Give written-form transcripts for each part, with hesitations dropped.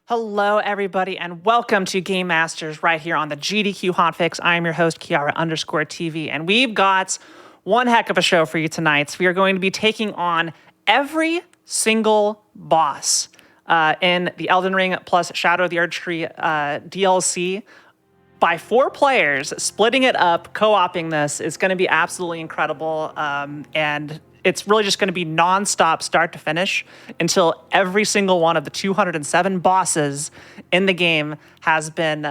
Hello, everybody, and welcome to Game Masters right here on the GDQ Hotfix. I am your host, Kiara_TV, and we've got one heck of a show for you tonight. We are going to be taking on every single boss in the Elden Ring plus Shadow of the Erdtree DLC by 4 players, splitting it up, co-oping this. Is going to be absolutely incredible, and it's really just going to be non-stop start to finish until every single one of the 207 bosses in the game has been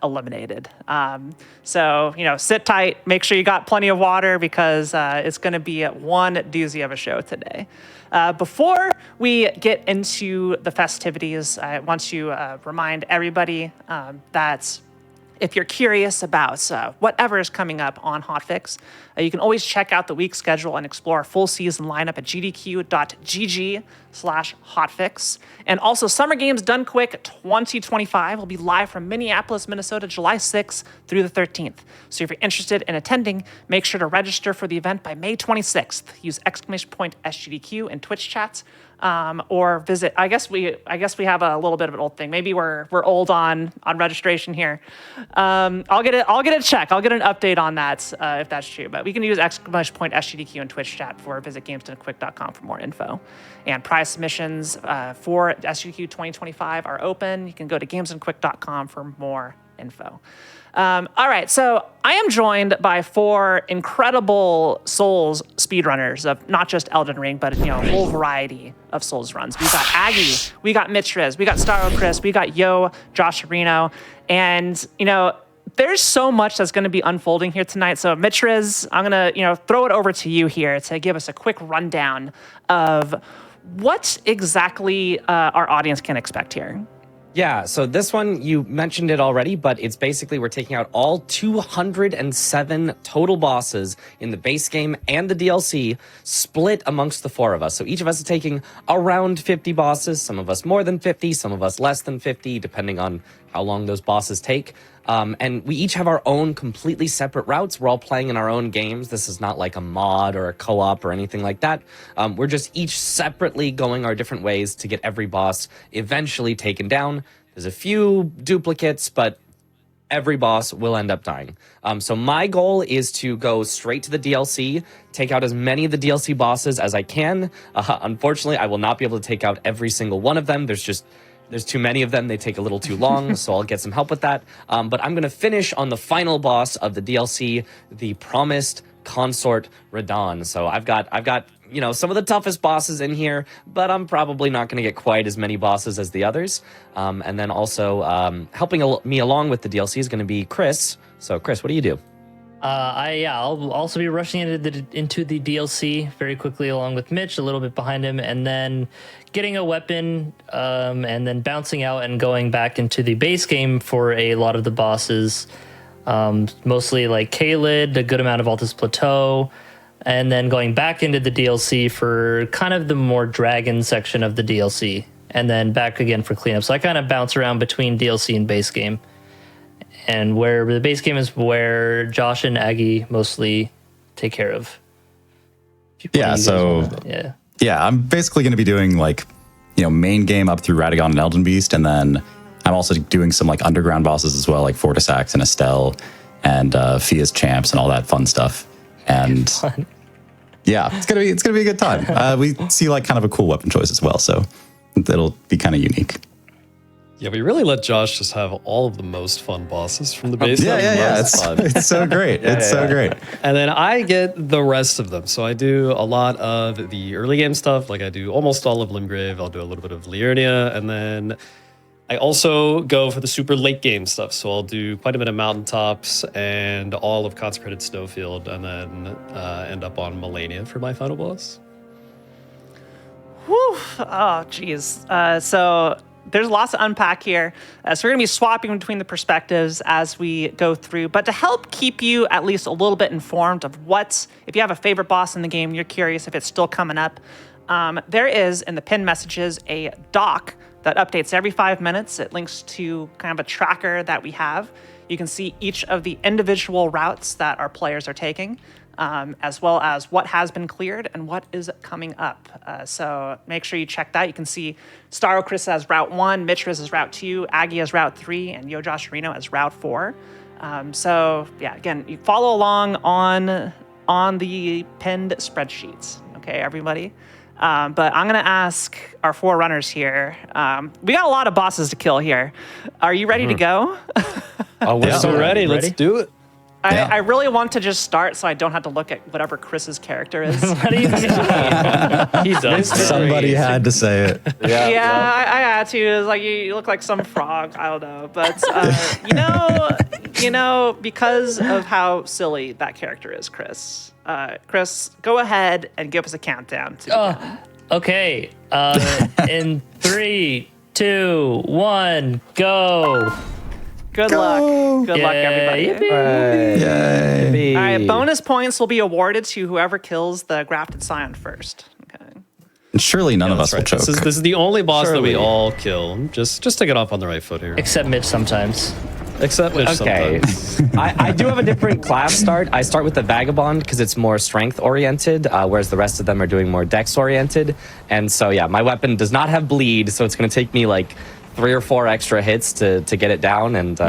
eliminated. So, sit tight, make sure you got plenty of water because it's going to be one doozy of a show today. Before we get into the festivities, I want to remind everybody that if you're curious about whatever is coming up on Hotfix, you can always check out the week schedule and explore our full season lineup at gdq.gg/hotfix. And also, Summer Games Done Quick 2025 will be live from Minneapolis, Minnesota, July 6th through the 13th. So if you're interested in attending, make sure to register for the event by May 26th. Use !SGDQ in Twitch chats. Or visit. I guess we have a little bit of an old thing. Maybe we're old on registration here. I'll get a check. I'll get an update on that if that's true. But we can use !SGDQ in Twitch chat for visit gamesdonequick.com for more info. And prize submissions for SGDQ 2025 are open. You can go to gamesdonequick.com for more info. All right, so I am joined by 4 incredible Souls speedrunners of not just Elden Ring, but a whole variety of Souls runs. We got Aggie, we got Mitriz, we got Starro Chris, we got Yo, Josh Areno, and there's so much that's going to be unfolding here tonight. So Mitriz, I'm gonna throw it over to you here to give us a quick rundown of what exactly our audience can expect here. Yeah, so this one, you mentioned it already, but it's basically we're taking out all 207 total bosses in the base game and the DLC, split amongst the 4 of us. So each of us is taking around 50 bosses, some of us more than 50, some of us less than 50, depending on how long those bosses take. And we each have our own completely separate routes. We're all playing in our own games. This is not like a mod or a co-op or anything like that. We're just each separately going our different ways to get every boss eventually taken down. There's a few duplicates, but every boss will end up dying. So my goal is to go straight to the DLC, take out as many of the DLC bosses as I can. Unfortunately, I will not be able to take out every single one of them. There's too many of them. They take a little too long, so I'll get some help with that. But I'm going to finish on the final boss of the DLC, the promised Consort Radahn. So I've got some of the toughest bosses in here, but I'm probably not going to get quite as many bosses as the others. And then also helping me along with the DLC is going to be Chris. So Chris, what do you do? I'll also be rushing into the DLC very quickly along with Mitch, a little bit behind him, and then getting a weapon, and then bouncing out and going back into the base game for a lot of the bosses, mostly like Caelid, a good amount of Altus Plateau, and then going back into the DLC for kind of the more dragon section of the DLC, and then back again for cleanup. So I kind of bounce around between DLC and base game. And where the base game is where Josh and Aggie mostly take care of. Yeah, I'm basically going to be doing main game up through Radagon and Elden Beast, and then I'm also doing some underground bosses as well, like Fortisax and Estelle and Fia's Champs and all that fun stuff. And yeah, it's gonna be a good time. We see kind of a cool weapon choice as well, so it'll be kind of unique. Yeah, we really let Josh just have all of the most fun bosses from the base. Yeah. It's so great. So great. And then I get the rest of them. So I do a lot of the early game stuff. Like I do almost all of Limgrave. I'll do a little bit of Liurnia. And then I also go for the super late game stuff. So I'll do quite a bit of Mountaintops and all of Consecrated Snowfield. And then end up on Melania for my final boss. Whew. Oh, geez. So there's lots to unpack here. So we're going to be swapping between the perspectives as we go through. But to help keep you at least a little bit informed of if you have a favorite boss in the game, you're curious if it's still coming up, there is in the pinned messages a doc that updates every 5 minutes. It links to kind of a tracker that we have. You can see each of the individual routes that our players are taking. as well as what has been cleared and what is coming up. So make sure you check that. You can see Starro Chris as Route 1, Mitris as Route 2, Aggie as Route 3, and Yo Josh Reno as Route 4. So yeah, again, you follow along on the pinned spreadsheets. Okay, everybody. But I'm going to ask our 4 runners here. We got a lot of bosses to kill here. Are you ready to go? Oh, we're so ready. Let's do it. I really want to just start so I don't have to look at whatever Chris's character is. What do you mean? He does. Somebody had to say it. Yeah, I had to. It's like you look like some frog. I don't know, but because of how silly that character is, Chris. Chris, go ahead and give us a countdown. Okay. In 3, 2, 1, go. Good luck. Good luck, everybody. Yay. All right, bonus points will be awarded to whoever kills the grafted scion first. Okay. Surely none of us will choke. This is the only boss that we all kill. Just to get off on the right foot here. Except Mitch sometimes. Except Mitch sometimes. I do have a different class start. I start with the Vagabond because it's more strength oriented, whereas the rest of them are doing more dex oriented. And so, yeah, my weapon does not have bleed, so it's going to take me like 3 or 4 extra hits to get it down. And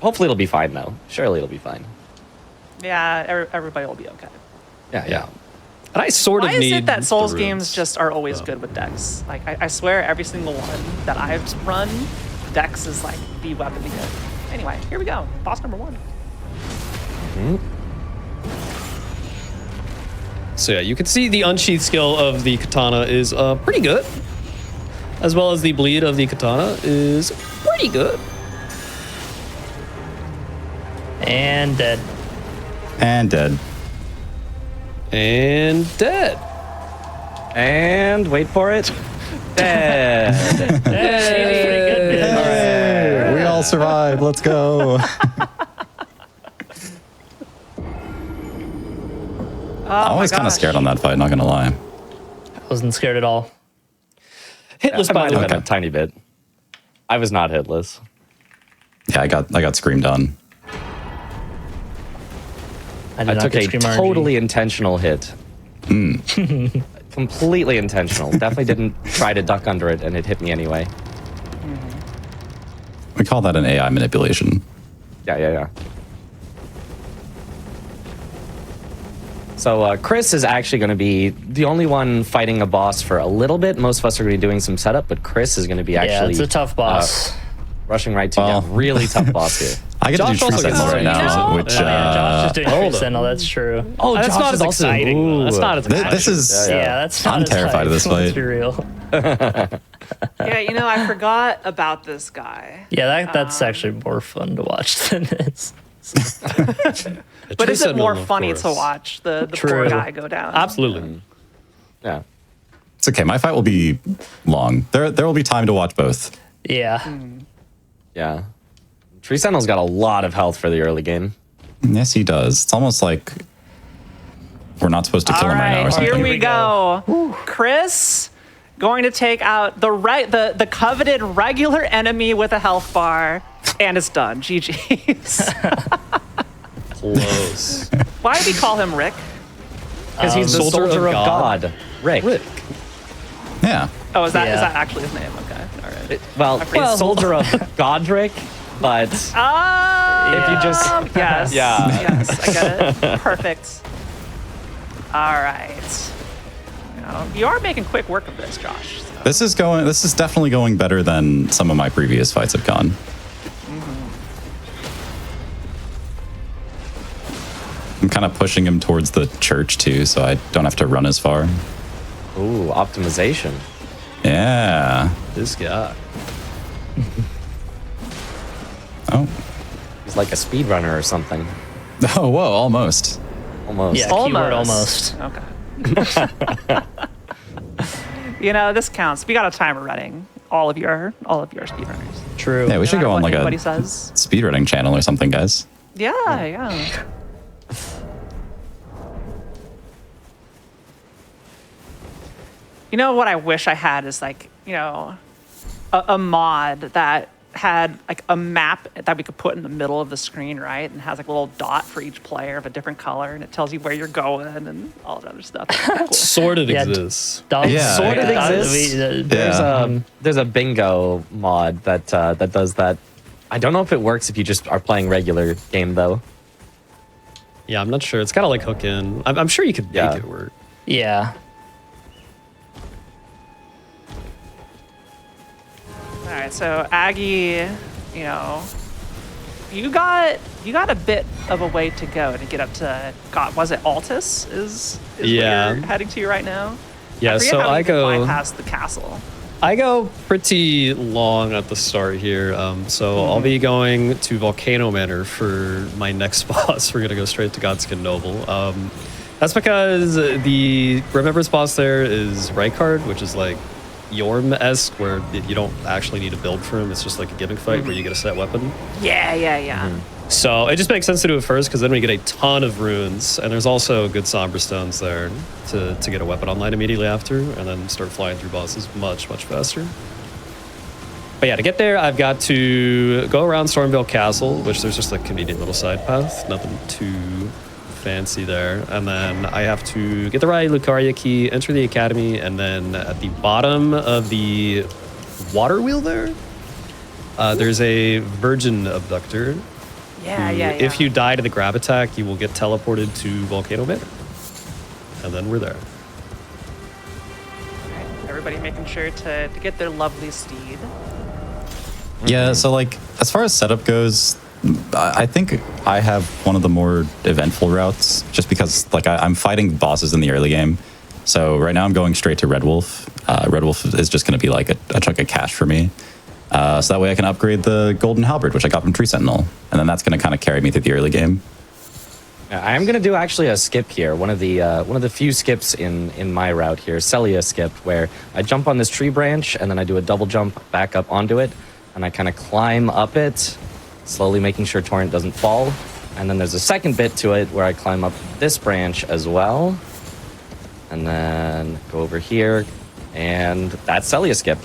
hopefully it'll be fine, though. Surely it'll be fine. Yeah, everybody will be okay. Yeah. And I sort of Why need is it that Souls the games runes? just are always good with Dex? Like, I swear every single one that I've run, Dex is like the weapon to get. Anyway, here we go. Boss number 1. So yeah, you can see the unsheath skill of the katana is pretty good. As well as the bleed of the katana is pretty good. And dead. And dead. And dead. And wait for it. Dead. Hey, we all survived. Let's go. I was kind of scared on that fight, not gonna lie. I wasn't scared at all. Hitless I by might the have been way. a tiny bit. I was not hitless. Yeah, I got screamed on. I I took a Scream RNG. totally intentional hit. Completely intentional. Definitely didn't try to duck under it, and it hit me anyway. We call that an AI manipulation. Yeah. So Chris is actually going to be the only one fighting a boss for a little bit. Most of us are going to be doing some setup, but Chris is going to be actually... Yeah, it's a tough boss. Rushing right to really tough boss here. I get Josh to do also true gets sentinel right to now, do which Josh is doing hold True Sentinel, that's true. Oh, That's Josh not is as also- exciting. Ooh. That's not as exciting. this is. Yeah, that's not I'm as terrified of this hype. Let's fight. be real. Yeah, I forgot about this guy. Yeah, that's actually more fun to watch than this. But is it more funny to watch? watch the poor True. guy go down? Absolutely. Yeah. It's okay. My fight will be long. There will be time to watch both. Yeah. Yeah. Tree Sentinel's got a lot of health for the early game. Yes, he does. It's almost like we're not supposed to kill All him right now or right, something. here we go. Chris going to take out the coveted regular enemy with a health bar, and it's done. GG's. Close. Why do we call him Rick? Because he's the soldier of God. Rick. Yeah. Oh, is that Yeah. actually his name? Okay, all right. Well, it's soldier of Godric, but if you just... Yes. Yeah. Yes, I get it. Perfect. All right. You are making quick work of this, Josh. So. This is definitely going better than some of my previous fights have gone. I'm kind of pushing him towards the church too, so I don't have to run as far. Ooh, optimization. Yeah. This guy. Oh. He's like a speedrunner or something. Oh, whoa, almost. Almost. Yeah, keyword almost. Okay. This counts. We got a timer running. All of your speedrunners. True. Yeah, we should No go matter on what like anybody a says. speedrunning channel or something, guys. Yeah. What I wish I had is a mod that had like a map that we could put in the middle of the screen, right? And has like a little dot for each player of a different color, and it tells you where you're going and all that other stuff. Cool. Sort of Yeah, exists. Sort of exists. There's a bingo mod that that does that. I don't know if it works if you just are playing regular game though. Yeah, I'm not sure. It's gotta like hook in. I'm sure you could make it work. Yeah. All right, so Aggie, you know, you got a bit of a way to go to get up to, God, was it Altus is where you're heading to right now? Yeah, so I go bypass the castle. I go pretty long at the start here. So I'll be going to Volcano Manor for my next boss. We're gonna go straight to Godskin Noble. That's because the Remembrance boss there is Rykard, which is like Yorm-esque, where you don't actually need to build for him. It's just like a gimmick fight where you get a set weapon. Yeah. So it just makes sense to do it first, because then we get a ton of runes, and there's also good Somber Stones there to get a weapon online immediately after, and then start flying through bosses much faster. But yeah, to get there, I've got to go around Stormvale Castle, which there's just a convenient little side path, nothing too fancy there. And then I have to get the right Lucaria key, enter the academy, and then at the bottom of the water wheel there, there's a Virgin Abductor. Yeah. If you die to the grab attack, you will get teleported to Volcano Manor. And then we're there. Right, everybody making sure to get their lovely steed. Yeah, so like as far as setup goes, I think I have one of the more eventful routes, just because like I'm fighting bosses in the early game. So right now I'm going straight to Red Wolf. Red Wolf is just going to be like a chunk of cash for me. So that way I can upgrade the Golden Halberd, which I got from Tree Sentinel. And then that's going to kind of carry me through the early game. I am going to do actually a skip here. One of the few skips in my route here, Celia skip, where I jump on this tree branch and then I do a double jump back up onto it. And I kind of climb up it, slowly making sure Torrent doesn't fall. And then there's a second bit to it where I climb up this branch as well. And then go over here. And that's Celia skip.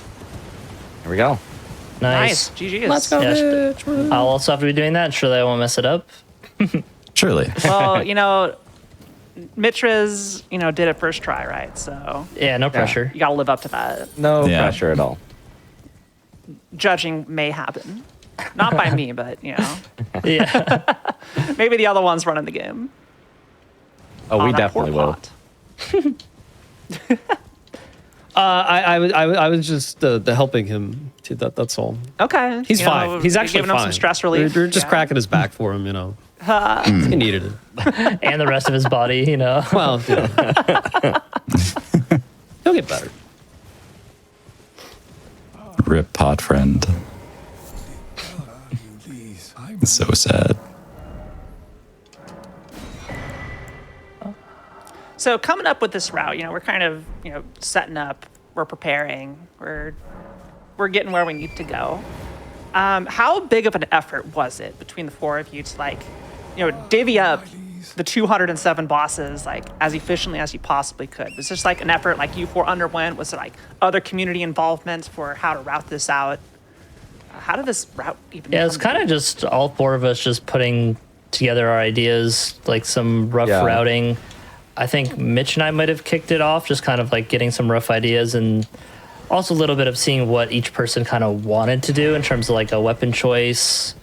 Here we go. Nice. GG's. Let's go, bitch. I'll also have to be doing that. Surely I won't mess it up. Surely. Well, you know, Mitra's, did it first try, right? So Yeah, no pressure. you got to live up to that. No pressure at all. Judging may happen. Not by me, but, Yeah. maybe the other one's running the game. Oh, we that definitely poor will. pot. I was just helping him. That's all. Okay. He's fine. He's actually giving him some fine. stress relief. We're just cracking his back for him, He needed it. And the rest of his body, Well, he'll get better. Rip pot friend. So sad. So coming up with this route, we're kind of, setting up, we're preparing, we're getting where we need to go. How big of an effort was it between the four of you to divvy up the 207 bosses as efficiently as you possibly could? Was this an effort you four underwent? Was it other community involvement for how to route this out? How did this route even? Yeah, it's kind of just all four of us just putting together our ideas, some rough routing. I think Mitch and I might have kicked it off, just kind of getting some rough ideas, and also a little bit of seeing what each person kind of wanted to do in terms of a weapon choice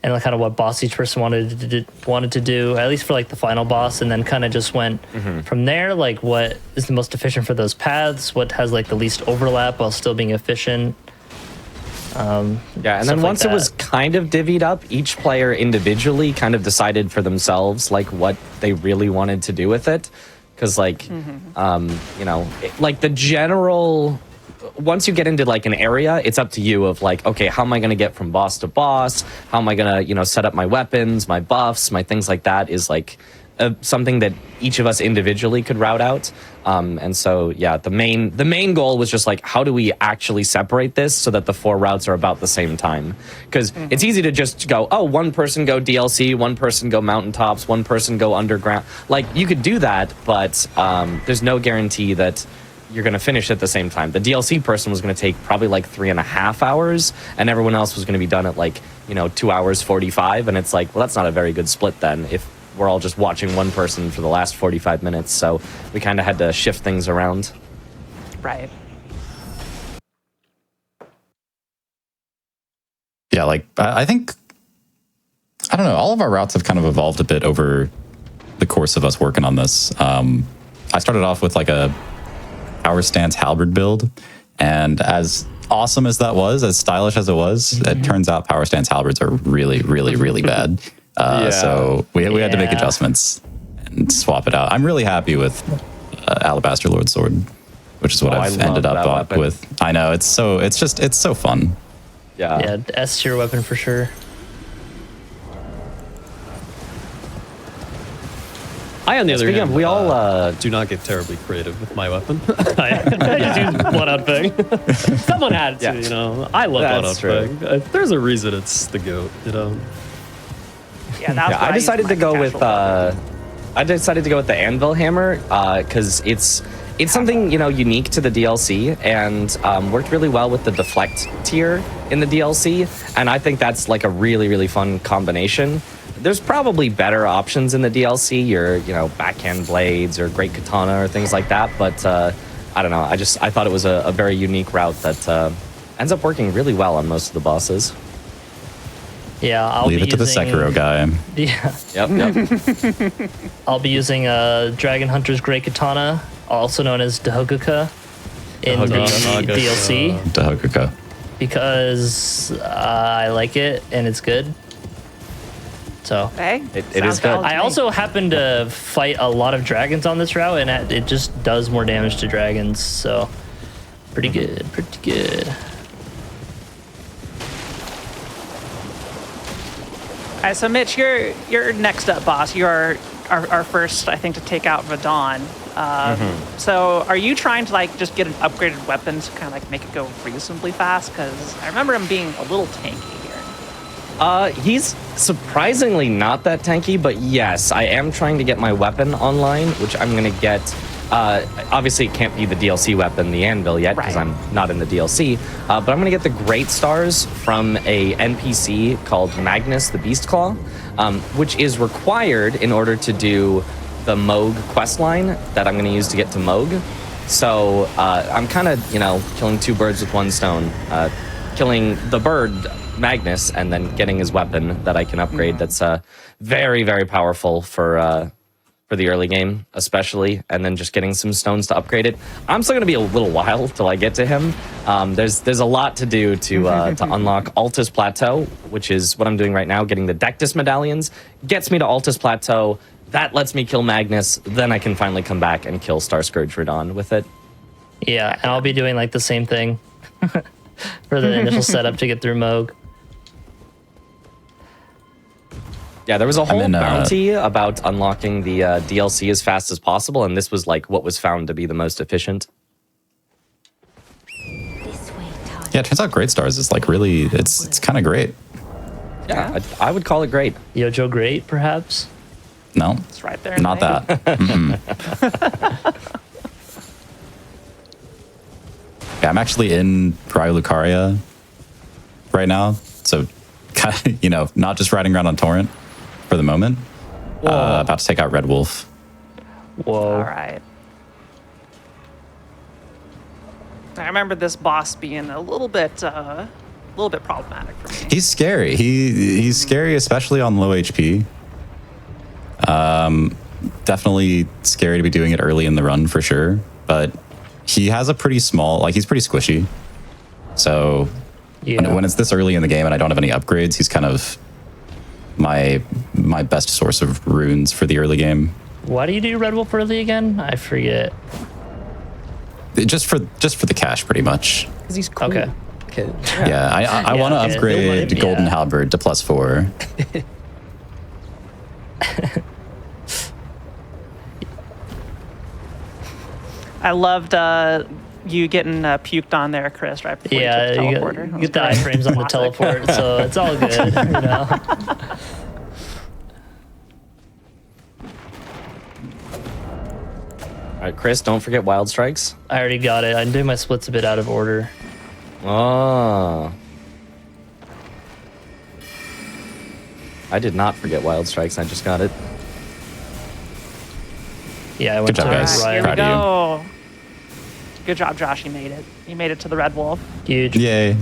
and kind of what boss each person wanted to do, at least for the final boss, and then kind of just went from there, what is the most efficient for those paths, what has the least overlap while still being efficient. And then once it was kind of divvied up, each player individually kind of decided for themselves what they really wanted to do with it, because the general, once you get into an area, it's up to you of okay, how am I going to get from boss to boss? How am I going to set up my weapons, my buffs, my things like that is something that each of us individually could route out. And so, the main goal was just how do we actually separate this so that the four routes are about the same time? Because it's easy to just go, oh, one person go DLC, one person go mountaintops, one person go underground. You could do that, but there's no guarantee that you're going to finish at the same time. The DLC person was going to take probably like 3.5 hours, and everyone else was going to be done at like, 2 hours 45. And it's like, well, that's not a very good split then if we're all just watching one person for the last 45 minutes. So we kind of had to shift things around. Right. Yeah, like I think, I don't know, all of our routes have kind of evolved a bit over the course of us working on this. I started off with like a power stance halberd build, and as awesome as that was, as stylish as it was, it turns out power stance halberds are really, really, really bad. So we had to make adjustments and swap it out. I'm really happy with Alabaster Lord Sword, which is what I've ended up with. I know, it's so fun. Yeah, S tier weapon for sure. I, on the other hand, we all do not get terribly creative with my weapon. I just use blood-out bang. Someone had to, I love blood-out bang. There's a reason it's the GOAT, Yeah, that's I decided to go with the anvil hammer because it's something unique to the DLC and worked really well with the deflect tier in the DLC, and I think that's like a really, really fun combination. There's probably better options in the DLC, your backhand blades or great katana or things like that, but I don't know. I thought it was a very unique route that ends up working really well on most of the bosses. Yeah, I'll leave it to the Sekiro guy. Yeah. Yep. I'll be using Dragon Hunter's Great Katana, also known as Dahokuka, in the DLC. Dahokuka. Because I like it and it's good. So Hey, it is good. I also happen to fight a lot of dragons on this route, and it just does more damage to dragons. So pretty good, pretty good. All right, so Mitch, you're next up, boss. You're our first, I think, to take out Vadon. So are you trying to like just get an upgraded weapon to kind of like make it go reasonably fast? Because I remember him being a little tanky here. He's surprisingly not that tanky, but yes, I am trying to get my weapon online, which I'm gonna get. Obviously, it can't be the DLC weapon, the anvil, yet, because I'm not in the DLC. But I'm gonna get the Great Stars from a NPC called Magnus the Beast Claw, which is required in order to do the Moog questline that I'm gonna use to get to Moog. So I'm kind of, killing two birds with one stone, killing the bird Magnus and then getting his weapon that I can upgrade. That's very, very powerful for the early game, especially, and then just getting some stones to upgrade it. I'm still gonna be a little while till I get to him. There's a lot to do to unlock Altus Plateau, which is what I'm doing right now. Getting the Dectus medallions gets me to Altus Plateau. That lets me kill Magnus. Then I can finally come back and kill Star Scourge Radon with it. Yeah, and I'll be doing like the same thing for the initial setup to get through Moog. Yeah, there was a whole bounty about unlocking the DLC as fast as possible, and this was like what was found to be the most efficient. Yeah, it turns out Great Stars is like really, it's kind of great. Yeah, I would call it great. Yojo Great, perhaps? No, It's right there. not that. Yeah, I'm actually in Cryo Lucaria right now, so kind of, not just riding around on Torrent for the moment. About to take out Red Wolf. Whoa. All right. I remember this boss being a little bit problematic for me. He's scary. He's scary, especially on low HP. Definitely scary to be doing it early in the run for sure. But he has a pretty small, he's pretty squishy. So when it's this early in the game and I don't have any upgrades, he's kind of my best source of runes for the early game. Why do you do Red Wolf early again? I forget. Just for the cash, pretty much. Because he's cool. Okay. Yeah, I want to upgrade Golden Halberd to +4. I loved you getting puked on there, Chris, right before you took the teleporter. You get the iframes on the teleport, so it's all good, All right, Chris, don't forget Wild Strikes. I already got it. I did my splits a bit out of order. Oh. I did not forget Wild Strikes. I just got it. Yeah, I went Good job, to guys. Here we Proud of go. Good job, Josh. You made it. You made it to the Red Wolf. Huge. Yay.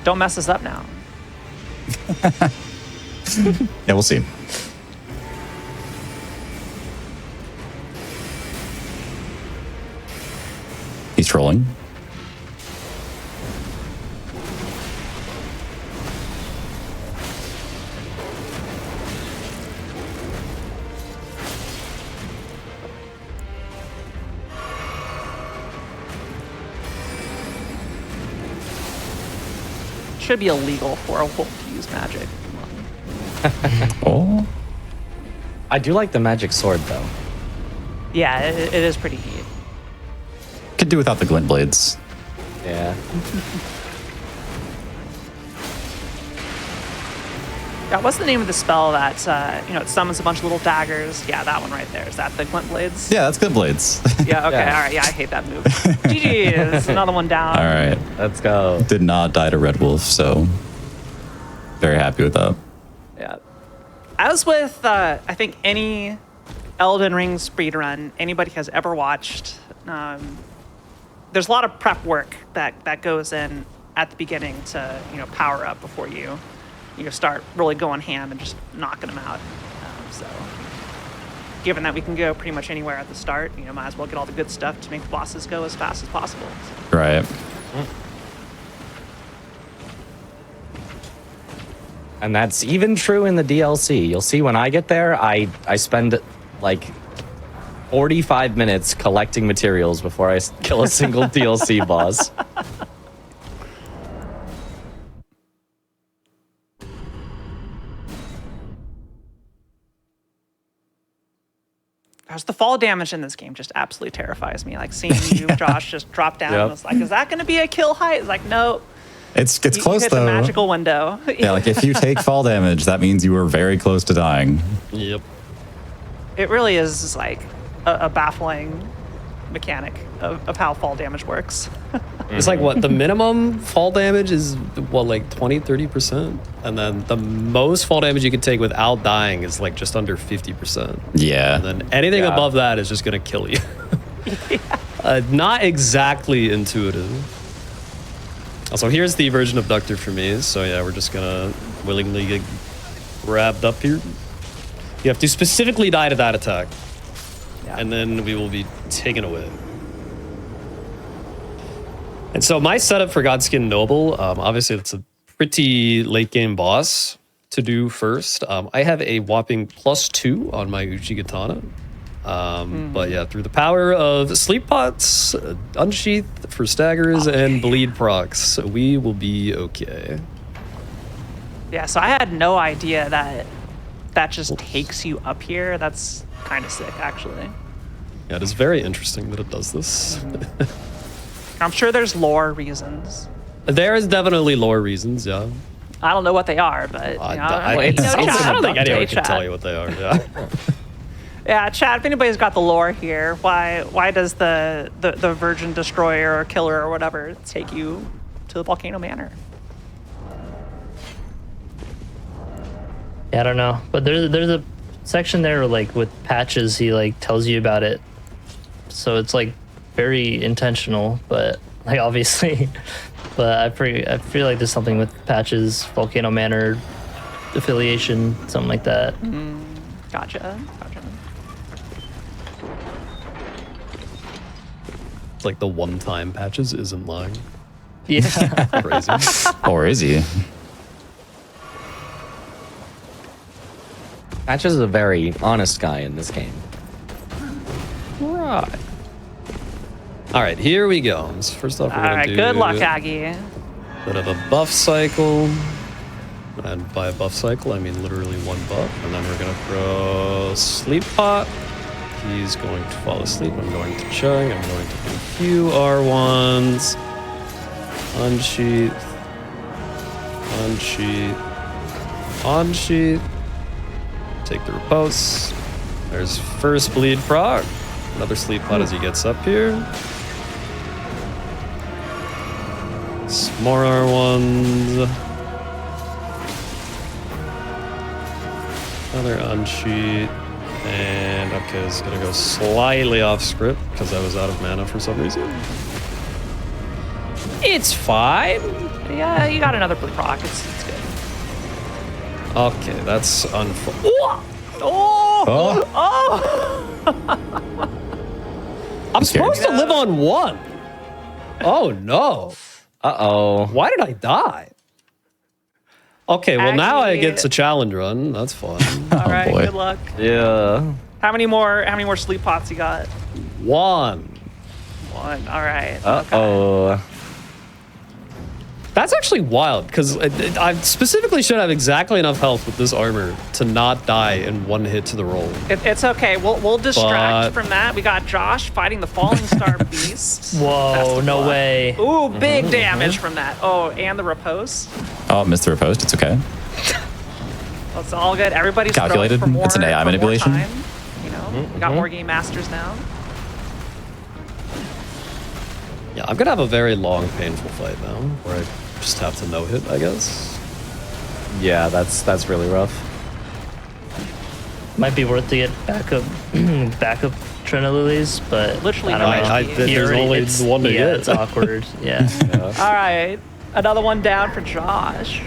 Don't mess us up now. Yeah, we'll see. He's trolling. Should be illegal for a wolf to use magic. Oh. I do like the magic sword, though. Yeah, it is pretty neat. Could do without the glint blades. Yeah. Yeah, what's the name of the spell that it summons a bunch of little daggers? Yeah, that one right there. Is that the glint blades? Yeah, that's glint blades. Yeah. Okay. Yeah. All right. Yeah, I hate that move. GG. There's another one down. All right. Let's go. Did not die to Red Wolf, so very happy with that. Yeah. As with, I think any Elden Ring speedrun anybody has ever watched, there's a lot of prep work that goes in at the beginning to power up before you start really going ham and just knocking them out. So, given that we can go pretty much anywhere at the start, might as well get all the good stuff to make the bosses go as fast as possible. Right. And that's even true in the DLC. You'll see when I get there, I spend like 45 minutes collecting materials before I kill a single DLC boss. Because the fall damage in this game just absolutely terrifies me. Like seeing you, Josh, just drop down. Yep. And it's like, is that going to be a kill height? It's like, no. It's You close hit though. the magical window. Yeah, like if you take fall damage, that means you were very close to dying. Yep. It really is like a baffling mechanic of how fall damage works. It's like what the minimum fall damage is what, like 20-30%, and then the most fall damage you can take without dying is like just under 50%. Yeah. And then anything Yeah. above that is just gonna kill you. Not exactly intuitive. Also, here's the version of Ductor for me. So yeah, we're just gonna willingly get grabbed up here. You have to specifically die to that attack, Yeah. and then we will be taken away. And so my setup for Godskin Noble, obviously it's a pretty late game boss to do first. I have a whopping +2 on my Uchi Katana. But yeah, through the power of Sleep Pots, Unsheath for staggers, and Bleed procs, we will be okay. Yeah, so I had no idea that just takes you up here. That's kind of sick, actually. Yeah, it is very interesting that it does this. I'm sure there's lore reasons. There is definitely lore reasons, yeah. I don't know what they are, but I chat. don't think anyone Hey, can chat. tell you what they are, yeah. Yeah, chat. If anybody's got the lore here, why does the Virgin Destroyer or Killer or whatever take you to the Volcano Manor? Yeah, I don't know, but there's a section there where, like with patches, he like tells you about it, so it's like very intentional, but like obviously, but I feel like there's something with patches, Volcano Manor affiliation, something like that. Gotcha. It's like the one-time patches isn't lying. Yeah. Crazy. Or is he? Patches is a very honest guy in this game. Right. All right, here we go. So first off, we're All gonna right. do Good luck, Aggie. bit of a buff cycle. And by a buff cycle, I mean literally one buff. And then we're gonna throw Sleep Pot. He's going to fall asleep. I'm going to Chung. I'm going to infuse R1s. Unsheath. Unsheath. Unsheath. Take the repose. There's first bleed proc. Another sleep pot as he gets up here. Smaller ones. Another unsheet. And okay, it's gonna go slightly off script because I was out of mana for some reason. It's fine. Yeah, you got another blue proc. It's good. Okay, that's unfortunate. I'm supposed to live on 1. Oh no. Uh-oh. Why did I die? Okay, well now I Aggie. get to challenge run. That's fun. All right, boy. good luck. Yeah. How many more sleep pots you got? 1. 1. All right. Uh-oh. That's actually wild, because I specifically should have exactly enough health with this armor to not die in 1 hit to the roll. It's okay. We'll distract But- from that. We got Josh fighting the Falling Star Beast. Best Whoa, of no luck. way. Ooh, big damage from that. Oh, and the repose. Oh, missed the riposte. It's okay. Well, it's all good. Everybody's Calculated. throwing for more, It's an AI for more manipulation. time. You know, we got more game masters now. Yeah, I'm gonna have a very long, painful fight now, where I just have to no-hit, I guess. Yeah, that's really rough. Might be worth to get backup Trinalilies, but Literally I don't no know. XP. there's You're only it's- one to yeah, get. it's awkward. Yeah. All right, another one down for Josh.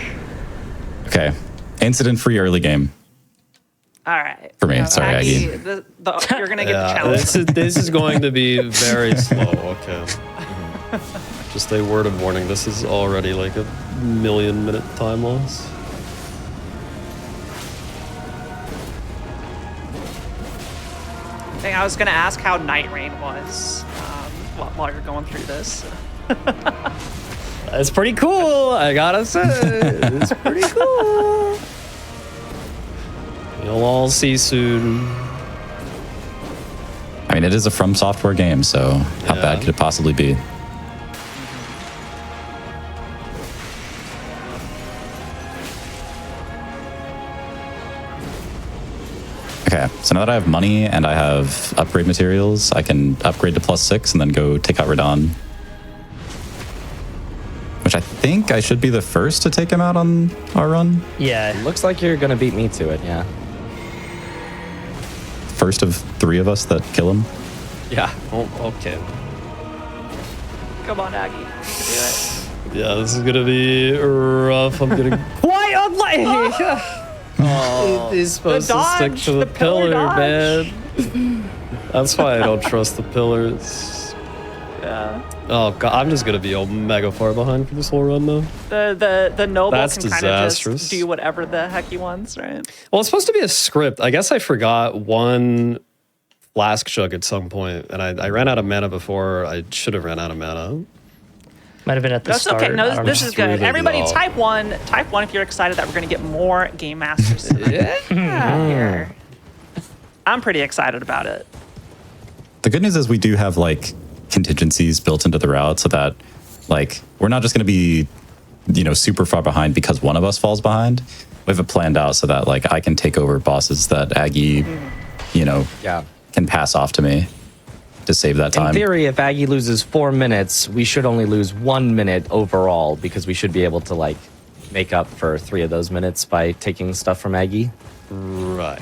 Okay. Incident-free early game. All right. For me, sorry, Aggie. You're gonna get the Yeah, challenge. this is going to be very slow. Okay. Just a word of warning. This is already like a 1,000,000-minute time loss. I was gonna ask how Night Rain was while you're going through this. It's pretty cool, I gotta say. It's pretty cool. You'll all see soon. I mean, it is a From Software game, so how Yeah. bad could it possibly be? Okay, so now that I have money and I have upgrade materials, I can upgrade to +6 and then go take out Radon. Which I think I should be the first to take him out on our run. Yeah. Looks like you're gonna beat me to it, yeah. First of 3 of us that kill him. Yeah. Oh, okay. Come on, Aggie. You can do it. Yeah, this is gonna be rough. I'm getting quite unlucky. Oh, he's supposed to stick dodge, to the the pillar pillar, dodge. man. That's why I don't trust the pillars. Yeah. Oh god, I'm just gonna be mega far behind for this whole run though. The noble That's can kind of disastrous. just do whatever the heck he wants, right? Well, it's supposed to be a script. I guess I forgot one flask chug at some point, and I ran out of mana before I should have ran out of mana. Might have been at the That's start. okay. No, I don't this know. is good. Really Everybody, low. type one if you're excited that we're going to get more game masters tonight. Here. I'm pretty excited about it. The good news is we do have like contingencies built into the route so that like we're not just going to be, you know, super far behind because one of us falls behind. We have it planned out so that like I can take over bosses that Aggie, you know, Yeah. can pass off to me to save that In time. theory, if Aggie loses 4 minutes, we should only lose 1 minute overall because we should be able to like make up for 3 of those minutes by taking stuff from Aggie. Right.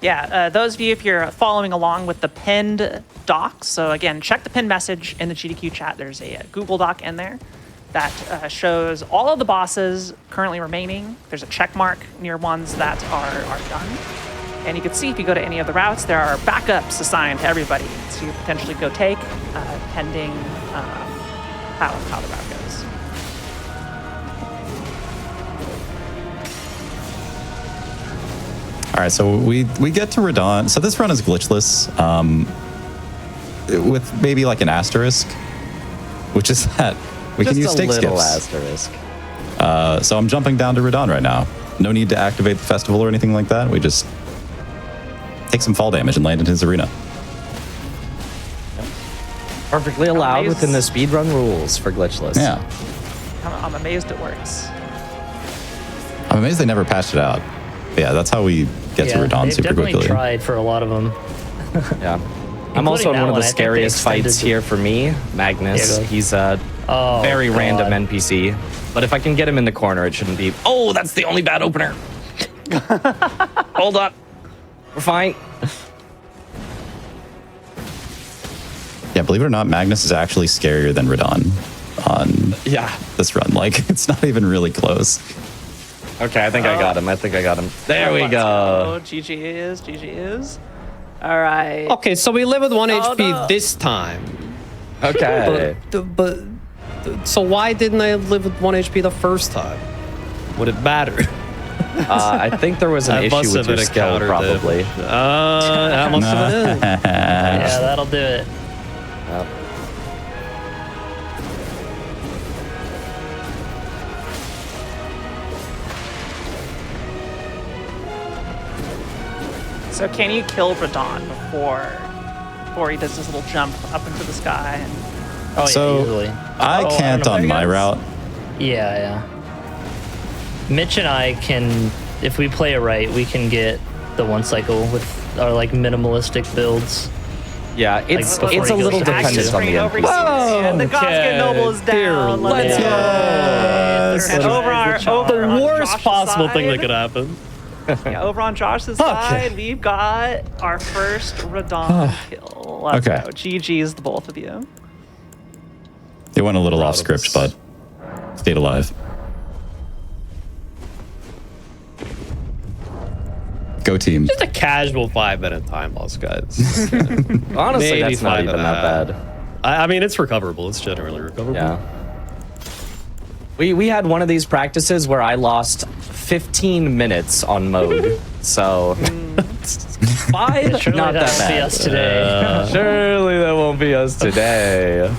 Yeah, those of you, if you're following along with the pinned docs, so again, check the pinned message in the GDQ chat. There's a Google Doc in there that shows all of the bosses currently remaining. There's a check mark near ones that are done. And you can see if you go to any of the routes, there are backups assigned to everybody to potentially go take, pending how the route goes. All right, so we get to Radon. So this run is glitchless, with maybe like an asterisk, which is that we Just can use a stake little skips. asterisk. So I'm jumping down to Radon right now. No need to activate the festival or anything like that. We just take some fall damage and land in his arena. Perfectly allowed Amazing. within the speedrun rules for glitchless. Yeah, I'm amazed it works. I'm amazed they never patched it out. Yeah, that's how we get to Radon they've super definitely quickly. tried for a lot of them. Yeah. I'm also in that one of one. the I think they scariest fights extended here for me. Magnus. Yeah, go. He's a very God. random NPC. But if I can get him in the corner, it shouldn't be. Oh, that's the only bad opener. Hold up. We're fine. Yeah, believe it or not, Magnus is actually scarier than Radon on this run. Like, it's not even really close. Okay, I think I got him. There we Let's go. GG is. All right. Okay, so we live with 1 Oh, HP no. this time. Okay. But so why didn't I live with 1 HP the first time? Would it matter? I think there was an That issue must with have your been a skill, counter probably. that must have been it. Yeah, that'll do it. Yep. So can you kill Radon before he does his little jump up into the sky? And Oh, So- yeah, easily. I Oh, can't don't know. on my route. Yeah. Mitch and I can, if we play it right, we can get the 1 cycle with our like minimalistic builds. Yeah, it's before it's a he little goes to Aggie dependent on straight the over input. and the Goskin Noble is down. Let's go. go. And over The on worst Josh's possible thing that side- could happen. Yeah, over on Josh's side, we've got our first Radon kill. Let's Okay. go. GG's the both of you. They went a little off script, but stayed alive. Go team. Just a casual 5-minute time loss, guys. Honestly, Maybe that's not 5 even and a that half. bad. I mean, it's recoverable. It's generally recoverable. Yeah. We had one of these practices where I lost 15 minutes on mode. So 5, Surely not that that won't be bad. us today. Surely that won't be us today.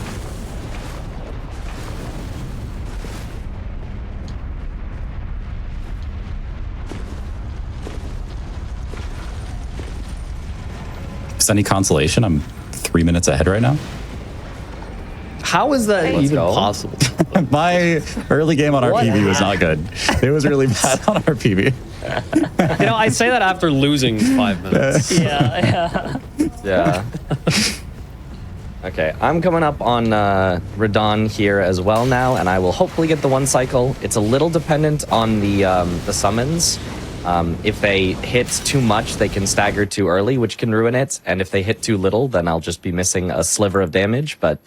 If it's any consolation, I'm 3 minutes ahead right now. How is that Let's even go. possible? My early game on RPB was not good. It was really bad on RPB. You know, I say that after losing 5 minutes. Yeah. Yeah. Okay, I'm coming up on Radon here as well now, and I will hopefully get the 1 cycle. It's a little dependent on the summons. If they hit too much, they can stagger too early, which can ruin it. And if they hit too little, then I'll just be missing a sliver of damage. But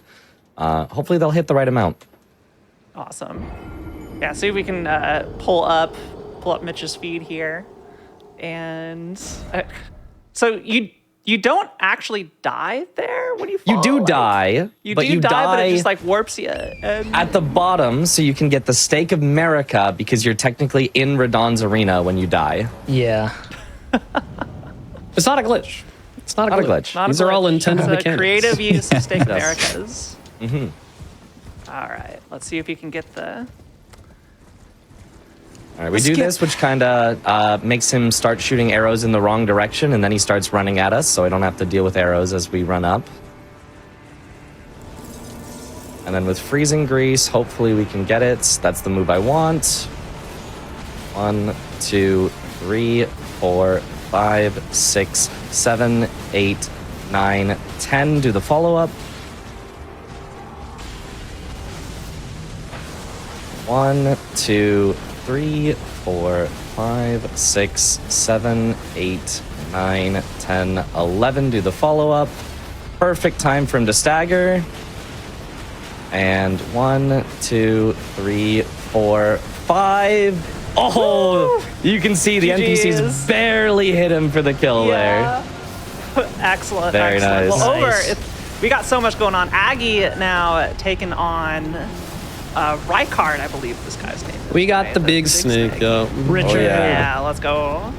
hopefully they'll hit the right amount. Awesome. Yeah, see if we can pull up Mitch's feed here. And so you don't actually die there when you fall? You do like, die, You but do you die, but it die just like warps you. And at the bottom, so you can get the Stake of America because you're technically in Radon's arena when you die. Yeah. It's not a glitch. It's not a Not a glitch. glitch. not a These are all glitch. intended It's a mechanics. creative use of Stake Yes. Americas. All right, let's see if you can get the. All right, we do this, which kind of makes him start shooting arrows in the wrong direction, and then he starts running at us, so I don't have to deal with arrows as we run up. And then with freezing grease, hopefully we can get it. That's the move I want. 1, 2, 3, 4, 5, 6, 7, 8, 9, 10. Do the follow-up. 1, 2, 3, 4, 5, 6, 7, 8, 9, 10, 11. Do the follow-up. Perfect time for him to stagger. And 1, 2, 3, 4, 5. Oh, you can see the GGs. NPCs barely hit him for the kill there. Excellent. Very excellent. nice. Well, Nice. we got so much going on. Aggie now taking on Rykard, I believe this guy's name is. We got right? the big snake. Richard. Yeah, let's go.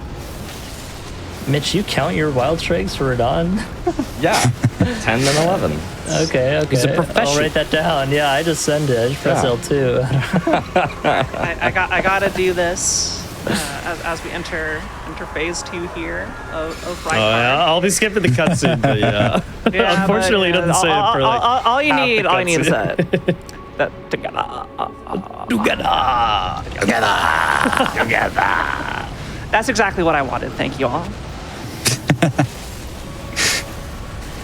Mitch, you count your wild strikes for Radon? Yeah, 10 and 11. Okay. He's a professional. I'll write that down. Yeah, I just send it. I just press Yeah. L2. I gotta do this as we enter phase 2 here of Rykard. I'll be skipping the cutscene, but yeah. Yeah, Unfortunately, but, it doesn't say it for like. all you half need. the All you need is cutscene. that. Together. That's exactly what I wanted. Thank you all.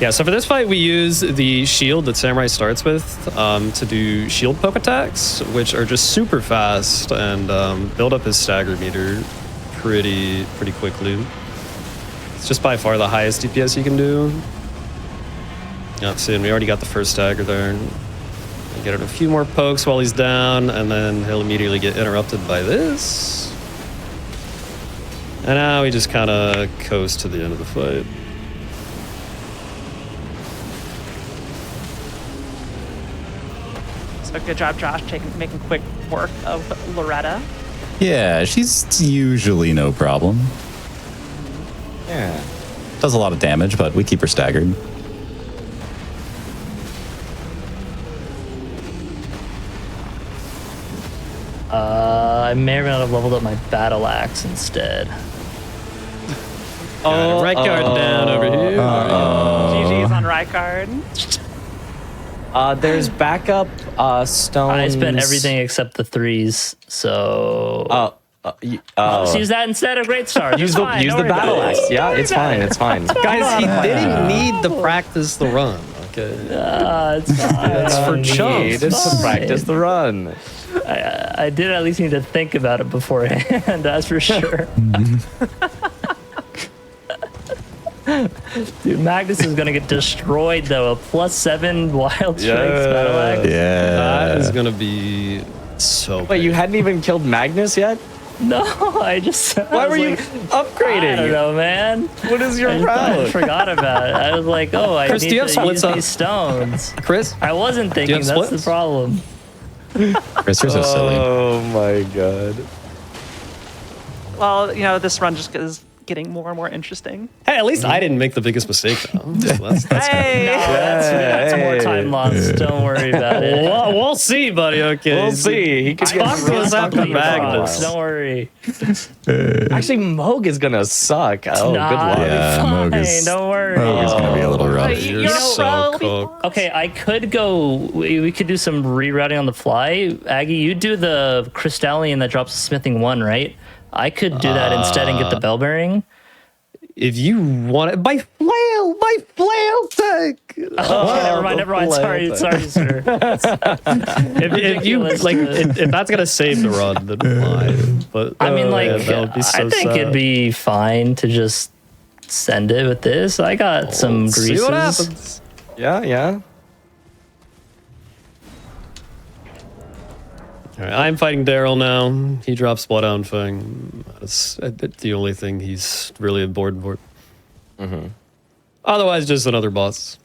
Yeah, so for this fight, we use the shield that Samurai starts with to do shield poke attacks, which are just super fast and build up his stagger meter pretty quickly. It's just by far the highest DPS you can do. Yeah, see, we already got the first stagger there. Get it a few more pokes while he's down, and then he'll immediately get interrupted by this. And now we just kind of coast to the end of the fight. So good job, Josh, making quick work of Loretta. Yeah, she's usually no problem. Yeah. Does a lot of damage, but we keep her staggered. I may or may not have leveled up my battle axe instead. Oh, right guard down over here. GG's on Rykard. There's backup stones. I spent everything except the 3s, so I'll just use that instead of Great Stars. Use the battle axe. Yeah, it's fine. It's fine. Guys, he didn't need to practice the run. Okay. It's fine. That's for chumps. It's to practice the run. I did at least need to think about it beforehand, that's for sure. Dude, Magnus is gonna get destroyed though. A +7 wild strength battle axe. Yeah. That is going to be so Wait, you hadn't even killed Magnus yet? No, I just. Why were you upgrading? I don't know, man. What is your I route? forgot about it. I was like, oh, I Chris, need do you have to use splits up? these stones. Chris? I wasn't thinking. have That's the splits? problem. Chris, you're so silly. Oh my god. Well, this run just is getting more and more interesting. Hey, at least I didn't make the biggest mistake, though. So that's Hey! No, that's more time lost. Don't worry about it. we'll see, buddy. Okay. We'll see. He could Talk to us after Complete Magnus. thoughts, Don't worry. Actually, Moog is gonna suck. Oh, Nah, good luck. Yeah, fine. Moog is- Don't worry. Moog is going to be a little rough. You're You're a so pro. cooked. Okay, I could go. We could do some rerouting on the fly. Aggie, you do the Crystallion that drops a smithing 1, right? I could do that instead and get the bell bearing. If you want it, my flail tech. Okay, never mind. Sorry, sir. If you like, if that's gonna save the run, then fine. But I mean, man, that would be so I think sad. it'd be fine to just send it with this. I got some Let's greases. see what happens. Yeah. All right, I'm fighting Daryl now. He drops Bloodhound Fang. That's the only thing he's really on board for. Otherwise, just another boss.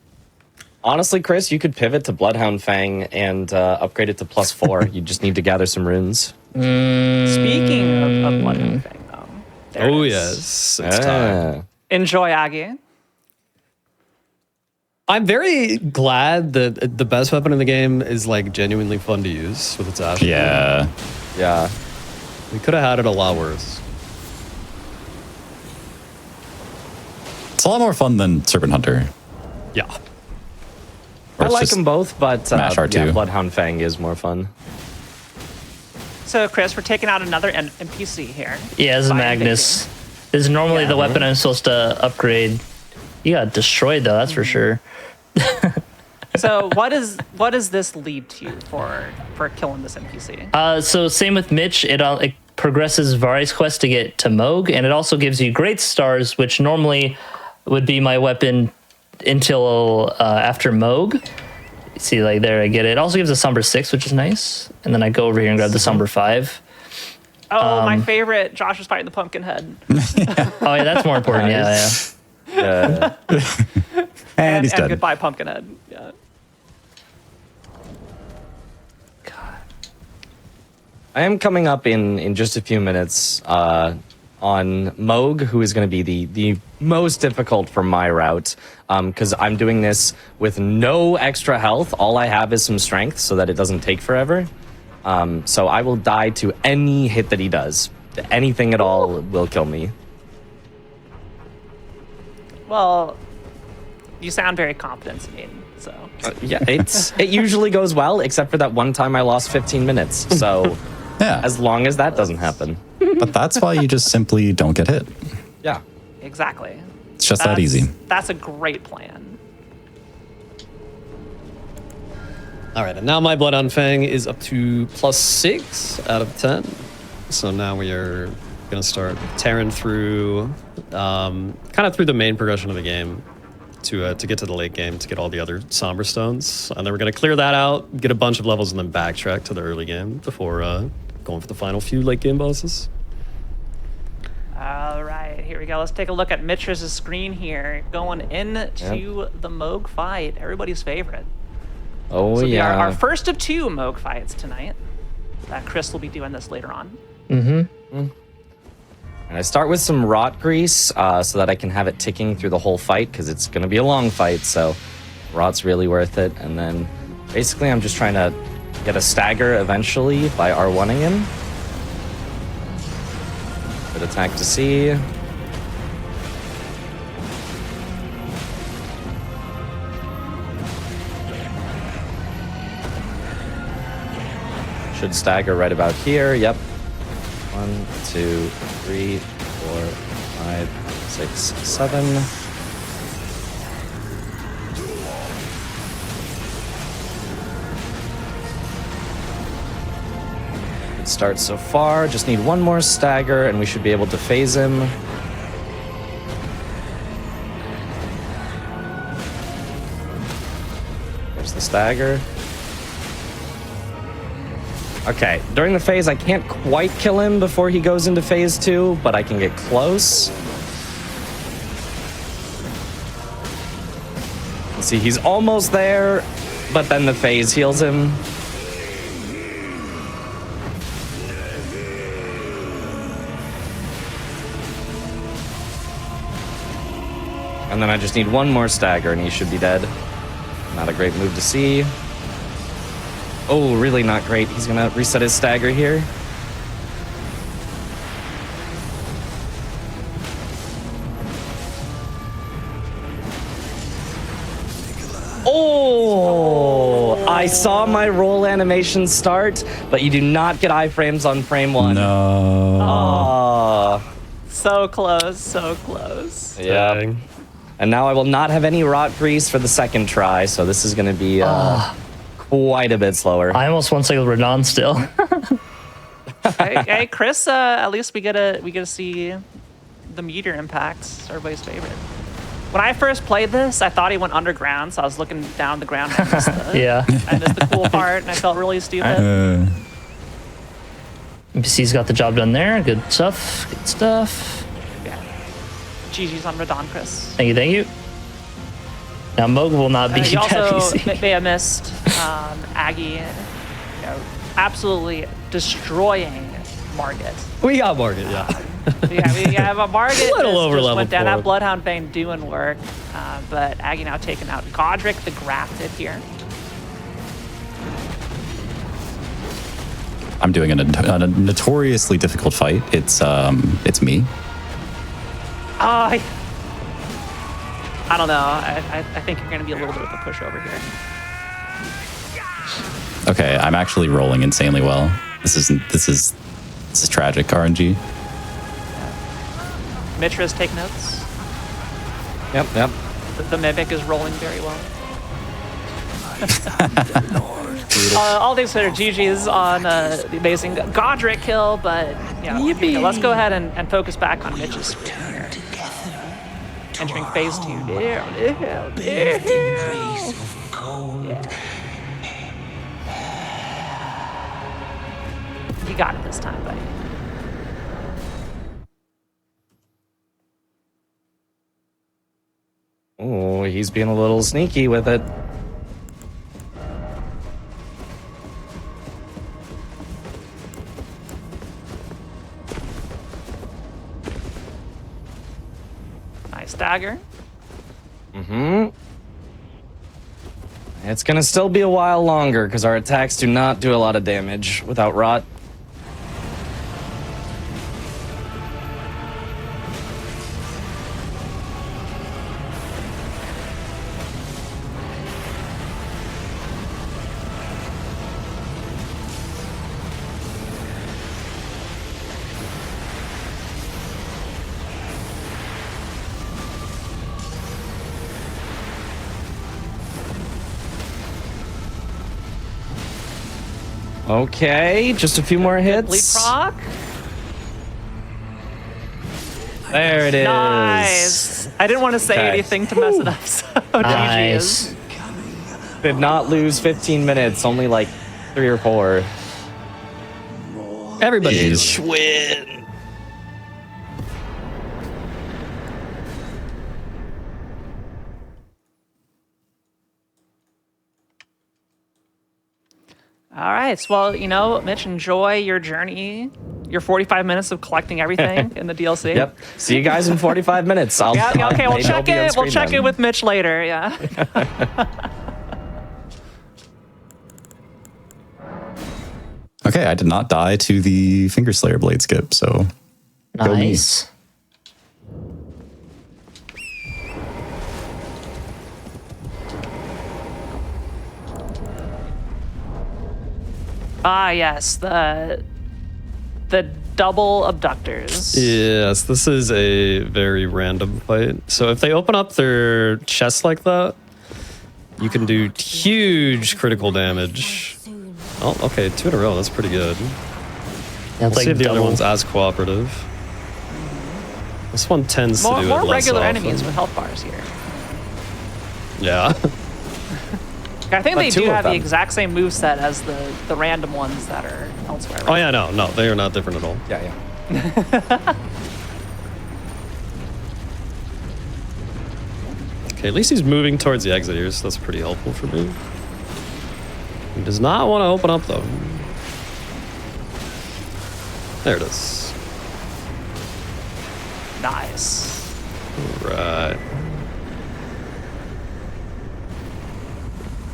Honestly, Chris, you could pivot to Bloodhound Fang and upgrade it to +4. You just need to gather some runes. Speaking of Bloodhound Fang, though. there Oh it is. yes, it's time. Enjoy, Aggie. I'm very glad that the best weapon in the game is like genuinely fun to use with its ash. Yeah. Yeah. We could have had it a lot worse. It's a lot more fun than Serpent Hunter. Yeah. I Or it's like just them both, but Mash R2. yeah, Bloodhound Fang is more fun. So, Chris, we're taking out another NPC here. Yeah, this is Fine Magnus. This is normally the weapon I'm supposed to upgrade. You got destroyed though, that's for sure. So, what does this lead to for killing this NPC? So same with Mitch. It progresses Vari's quest to get to Moog, and it also gives you Great Stars, which normally would be my weapon until after Moog. See, like there, I get it. It also gives a Somber 6, which is nice. And then I go over here and grab the Somber 5. Oh, my favorite. Josh was fighting the Pumpkinhead. Oh yeah, that's more important. Yeah. And he's and dead. goodbye, Pumpkinhead. Yeah. I am coming up in just a few minutes on Moog, who is going to be the most difficult for my route, because I'm doing this with no extra health. All I have is some strength so that it doesn't take forever. So I will die to any hit that he does. Anything at all will kill me. Well, you sound very confident, Sabine. So. Yeah, it usually goes well, except for that one time I lost 15 minutes. So Yeah. as long as that doesn't happen. But that's why you just simply don't get hit. Yeah. Exactly. It's just that easy. That's a great plan. All right, and now my Bloodhound Fang is up to +6 out of 10. So now we are going to start tearing through, kind of through the main progression of the game to get to the late game, to get all the other Somber Stones. And then we're going to clear that out, get a bunch of levels, and then backtrack to the early game before going for the final few late game bosses. All right, here we go. Let's take a look at Mitra's screen here, going into the Moog fight, everybody's favorite. Oh, So yeah. our first of 2 Moog fights tonight. Chris will be doing this later on. And I start with some rot grease so that I can have it ticking through the whole fight, because it's going to be a long fight, so rot's really worth it. And then basically I'm just trying to get a stagger eventually by R1ing him. Good attack to C. Should stagger right about here. Yep. 1, 2, 3, 4, 5, 6, 7. Good start so far. Just need one more stagger and we should be able to phase him. There's the stagger. Okay, during the phase, I can't quite kill him before he goes into phase 2, but I can get close. See, he's almost there, but then the phase heals him. And then I just need one more stagger and he should be dead. Not a great move to see. Oh, really not great. He's gonna reset his stagger here. Oh, I saw my roll animation start, but you do not get iframes on frame 1. No. Oh. So close, so close. Yeah. Dang. And now I will not have any rot grease for the second try, so this is gonna be quite a bit slower. I almost want to cycle Renan still. Hey, Chris, at least we get to see the meteor impacts, everybody's favorite. When I first played this, I thought he went underground, so I was looking down the ground. I missed Yeah. I missed the cool part, and I felt really stupid. NPC's got the job done there. Good stuff. Good stuff. Yeah. GG's on Radon, Chris. Thank you. Thank you. Now Moog will not be You that also easy. may have missed Aggie, absolutely destroying Margit. We got Margit, yeah. Yeah, we have a Margit. A little just over-leveled went down for that him. Bloodhound Fang doing work, but Aggie now taking out Godric the Grafted here. I'm doing a notoriously difficult fight. It's me. I don't know. I think you're going to be a little bit of a pushover here. Okay, I'm actually rolling insanely well. This is tragic RNG. Mitra's take notes. Yep. The Mimic is rolling very well. All things considered, GG's on the amazing Godric kill, but yeah, let's go ahead and focus back on Mitch's screen here. Entering phase 2. Yeah. You got it this time, buddy. Oh, he's being a little sneaky with it. Nice dagger. It's gonna still be a while longer because our attacks do not do a lot of damage without rot. Okay, just a few more hits. Leapfrog. There it is. Nice. I didn't want to say anything to mess it up, so Nice. GG. Did not lose 15 minutes, only like 3 or 4. Everybody Jeez. win. All right. So, well, you know, Mitch, enjoy your journey, your 45 minutes of collecting everything in the DLC. Yep. See you guys in 45 minutes. Yeah, okay, we'll maybe I'll check be on it. We'll screen check then. it with Mitch later. Yeah. Okay, I did not die to the Finger Slayer blade skip, so go me. Nice. Ah, yes, the double abductors. Yes, this is a very random fight. So if they open up their chest like that, you can do huge critical damage. Oh, okay, 2 in a row. That's pretty good. Yeah, Let's see if the other one's as cooperative. This one tends to do it More less regular often. enemies with health bars here. Yeah. I think But they 2 do of have them. the exact same moveset as the random ones that are elsewhere. Right? Oh yeah, no, they are not different at all. Yeah, yeah. Okay, at least he's moving towards the exit here, so that's pretty helpful for me. He does not want to open up though. There it is. Nice. Right.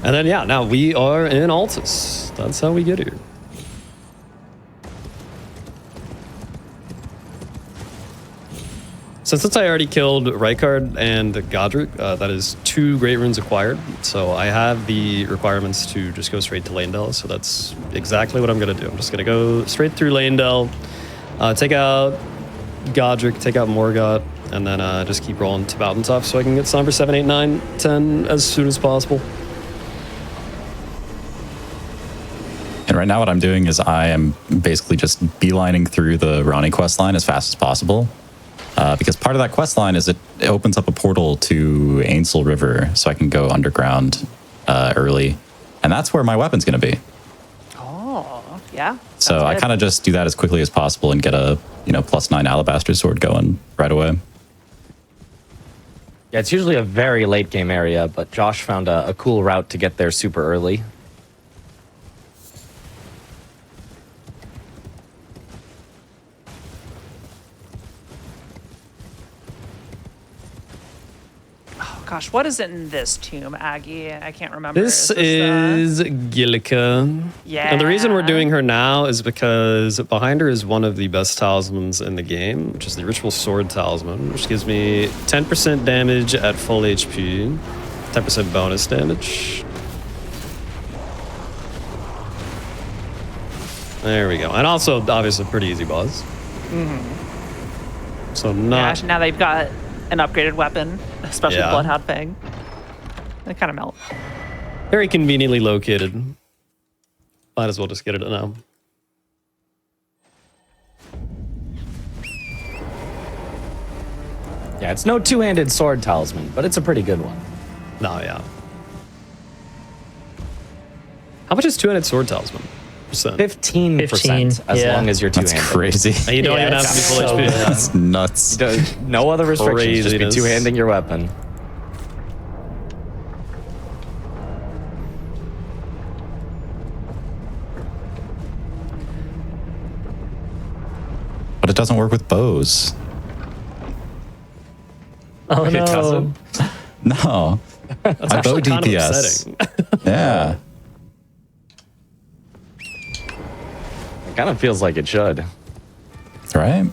And then yeah, now we are in Altus. That's how we get here. So since I already killed Rykard and Godric, that is 2 Great Runes acquired. So I have the requirements to just go straight to Lanedell. So that's exactly what I'm going to do. I'm just going to go straight through Lanedell, take out Godric, take out Morgott, and then just keep rolling to Mountaintop so I can get Somber 7, 8, 9, 10 as soon as possible. And right now what I'm doing is I am basically just beelining through the Ronnie quest line as fast as possible. Because part of that quest line is it opens up a portal to Ainsel River so I can go underground early. And that's where my weapon's going to be. Oh, yeah. So sounds I good. kind of just do that as quickly as possible and get a, +9 Alabaster sword going right away. Yeah, it's usually a very late game area, but Josh found a cool route to get there super early. Oh, gosh, what is it in this tomb, Aggie? I can't remember. This is is Gillica. Yeah. And the reason we're doing her now is because behind her is one of the best talismans in the game, which is the Ritual Sword Talisman, which gives me 10% damage at full HP, 10% bonus damage. There we go. And also, obviously, pretty easy boss. So not... Gosh, now they've got an upgraded weapon, especially Yeah. Bloodhound Fang. They kind of melt. Very conveniently located. Might as well just get it now. Yeah, it's no two-handed sword talisman, but it's a pretty good one. No, yeah. How much is two-handed sword talisman? Percent. 15%, as yeah. long as you're That's two-handed. crazy. And you don't Yeah, even have to be it's full so HP. good. That's nuts. No other restrictions, just be Craziness. two-handing your weapon. But it doesn't work with bows. Oh It no. doesn't? No. My bow Actually kind of DPS. upsetting. Yeah. It kind of feels like it should. Right?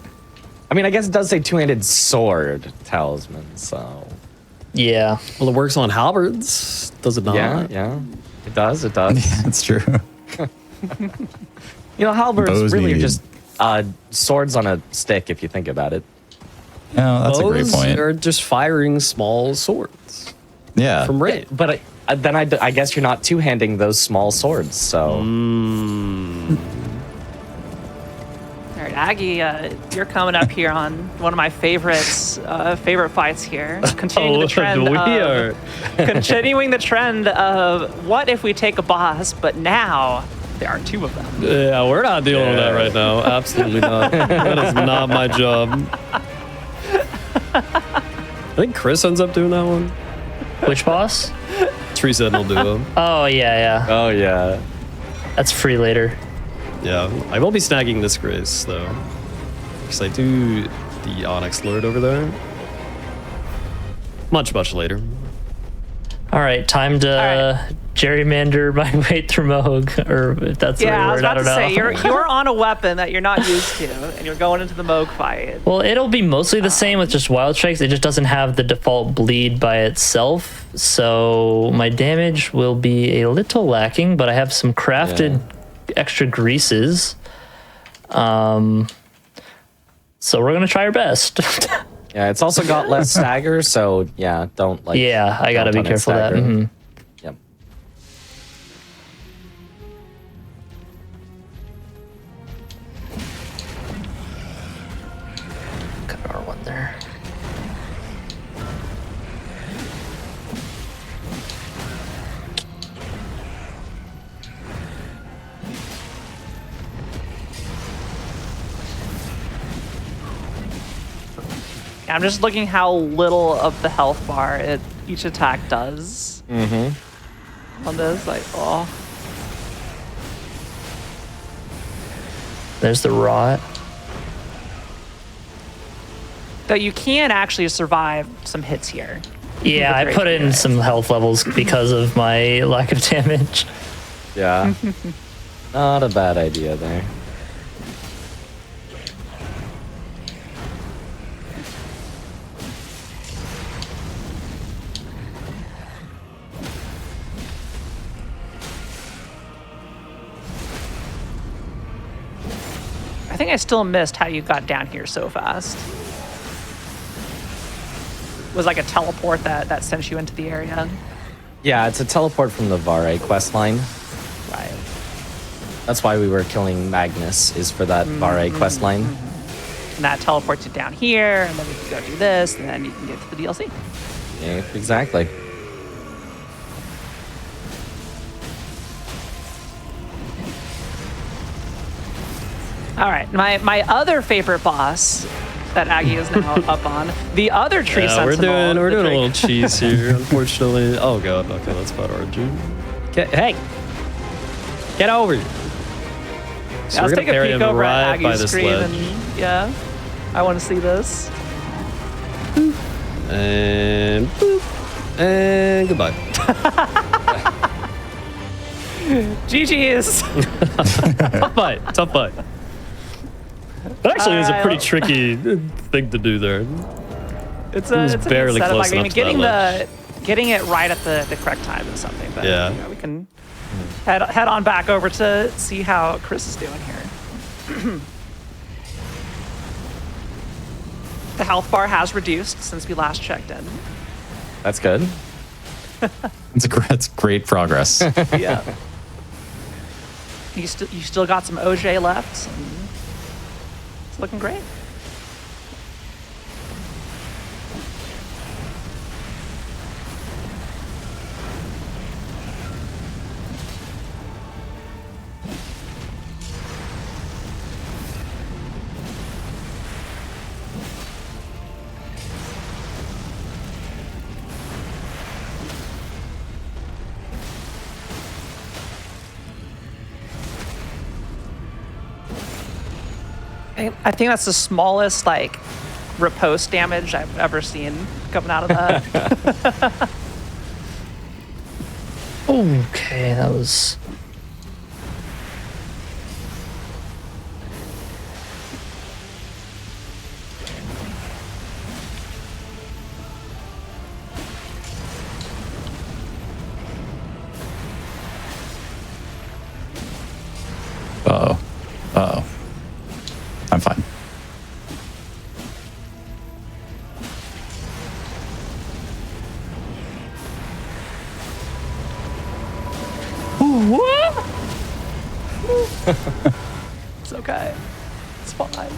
I mean, I guess it does say two-handed sword talisman, so... Yeah. Well, it works on halberds, does it not? Yeah. It does, it does. Yeah, it's true. You know, halberds Bows really are need- just swords on a stick, if you think about it. Yeah, that's a great Bows point. are just firing small swords Yeah. from range. But then I guess you're not two-handing those small swords, so... All right, Aggie, you're coming up here on one of my favorite fights here. Continuing the trend of what if we take a boss, but now there are 2 of them. Yeah, we're not dealing with that right now. Absolutely not. That is not my job. I think Chris ends up doing that one. Which boss? Tree Sentinel duo. Oh, yeah. Oh, yeah. That's free later. Yeah, I will be snagging this Grace, though. Because I do the Onyx Lord over there. Much later. All right, time to gerrymander my way through Moog, or if that's the right I was word, about I don't to know. say, you're on a weapon that you're not used to, and you're going into the Moog fight. Well, it'll be mostly the same with just wild strikes. It just doesn't have the default bleed by itself, so my damage will be a little lacking, but I have some crafted extra greases. So we're gonna try our best. Yeah, it's also got less stagger, so yeah, don't like... Yeah, I gotta be count on its careful of that. stagger. Mhm. Yep. Got R1 there. I'm just looking how little of the health bar each attack does. On this, like, oh. There's the rot. Though you can actually survive some hits here. Yeah, I put in some health levels because of my lack of damage. Yeah. Not a bad idea there. I think I still missed how you got down here so fast. Was like a teleport that sent you into the area. Yeah, it's a teleport from the Vare questline. Right. That's why we were killing Magnus, is for that Vare questline. And that teleports you down here, and then we can go do this, and then you can get to the DLC. Yeah, exactly. All right, my other favorite boss that Aggie is now up on, the other tree sentinel. We're doing a little cheese here, unfortunately. Oh god, okay, that's about RG. Hey, get over here. So Let's take a peek over at right by Aggie's this screen, ledge. and yeah, I want to see this. And boop, and goodbye. GG's. Tough fight. That actually is a pretty tricky thing to do there. It's was a barely good setup. close I mean, enough to that getting it right at the correct time is something. But Yeah. you know, we can head on back over to see how Chris is doing here. The health bar has reduced since we last checked in. That's good. It's great progress. Yeah. You still got some OJ left. And it's looking great. I think that's the smallest like riposte damage I've ever seen coming out of that. Okay, that was... Uh-oh. Uh-oh. I'm fine. It's okay. It's fine.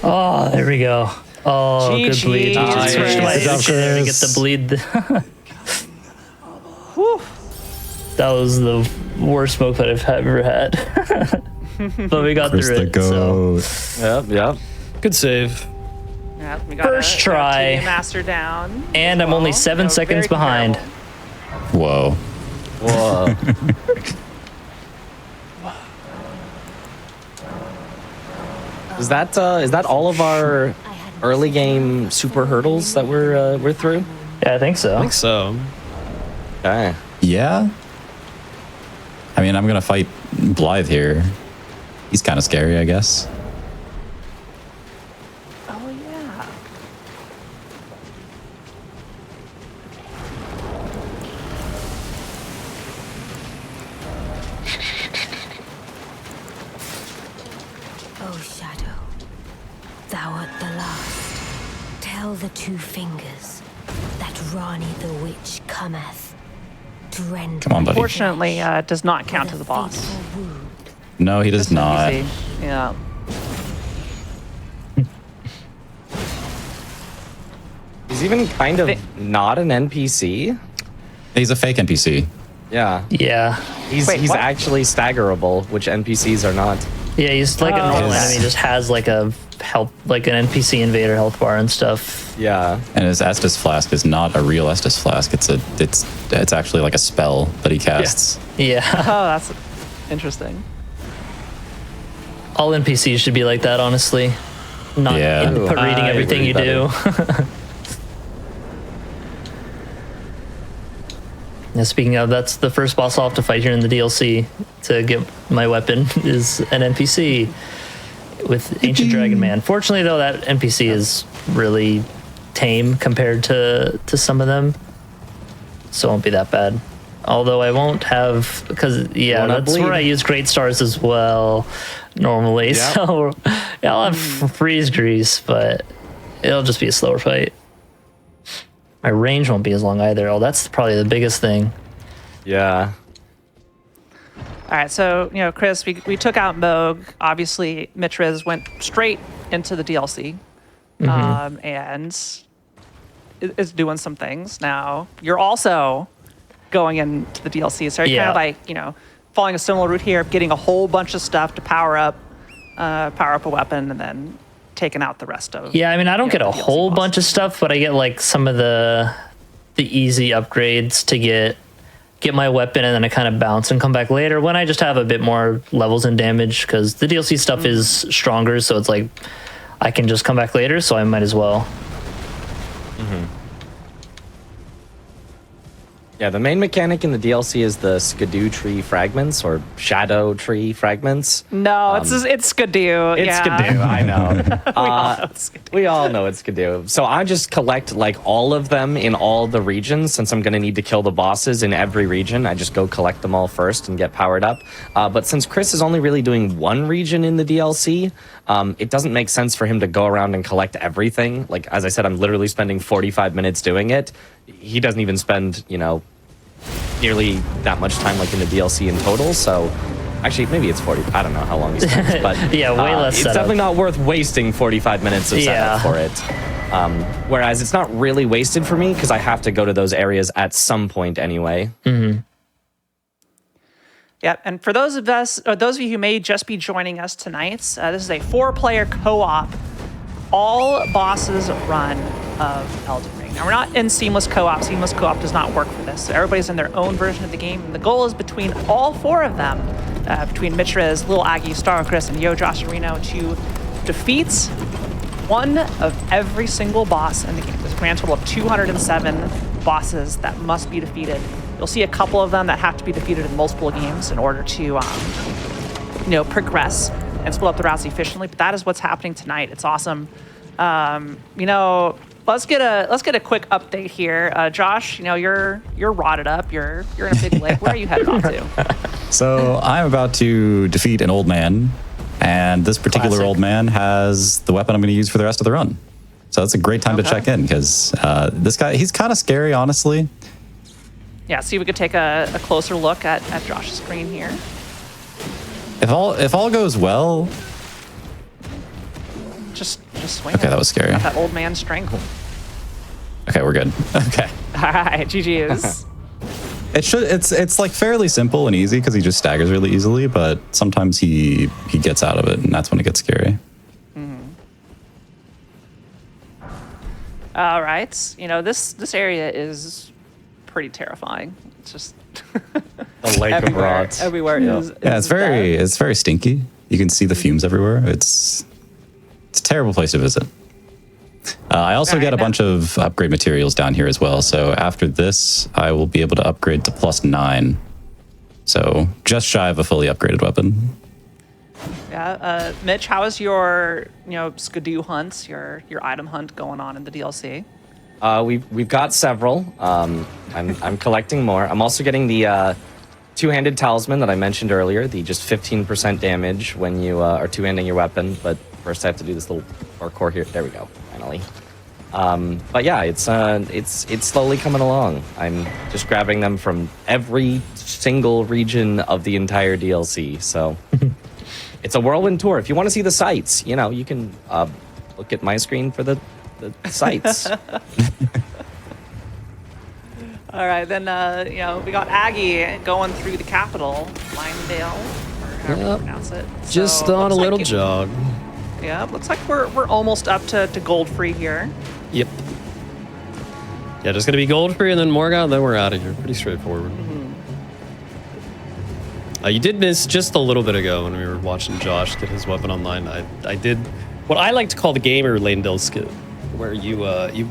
Oh, there we go. Oh, GG. good bleed. Nice. Switched my Good job, energy there to get the bleed. That was the worst smoke that I've ever had. But we got Chris through the it. goat. So. Yep. Good save. Yeah, we got First try. Master down. And I'm only 7 seconds very behind. comparable. Whoa. Whoa. Is that all of our early game super hurdles that we're through? Yeah, I think so. I think so. Okay. Yeah. I mean, I'm gonna fight Blythe here. He's kind of scary, I guess. Oh, yeah. O Shadow, thou art the last. Tell the two fingers that Rani the Witch cometh to rend. Come on, buddy. Fortunately, it does not count as a boss. No, he does not. NPC. Yeah. He's even kind of not an NPC. He's a fake NPC. Yeah. Yeah. He's Wait, what? actually staggerable, which NPCs are not. Yeah, he's like a normal Yes. enemy, just has like a health, like an NPC invader health bar and stuff. Yeah. And his Estus Flask is not a real Estus Flask. It's actually like a spell that he casts. Yeah. Oh, that's interesting. All NPCs should be like that, honestly. Not Yeah. input reading I everything agree you do. Yeah, speaking of, that's the first boss I'll have to fight here in the DLC to get my weapon is an NPC with Ancient Dragon Man. Fortunately, though, that NPC is really tame compared to some of them, so it won't be that bad. Although I won't have, because yeah, Won't that's where I bleed. use great stars as well normally. Yep. So yeah, I'll have freeze grease, but it'll just be a slower fight. My range won't be as long either. Oh, that's probably the biggest thing. Yeah. All right, so, Chris, we took out Moog. Obviously, Mitriz went straight into the DLC and is doing some things. Now, you're also going into the DLC, so you're kind of like, following a similar route here, getting a whole bunch of stuff to power up a weapon, and then taking out the rest of. Yeah, I mean, I don't get a the DLC whole bosses. bunch of stuff, but I get like some of the easy upgrades to get my weapon, and then I kind of bounce and come back later when I just have a bit more levels and damage, because the DLC stuff is stronger, so it's like I can just come back later, so I might as well. Yeah, the main mechanic in the DLC is the Skidoo tree fragments or shadow tree fragments. No, it's Skidoo. It's yeah. Skidoo, I know. Know it's Skidoo. We all know it's Skidoo. So I just collect like all of them in all the regions, since I'm going to need to kill the bosses in every region. I just go collect them all first and get powered up. But since Chris is only really doing one region in the DLC, it doesn't make sense for him to go around and collect everything. Like, as I said, I'm literally spending 45 minutes doing it. He doesn't even spend, nearly that much time like in the DLC in total. So actually, maybe it's 40. I don't know how long he spends, but Yeah, way less It's setup. definitely not worth wasting 45 minutes of setup Yeah. for it. Whereas it's not really wasted for me because I have to go to those areas at some point anyway. Yep, and for those of you who may just be joining us tonight, this is a 4-player co-op, all bosses run of Elden Ring. Now, we're not in seamless co-op. Seamless co-op does not work for this. So everybody's in their own version of the game, and the goal is between all 4 of them, between Mitriz, Lil Aggie, Star Chris, and Yo Josh Areno, to defeat one of every single boss in the game. There's a grand total of 207 bosses that must be defeated. You'll see a couple of them that have to be defeated in multiple games in order to, progress and split up the routes efficiently. But that is what's happening tonight. It's awesome. Let's get a quick update here. Josh, you're rotted up. You're in a big lake. Where are you headed off to? So I'm about to defeat an old man, and this particular Classic. old man has the weapon I'm going to use for the rest of the run. So that's a great time to check in because this guy, he's kind of scary, honestly. Yeah, see, we could take a closer look at Josh's screen here. If all goes well, just swing. Okay, that was scary. Got that old man strangle. Okay, we're good. Okay. All right, GG's. It's like fairly simple and easy because he just staggers really easily, but sometimes he gets out of it, and that's when it gets scary. All right, you know this area is pretty terrifying. It's just The lake of rods. Everywhere is. Yeah, it's very stinky. You can see the fumes everywhere. It's a terrible place to visit. I also get a bunch of upgrade materials down here as well. So after this, I will be able to upgrade to +9. So just shy of a fully upgraded weapon. Yeah, Mitch, how is your skidoo hunts, your item hunt going on in the DLC? We've got several. I'm collecting more. I'm also getting the two-handed talisman that I mentioned earlier. The just 15% damage when you are two-handing your weapon. But first, I have to do this little parkour here. There we go. Finally. But yeah, it's slowly coming along. I'm just grabbing them from every single region of the entire DLC. So it's a whirlwind tour. If you want to see the sights, you can look at my screen for the sights. All right, then we got Aggie going through the capital, Lyndale, or however you pronounce it. Just So, on a looks little like jog. Yeah, looks like we're almost up to gold free here. Yep. Yeah, just gonna be gold free and then Morgoth, then we're out of here. Pretty straightforward. You did miss just a little bit ago when we were watching Josh get his weapon online. I did what I like to call the gamer Lane skip, where you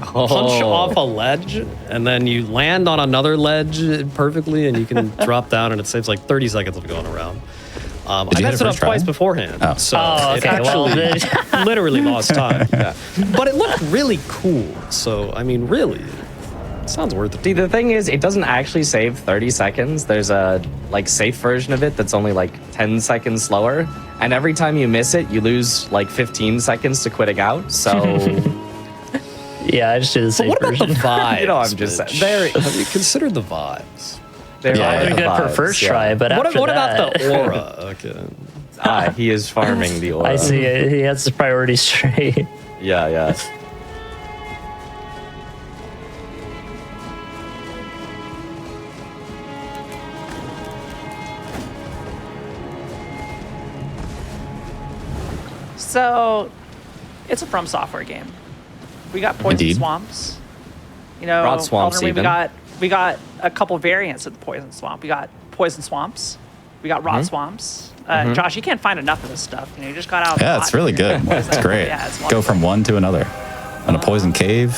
punch off a ledge and then you land on another ledge perfectly and you can drop down and it saves like 30 seconds of going around. I you hit messed it it up first try? twice beforehand, so it okay. actually literally lost time. Yeah. But it looked really cool, so I mean, really, it sounds worth it. See, the thing is, it doesn't actually save 30 seconds. There's a safe version of it that's only 10 seconds slower. And every time you miss it, you lose 15 seconds to quitting out. So Yeah, I just did the same What about version. the vibes? I'm just Mitch? saying, Have you considered the vibes? they're Yeah, all Pretty the good for vibes, first yeah. try, but after What that, about the aura? Okay. He is farming the aura. I see it. He has his priorities straight. Yeah. So, it's a From Software game. We got Poison Indeed. Swamps. Rot swamps Elden Ring, even. we got a couple variants of the Poison Swamp. We got Poison Swamps. We got Rot Swamps. Josh, you can't find enough of this stuff. You just got out. Yeah, it's really good. It's great. Yeah, it's Go wonderful. from one to another. And a poison cave.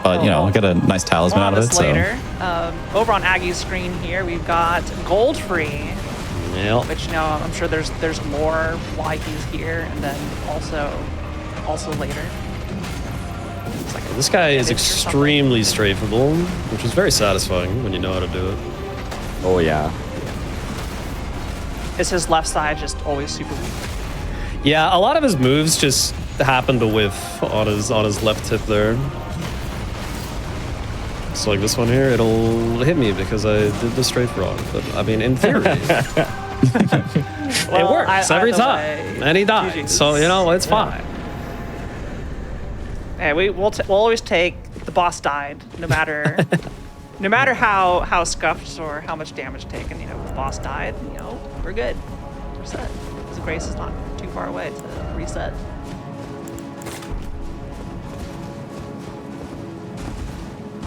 But, we get a nice talisman More out on of it. this later. Over on Aggie's screen here, we've got Gold Free, Yeah. which I'm sure there's more why he's here, and then also later. It's like This guy is edits or something. extremely strafable, which is very satisfying when you know how to do it. Oh, yeah. Is his left side just always super weak? Yeah, a lot of his moves just happen to whiff on his left hip there. So like this one here, it'll hit me because I did the strafe wrong. But I mean, in theory, it Well, works every either time, way, and he died. GG's. So it's fine. Yeah, we'll always take the boss died, no matter no matter how scuffed or how much damage taken. The boss died. We're good. We're set. Because the grace is not too far away to reset.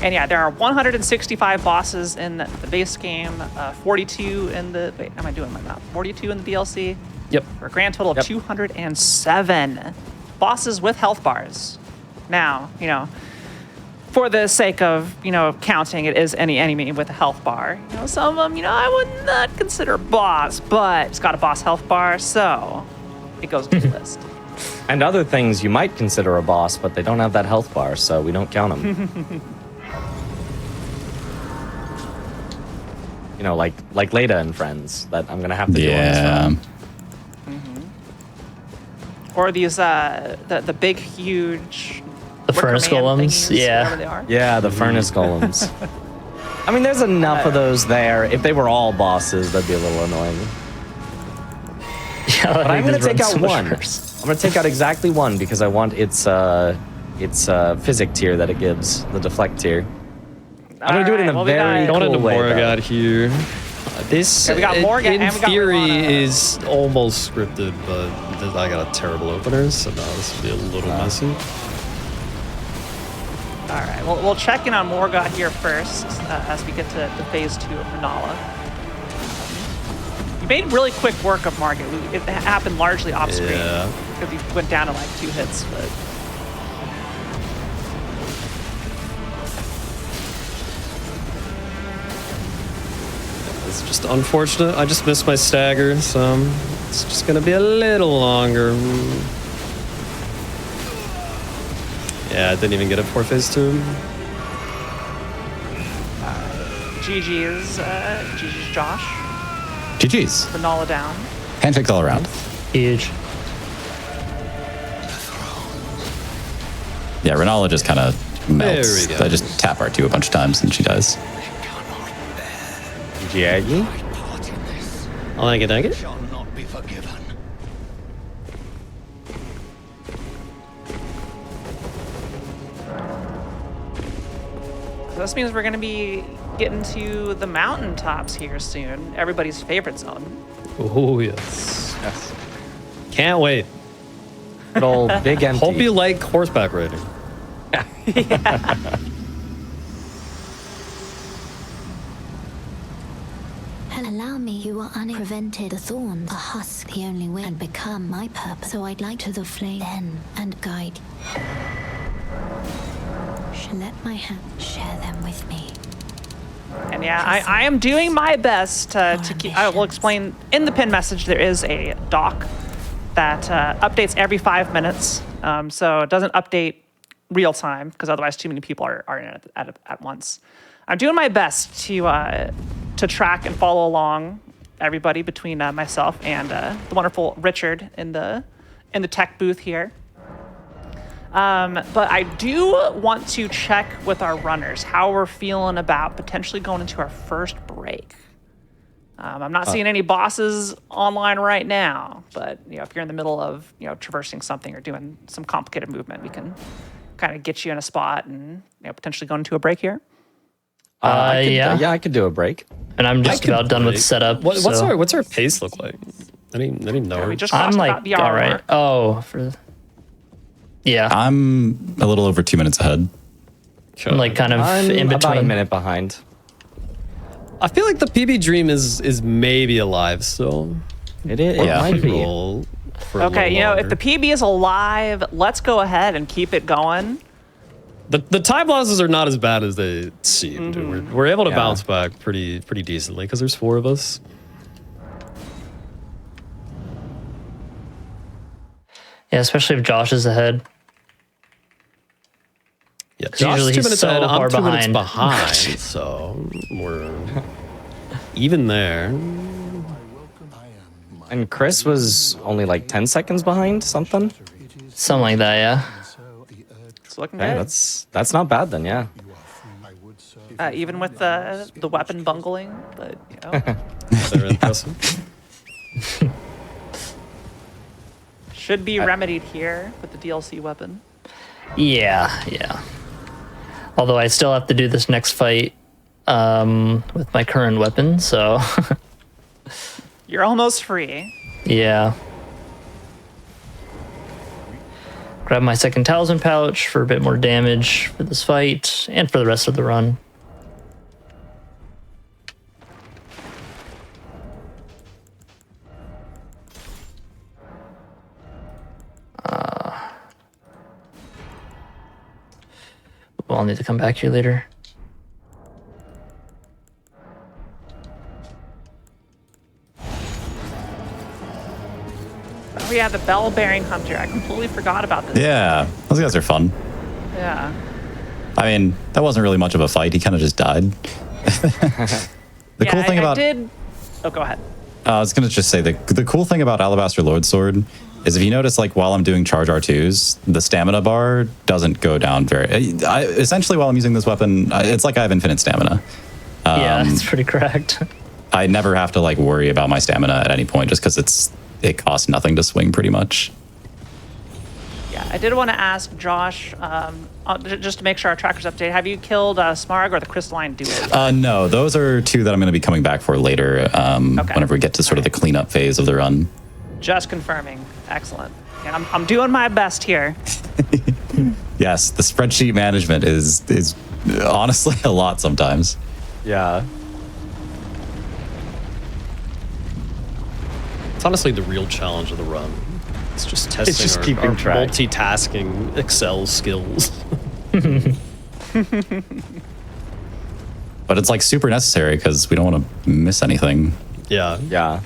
And yeah, there are 165 bosses in the base game, 42 in the. Wait, am I doing my math? 42 in the DLC. Yep. For a grand total of 207 bosses with health bars. Now, for the sake of, counting, it is any enemy with a health bar. Some of them, I would not consider a boss, but it's got a boss health bar, so it goes to the list. And other things you might consider a boss, but they don't have that health bar, so we don't count them. Like Leda and friends that I'm gonna have to do on this Yeah. round. Or these, the big, huge The furnace golems, yeah. Whatever they are. Yeah, the furnace golems. I mean, there's enough of those there. If they were all bosses, that'd be a little annoying. Yeah, But I'm going to take out one. I'm going to take out exactly one because I want its physic tier that it gives, the deflect tier. I'm going to do it in a very Going into cool way, Morgat here. This, we got Morgat in and we got theory, Ravana. is almost scripted, but I got a terrible opener, so now this will be a little messy. All right, well, we'll check in on Morgat here first as we get to phase 2 of Renala. You made really quick work of Margit. It happened largely off screen. Yeah. Because he went down to like 2 hits, but... It's just unfortunate. I just missed my stagger, so it's just gonna be a little longer. Yeah, I didn't even get it for phase 2. GG's Josh. GG's. Renala down. Handshakes all around. Huge. Yeah, Renala just kind of melts. There we go. I just tap R2 a bunch of times and she dies. GG Aggie. I like it. Shall not be forgiven. So this means we're going to be getting to the mountaintops here soon. Everybody's favorite zone. Oh, yes. Can't wait. Good old big empty. Hope you like horseback riding. Allow me, you are unprevented. The thorns, a husk, the only way, and become my purpose. So I'd like to the flame then and guide. Let my hand share them with me. And yeah, I am doing my best to keep... I will explain in the pin message there is a doc that updates every 5 minutes. So it doesn't update real time because otherwise too many people are in it at once. I'm doing my best to track and follow along everybody between myself and the wonderful Richard in the tech booth here. But I do want to check with our runners how we're feeling about potentially going into our first break. I'm not seeing any bosses online right now, but if you're in the middle of traversing something or doing some complicated movement, we can kind of get you in a spot and potentially go into a break here. Yeah, I could do a break. And I'm just about done with setup. What's our pace look like? Any know? We just I'm crossed like, about the hour all right. mark. Oh, yeah. I'm a little over 2 minutes ahead. I'm like kind of I'm in between. about a minute behind. I feel like the PB Dream is maybe alive still. It is. Yeah. It might be. Okay, if the PB is alive, let's go ahead and keep it going. The time losses are not as bad as they seem. We're able to bounce back pretty decently because there's 4 of us. Yeah, especially if Josh is ahead. Yeah, Usually Josh's 2 he's minutes so ahead. I'm far 2 minutes behind. behind, so we're even there. And Chris was only like 10 seconds behind something. Something like that, yeah. It's looking Yeah, good. that's not bad then, yeah. Even with the weapon bungling, but They're impressive. should be remedied here with the DLC weapon. Yeah. Although I still have to do this next fight with my current weapon, so You're almost free. yeah. Grab my second talisman pouch for a bit more damage for this fight and for the rest of the run. I'll need to come back here later. Oh yeah, the bell-bearing hunter. I completely forgot about this. Yeah, those guys are fun. Yeah. I mean, that wasn't really much of a fight. He kind of just died. The cool thing about I did. Oh, go ahead. I was gonna just say the cool thing about Alabaster Lord Sword is if you notice, like while I'm doing charge R2s, the stamina bar doesn't go down very. Essentially, while I'm using this weapon, it's like I have infinite stamina. Yeah, it's pretty cracked. I never have to like worry about my stamina at any point, just because it costs nothing to swing, pretty much. Yeah, I did want to ask Josh, just to make sure our tracker's updated. Have you killed Smarg or the Crystalline Duo? No, those are two that I'm going to be coming back for later. Whenever we get to sort of the cleanup phase of the run. Just confirming. Excellent. Yeah, I'm doing my best here. Yes, the spreadsheet management is honestly a lot sometimes. Yeah. It's honestly the real challenge of the run. It's just testing just our keeping track. multitasking Excel skills. But it's like super necessary because we don't want to miss anything. Yeah. Yeah.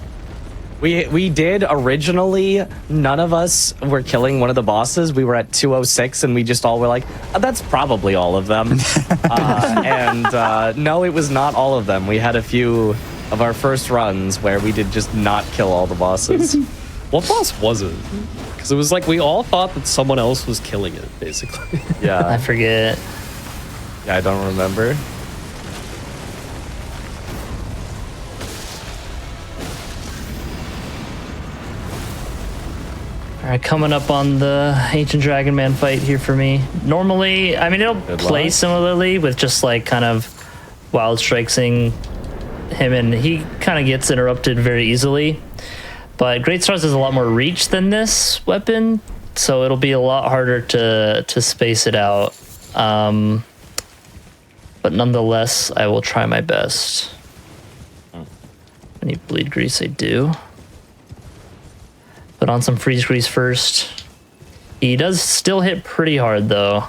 We did originally, none of us were killing one of the bosses. We were at 206 and we just all were like, oh, that's probably all of them. No, it was not all of them. We had a few of our first runs where we did just not kill all the bosses. What boss was it? Because it was like we all thought that someone else was killing it, basically. I Yeah. forget. Yeah, I don't remember. All right, coming up on the Ancient Dragon Man fight here for me. Normally, I mean, it'll play luck. similarly with just like kind of wild strikesing him, and he kind of gets interrupted very easily. But Great Stars has a lot more reach than this weapon, so it'll be a lot harder to space it out. But nonetheless, I will try my best. Any bleed grease I do. Put on some freeze grease first. He does still hit pretty hard though.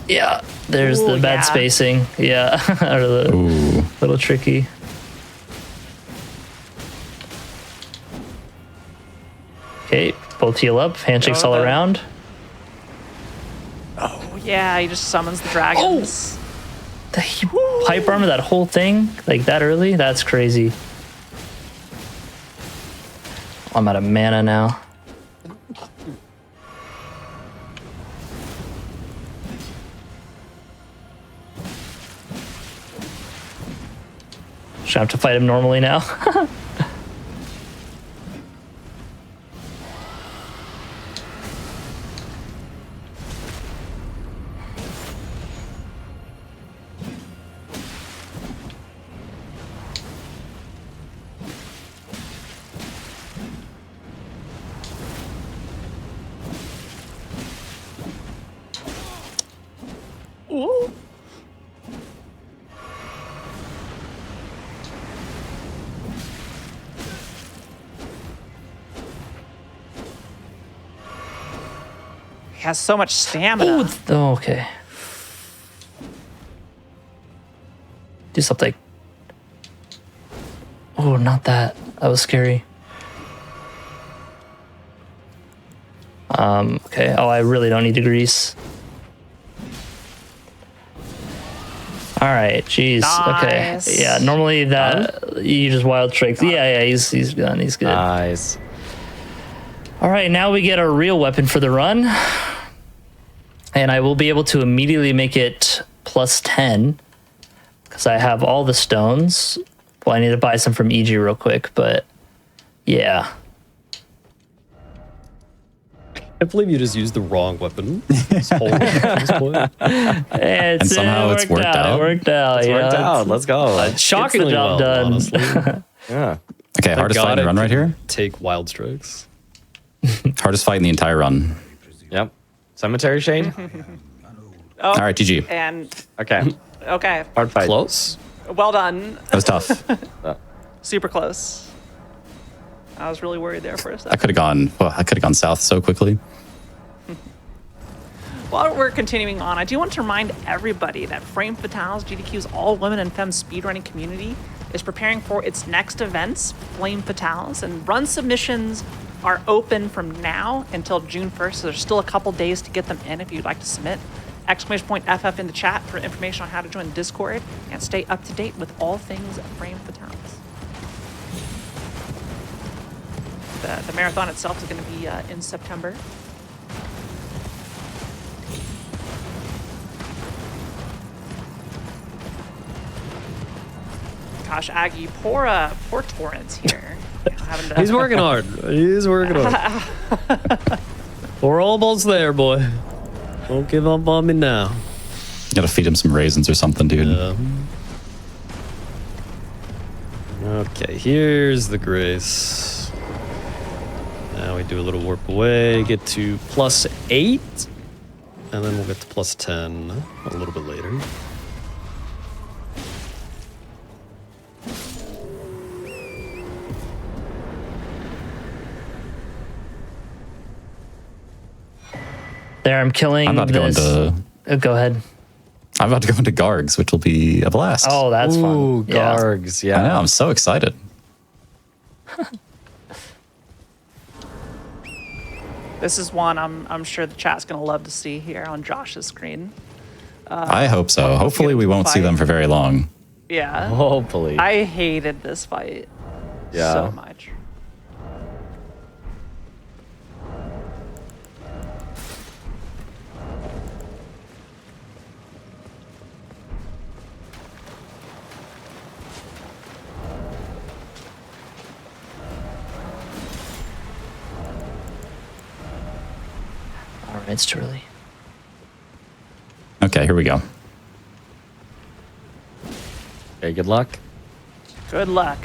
Yeah, there's Ooh, the bad yeah. spacing. Yeah, or the Ooh. little tricky. Okay, both heal up, handshakes all around. Oh, yeah, he just summons the dragons. The pipe armor, that whole thing, like that early, that's crazy. I'm out of mana now. Should I have to fight him normally now? Ooh. He has so much stamina. Oh, okay. Do something. Oh, not that. That was scary. Okay. Oh, I really don't need to grease. All right. Jeez. Nice. Okay. Yeah. Normally that you just wild strikes. Yeah. He's done. He's good. Nice. All right, now we get our real weapon for the run. And I will be able to immediately make it plus 10 because I have all the stones. Well, I need to buy some from EG real quick, but yeah. I believe you just used the wrong weapon. This whole at this point. And somehow it's worked out. It worked out. It's worked out. Let's go. Shockingly job well, done. honestly. Yeah. Okay, hardest fight in the run right here. Take wild strokes. Hardest fight in the entire run. Yep. Cemetery Shade? All right, GG. And Okay. okay, Hard fight. Close. well done. That was tough. Super close. I was really worried there for a I second. could have gone. Well, I could have gone south so quickly. While we're continuing on, I do want to remind everybody that Frame Fatale's GDQ's all women and femme speedrunning community is preparing for its next events, Flame Fatales, and run submissions are open from now until June 1st, so there's still a couple days to get them in if you'd like to submit. !FF in the chat for information on how to join the Discord and stay up to date with all things Flame Fatales. The marathon itself is going to be in September. Gosh, Aggie, poor Torrance here. He's working hard. He's working hard. We're almost there, boy. Don't give up on me now. Gotta feed him some raisins or something, dude. Okay, here's the grace. Now we do a little warp away, get to +8, and then we'll get to +10 a little bit later. There, I'm killing. I'm about to go into. Go ahead. I'm about to go into Gargs, which will be a blast. Oh, that's fun. Ooh, Gargs, yeah. I know, I'm so excited. This is one I'm sure the chat's going to love to see here on Josh's screen. I hope so. Hopefully we won't see them for very long. Yeah. Hopefully. I hated this fight so much. All right, it's too early. Okay, here we go. Okay, good luck. Good luck.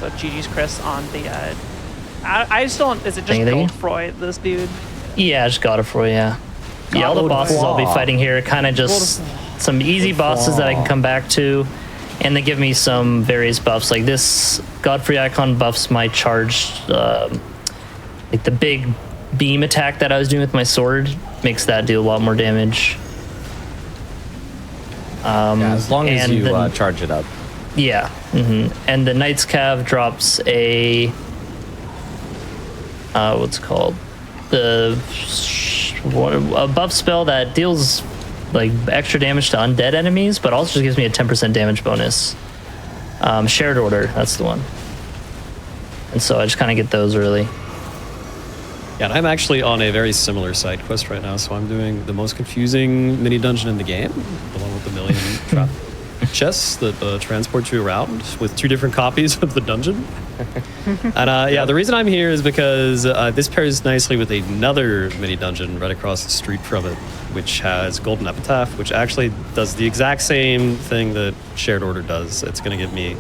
So GG's Chris on the. I just don't. Is it just Godefroy, this dude? Yeah, just Godefroy, yeah. Yeah, all the bosses I'll be fighting here are kind of just some easy bosses that I can come back to. And they give me some various buffs. Like this Godfrey icon buffs my charged, like the big beam attack that I was doing with my sword makes that do a lot more damage. Yeah, as long as you charge it up. Yeah, and the Knight's Cav drops a what's it called, a buff spell that deals like extra damage to undead enemies, but also gives me a 10% damage bonus. Shared Order, that's the one. And so I just kind of get those early. Yeah, and I'm actually on a very similar side quest right now, so I'm doing the most confusing mini dungeon in the game, the one with the million trap chests that transport you around with 2 different copies of the dungeon. And yeah, the reason I'm here is because this pairs nicely with another mini dungeon right across the street from it, which has Golden Epitaph, which actually does the exact same thing that Shared Order does. It's going to give me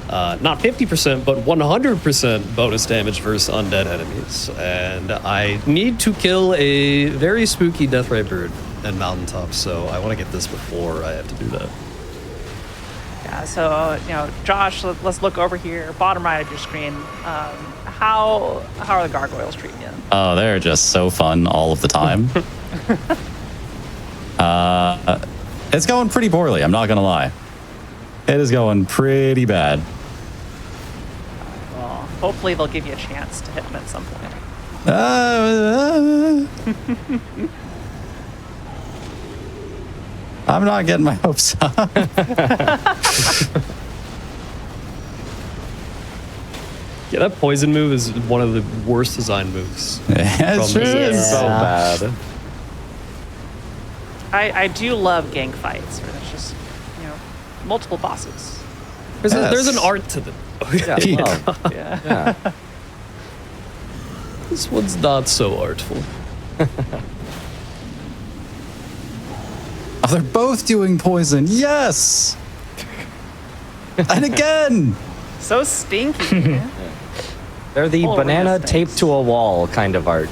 not 50%, but 100% bonus damage versus undead enemies. And I need to kill a very spooky Deathray bird and mountaintop, so I want to get this before I have to do that. Yeah, so, Josh, let's look over here, bottom right of your screen. How are the gargoyles treating you? Oh, they're just so fun all of the time. It's going pretty poorly, I'm not going to lie. It is going pretty bad. Well, hopefully they'll give you a chance to hit them at some point. I'm not getting my hopes up. Yeah, that poison move is one of the worst design moves. Yeah, it sure is. So bad. I do love gang fights where there's just, multiple bosses. There's an art to them. Yeah. This one's not so artful. Oh, they're both doing poison. Yes. And again. So stinky. They're the Full of banana resistance. taped to a wall kind of art.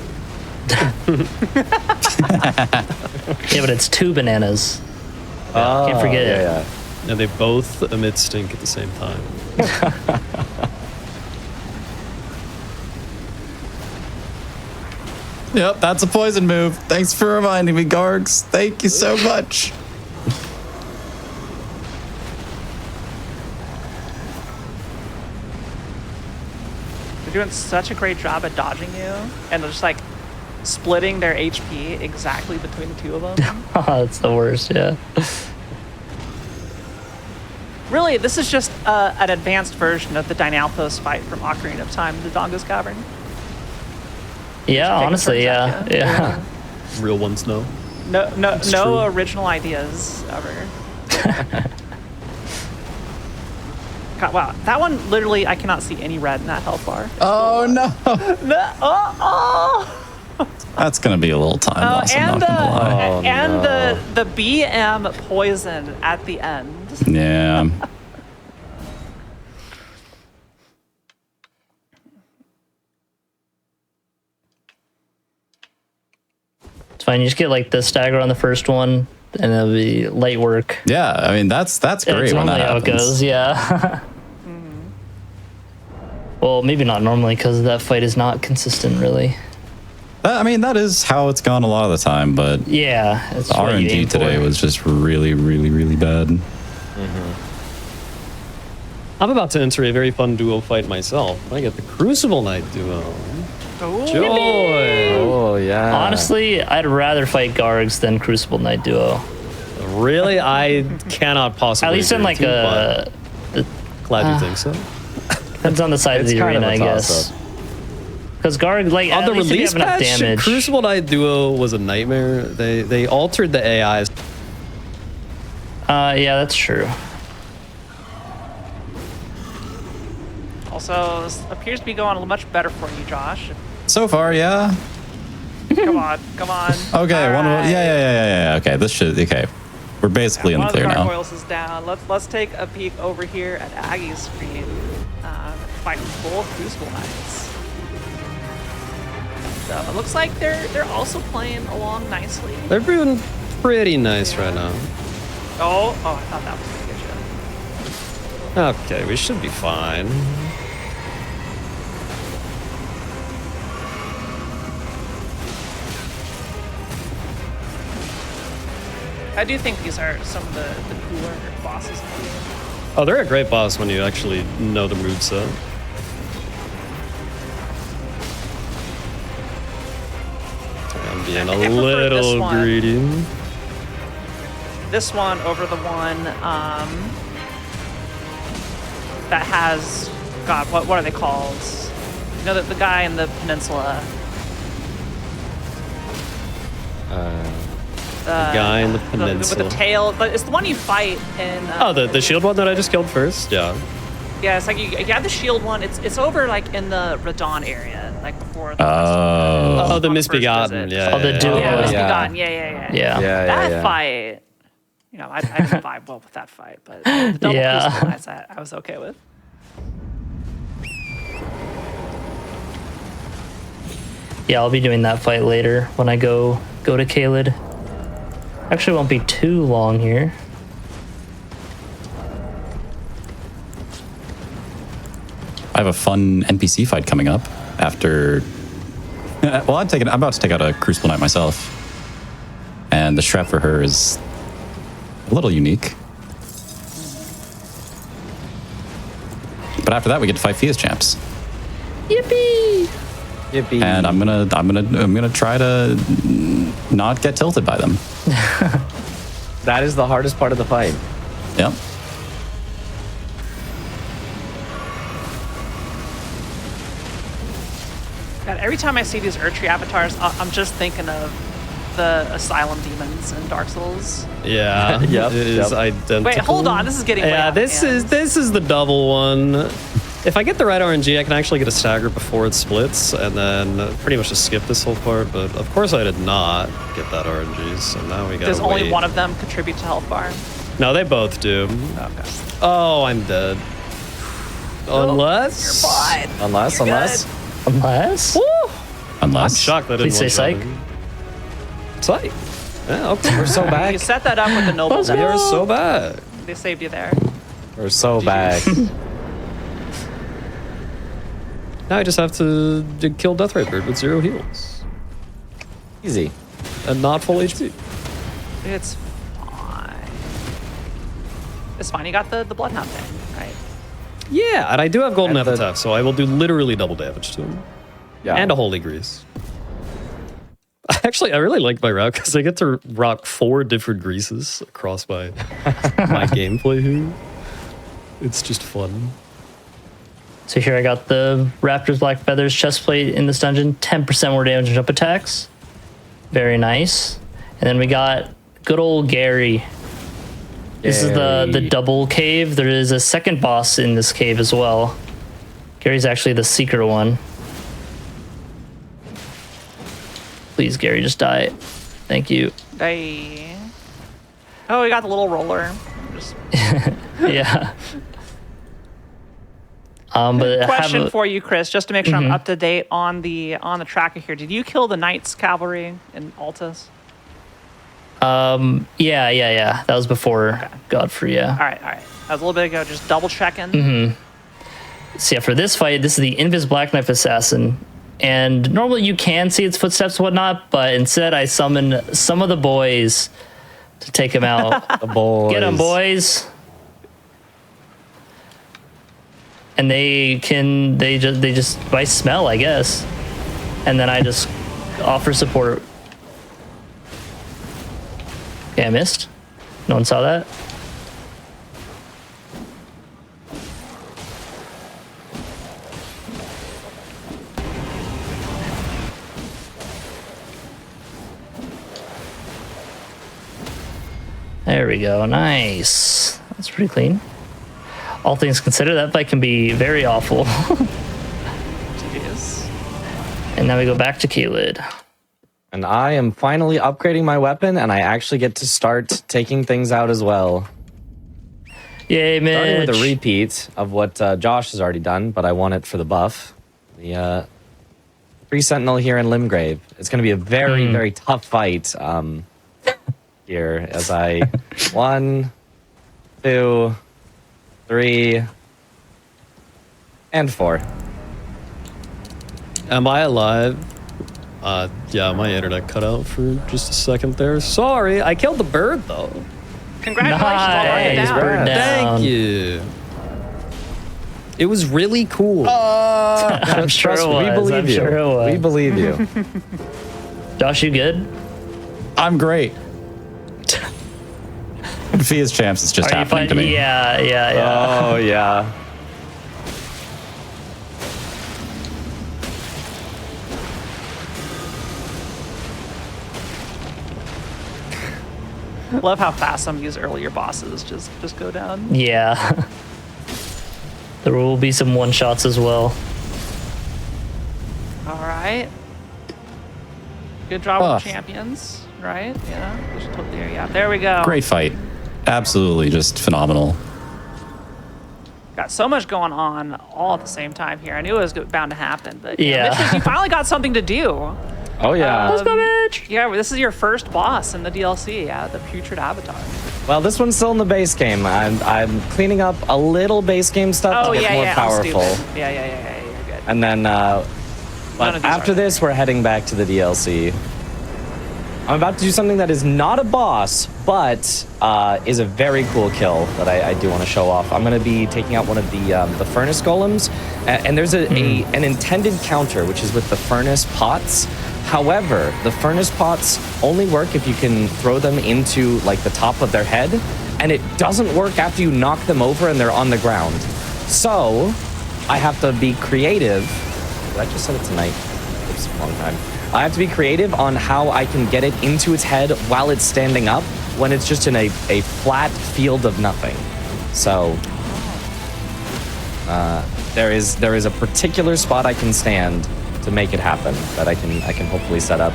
Yeah, but it's 2 bananas. Can't forget it. Yeah. And they both emit stink at the same time. Yep, that's a poison move. Thanks for reminding me, Gargs. Thank you so much. They're doing such a great job at dodging you and just like splitting their HP exactly between the two of them. Oh, that's the worst, yeah. Really, this is just an advanced version of the Dynalthos fight from Ocarina of Time, the Donga's Cavern. Yeah, taking honestly, turns yeah. at ya. Yeah. Real ones, no. No true. original ideas ever. God, wow, that one literally, I cannot see any red in that health bar. Oh, no. No, oh. That's going to be a little time loss, I'm And not going to lie. Oh, and no. the BM poison at the end. Yeah. It's fine. You just get like the stagger on the first one, and it'll be light work. Yeah, I mean, that's great It's when normally that how it happens. goes, yeah. Well, maybe not normally, because that fight is not consistent, really. I mean, that is how it's gone a lot of the time, but Yeah, it's the what you aim RNG today for. was just really, really, really bad. I'm about to enter a very fun duo fight myself. I get the Crucible Knight duo. Oh, Joy! Oh, yeah. Honestly, I'd rather fight Gargs than Crucible Knight Duo. Really? I cannot possibly. At least in agree like with you, a. but glad you think so. Depends on the side of It's the kind of arena, a I guess. toss-up. Because Garg, like, On at the least if you release have enough patch, damage. Crucible Knight duo was a nightmare. They altered the AIs. Yeah, that's true. Also, this appears to be going much better for you, Josh. So far, yeah. Come on, come on. Okay, All one. right. Yeah. Okay, this should. Okay, we're basically in One the of the clear now. gargoyles is down. Let's take a peek over here at Aggie's screen. Fighting both Crucible Knights. So it looks like they're also playing along nicely. They're doing pretty nice right now. Oh, I thought that was gonna get you. Okay, we should be fine. I do think these are some of the cooler bosses in the game. Oh, they're a great boss when you actually know the moveset. I'm being I a prefer this little one. greedy. This one over the one that has, God, what are they called? You know, the guy in the peninsula. The guy in the With peninsula. the tail, but it's the one you fight in. Oh, the shield one that I just killed first? Yeah. Yeah, it's like you have the shield one. It's over like in the Radon area, like before. The Oh. Oh, the on the first Misbegotten. visit. Yeah. Oh, the yeah, duo. Yeah, Oh, Misbegotten. yeah. Yeah. That yeah. fight, you know, I didn't vibe well with that fight, but the double Yeah. Crucible Knights I was okay with. Yeah, I'll be doing that fight later when I go to Kaled. Actually, won't be too long here. I have a fun NPC fight coming up after. Well, I'm about to take out a Crucible Knight myself, and the strat for her is a little unique. But after that, we get to fight Fia's champs, Yippee! Yippee. and I'm gonna try to not get tilted by them. That is the hardest part of the fight. Yep. God, every time I see these Erdtree avatars, I'm just thinking of the Asylum demons in Dark Souls. Yeah. Yep, It is yep. identical. Wait, hold on, this is getting way Yeah, out of this hand. is the double one. If I get the right RNG, I can actually get a stagger before it splits, and then pretty much just skip this whole part. But of course, I did not get that RNG, so now we gotta Does only wait. one of them contribute to health bar? No, they both do. Okay. Oh, I'm dead. Unless. Unless. Unless? I'm Unless. shocked that didn't Please say one-shot psych. me. Psych. Yeah, okay. We're so You back. set that up with the noble. We are so bad. They saved you there. We're so back. Now I just have to kill Death Ray Bird with 0 heals. Easy. And not full HP. It's fine. It's fine. You got the Bloodhound thing, right? Yeah, and I do have Golden And the- Epitaph, so I will do literally double damage to him. Yeah. And a Holy Grease. Actually, I really like my route because I get to rock 4 different greases across my gameplay here. It's just fun. So here I got the Raptor's Black Feathers chestplate in this dungeon. 10% more damage and jump attacks. Very nice. And then we got good old Gary. This is the double cave. There is a second boss in this cave as well. Gary's actually the secret one. Please, Gary, just die. Thank you. Hey. Oh, we got the little roller. Just Yeah. But question for you, Chris, just to make sure I'm up to date on the tracker here. Did you kill the Knights Cavalry in Altus? Yeah. That was before Godfrey, yeah. All right. That was a little bit ago. Just double checking. So yeah, for this fight, this is the Invis Black Knife Assassin. And normally you can see its footsteps and whatnot, but instead I summon some of the boys to take him out. The boys. Get them, boys. And they just by smell, I guess. And then I just offer support. Okay, I missed. No one saw that. There we go. Nice. That's pretty clean. All things considered, that fight can be very awful. Jeez. And now we go back to Kalid. And I am finally upgrading my weapon, and I actually get to start taking things out as well. Yay, Mitch. Starting with a repeat of what Josh has already done, but I want it for the buff. The Free Sentinel here in Limgrave. It's going to be a very, very tough fight here as I... 1, 2, 3, and 4. Am I alive? Yeah, my internet cut out for just a second there. Sorry, I killed the bird though. Congratulations on running it Nice, down. bird down. Thank you. It was really cool. I'm sure it was. We believe I'm you. sure it was. We believe you. Josh, you good? I'm great. Fia's champs is just Are you happening to fine? me. Yeah. Oh, yeah. Love how fast some of these earlier bosses just go down. Yeah. There will be some one-shots as well. All right. Good job Oh. with the champions, right? Yeah. Just put there. Yeah. There we go. Great fight. Absolutely just phenomenal. Got so much going on all at the same time here. I knew it was bound to happen, but Yeah. Mitch, you finally got something to do. Oh, yeah. Let's go, Mitch! Yeah, this is your first boss in the DLC. Yeah, the Putrid Avatar. Well, this one's still in the base game. I'm cleaning up a little base game stuff Oh to get yeah, more yeah. powerful. I'm stupid. Yeah. You're good. And then, None but of these after are. this, we're heading back to the DLC. I'm about to do something that is not a boss, but is a very cool kill that I do want to show off. I'm going to be taking out one of the furnace golems, and there's an intended counter, which is with the furnace pots. However, the furnace pots only work if you can throw them into like the top of their head, and it doesn't work after you knock them over and they're on the ground. So I have to be creative. Did I just set it tonight? Oops, wrong time. I have to be creative on how I can get it into its head while it's standing up when it's just in a flat field of nothing. So there is a particular spot I can stand to make it happen that I can hopefully set up.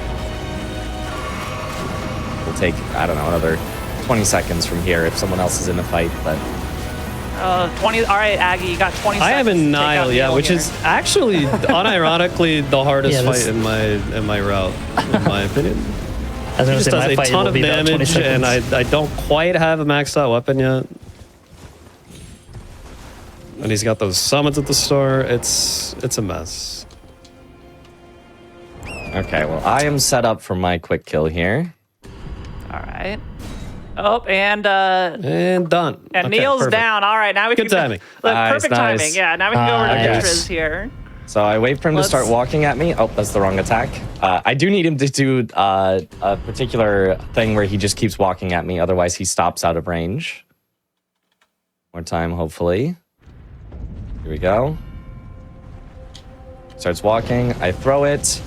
It'll take, I don't know, another 20 seconds from here if someone else is in the fight, but 20. All right, Aggie, you got 20 seconds. I have a Nile, yeah, which here. is actually, unironically, the hardest fight in my route, in my opinion. As He just does a ton of damage, and I don't quite have a maxed out weapon yet. And he's got those summons at the start. It's a mess. okay, well, I am set up for my quick kill here. All right. Oh, and done. And Okay, Neil's perfect. down. All right, now we Good can timing. Perfect Nice. timing. Yeah, now we can go over to Nice. Mitra's here. So I wait for him to start walking at me. Oh, that's the wrong attack. I do need him to do a particular thing where he just keeps walking at me. Otherwise, he stops out of range. More time, hopefully. Here we go. Starts walking. I throw it.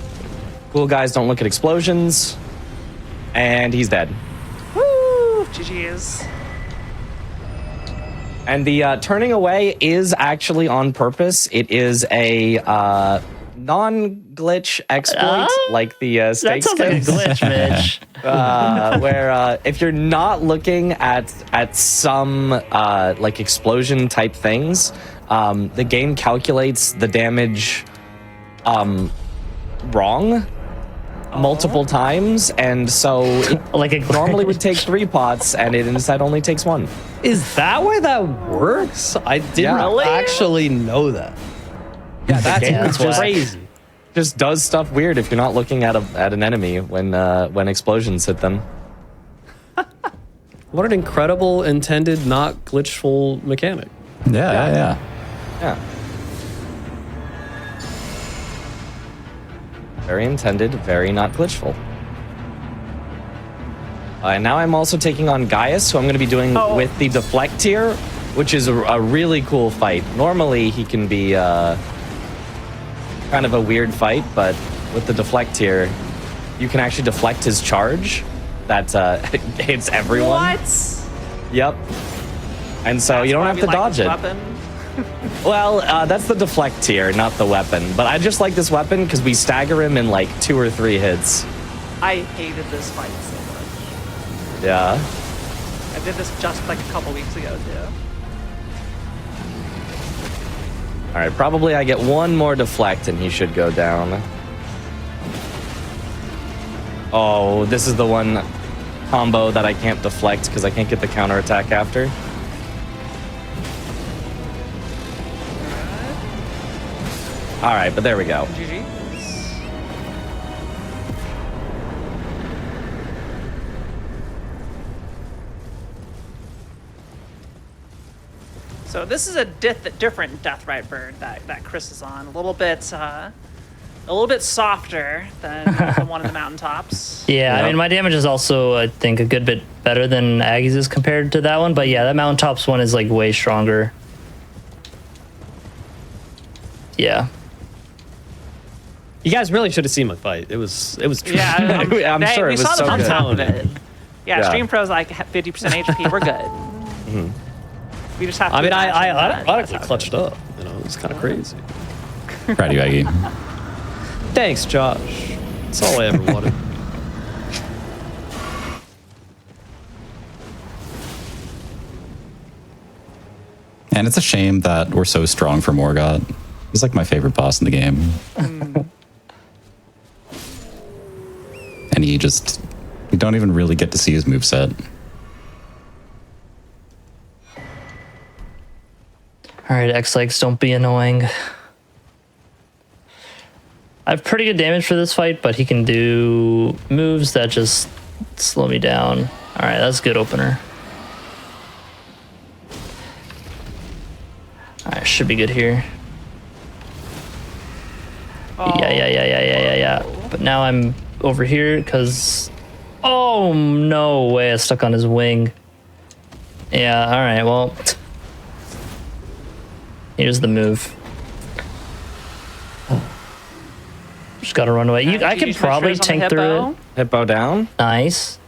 Cool guys don't look at explosions. And he's dead. Woo! GG's. And the turning away is actually on purpose. It is a non-glitch exploit, like the That stakes sounds like a glitch, Mitch. where if you're not looking at some like explosion type things, the game calculates the damage wrong multiple times, and so it Like a normally would take 3 pots, and it instead only takes 1. Is that why that works? I didn't actually know that. Yeah, that's why. Crazy. just does stuff weird if you're not looking at an enemy when explosions hit them. What an incredible intended, not glitchful mechanic. Yeah. Yeah. Very intended, very not glitchful. And now I'm also taking on Gaius, who I'm going to be doing with the deflect tier, which is a really cool fight. Normally, he can be kind of a weird fight, but with the deflect tier, you can actually deflect his charge that hits everyone. What? Yep. And so you don't have to dodge it. Well, that's the deflect tier, not the weapon. But I just like this weapon because we stagger him in like 2 or 3 hits. I hated this fight so much. Yeah. I did this just like a couple weeks ago too. All right, probably I get 1 more deflect and he should go down. Oh, this is the one combo that I can't deflect because I can't get the counterattack after. All right, but there we go. GG. So this is a different Deathrite bird that Chris is on. A little bit softer than the one in the mountaintops. Yeah, I mean, my damage is also, I think, a good bit better than Aggie's is compared to that one. But yeah, that mountaintops one is like way stronger. Yeah. You guys really should have seen my fight. It was Yeah, I'm sure it was we saw so the good. thumbs of it. Yeah, Yeah. Stream Pro's like 50% HP. We're good. We just have to. I mean, I imagine that. ironically clutched up. You know, it was kind of crazy. Proud of you, Aggie. Thanks, Josh. That's all I ever wanted. And it's a shame that we're so strong for Morgoth. He's like my favorite boss in the game. And we don't even really get to see his moveset. All right, X-Legs, don't be annoying. I have pretty good damage for this fight, but he can do moves that just slow me down. All right, that's a good opener. All right, should be good here. Yeah. But now I'm over here because... Oh, no way, I stuck on his wing. Yeah, all right, well... Here's the move. Just gotta run away. I could probably tank through it. Hippo down. Nice.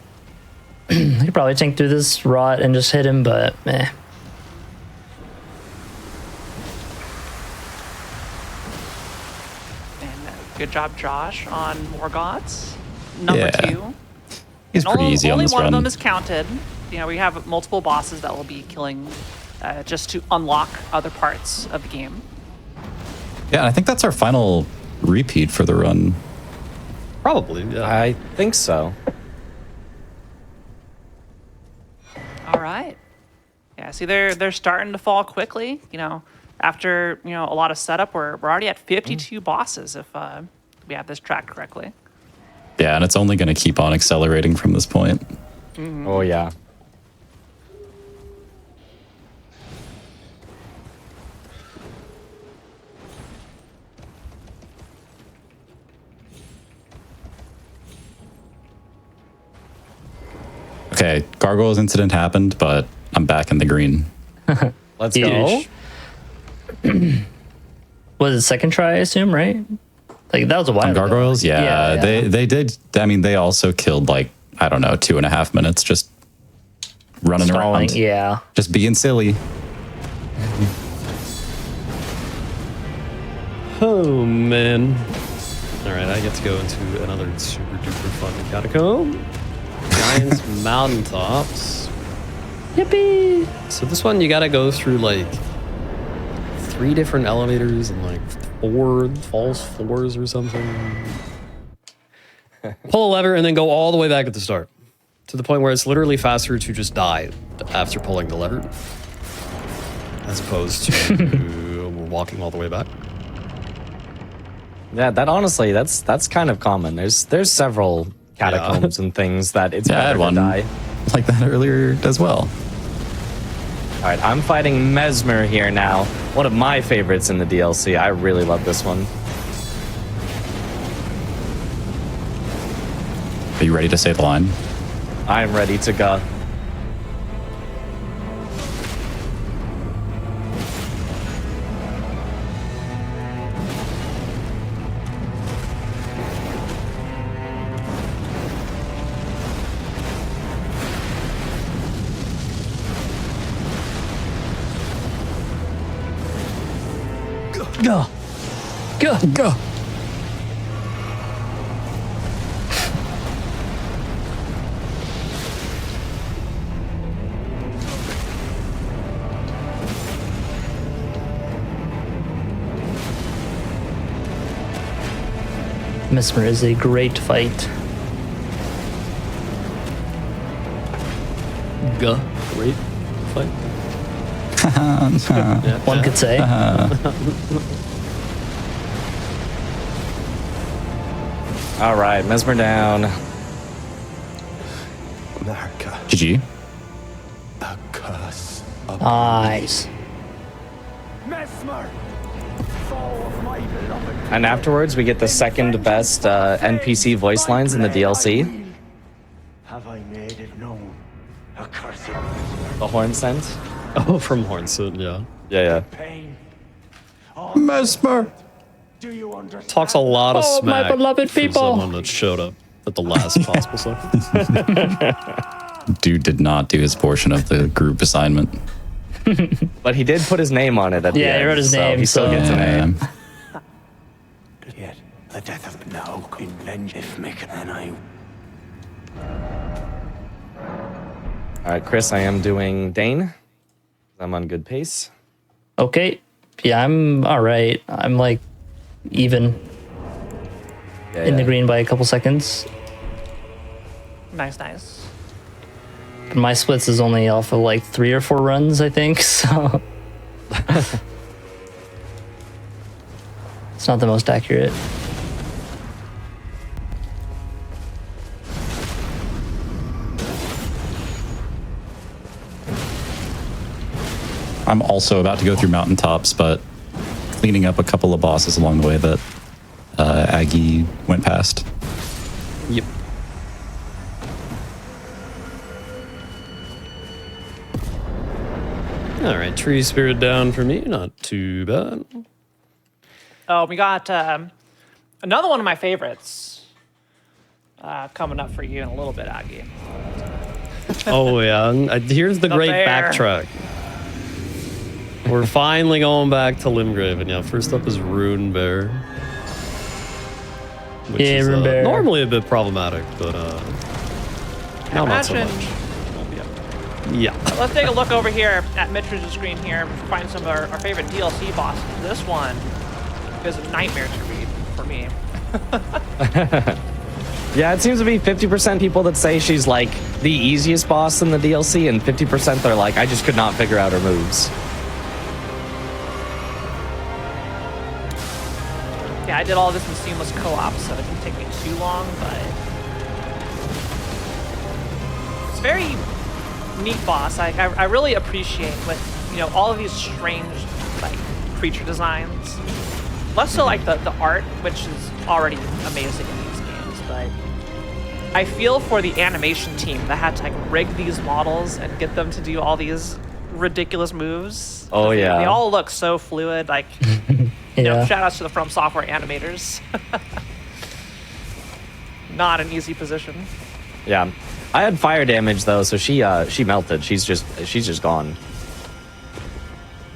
I could probably tank through this rot and just hit him, but meh. And good job, Josh, on Morgoth's. Number 2. He's pretty easy on only this one run. of them is counted. we have multiple bosses that we'll be killing just to unlock other parts of the game. Yeah, I think that's our final repeat for the run. Probably, yeah. I think so. All right. Yeah, see, they're starting to fall quickly. After a lot of setup, we're already at 52 bosses if we have this tracked correctly. Yeah, and it's only going to keep on accelerating from this point. Oh, yeah. Okay, Gargoyles incident happened, but I'm back in the green. Let's go. Was it second try, I assume, right? Like, that was a while On ago. Gargoyles? Yeah, they did. I mean, they also killed, like, I don't know, 2.5 minutes just running Stalling, around. yeah. Just being silly. Oh, man. All right, I get to go into another super duper fun catacomb. Giants mountaintops. Yippee! So this one, you gotta go through like 3 different elevators and like 4 false floors or something. Pull a lever and then go all the way back at the start. To the point where it's literally faster to just die after pulling the lever. As opposed to walking all the way back. Yeah, that honestly, that's kind of common. There's several catacombs and things that it's Yeah, I had better to one die. like that earlier as well. All right, I'm fighting Mesmer here now. One of my favorites in the DLC. I really love this one. Are you ready to say the line? I'm ready to go. Go. Go. Go. Mesmer is a great fight. Great fight. One could say. All right, Mesmer down. GG. Nice. And afterwards, we get the second best NPC voice lines in the DLC. Have I made it known? Accursed The horn scent. Oh, from Hornson, yeah. Yeah. pain. Mesmer. Do you understand? Talks a lot of Oh, my smack beloved from people. someone that showed up at the last possible second. Dude did not do his portion of the group assignment. But he did put his name on it at the Yeah, end. he wrote his so name, He still so- gets an A. Yet the death of now in venge if make and I All right, Chris, I am doing Dane. I'm on good pace. Okay. Yeah, I'm all right. I'm like even Yeah, in the green by a couple seconds. Nice. But my splits is only off of like 3 or 4 runs, I think. So it's not the most accurate. I'm also about to go through mountaintops, but cleaning up a couple of bosses along the way that Aggie went past. Yep. All right, tree spirit down for me. Not too bad. Oh, we got another one of my favorites coming up for you in a little bit, Aggie. Oh yeah, here's the great bear. backtrack. We're finally going back to Limgrave, and yeah, first up is Rune Bear. Which Yeah, is, Rune Bear. normally a bit problematic, but now not so Imagine- much. Yeah. Let's take a look over here at Mitch's screen here and find some of our favorite DLC bosses. This one is a nightmare to read for me. Yeah, it seems to be 50% people that say she's like the easiest boss in the DLC, and 50% they're like, I just could not figure out her moves. Yeah, I did all this in seamless co-op, so it didn't take me too long, but it's very neat boss. I really appreciate with all of these strange like creature designs. Less so like the art, which is already amazing in these games, but I feel for the animation team that had to like rig these models and get them to do all these ridiculous moves. Oh yeah, they all look so fluid. Like, shout outs to the From Software animators. Not an easy position. Yeah, I had fire damage though, so she melted. She's just gone.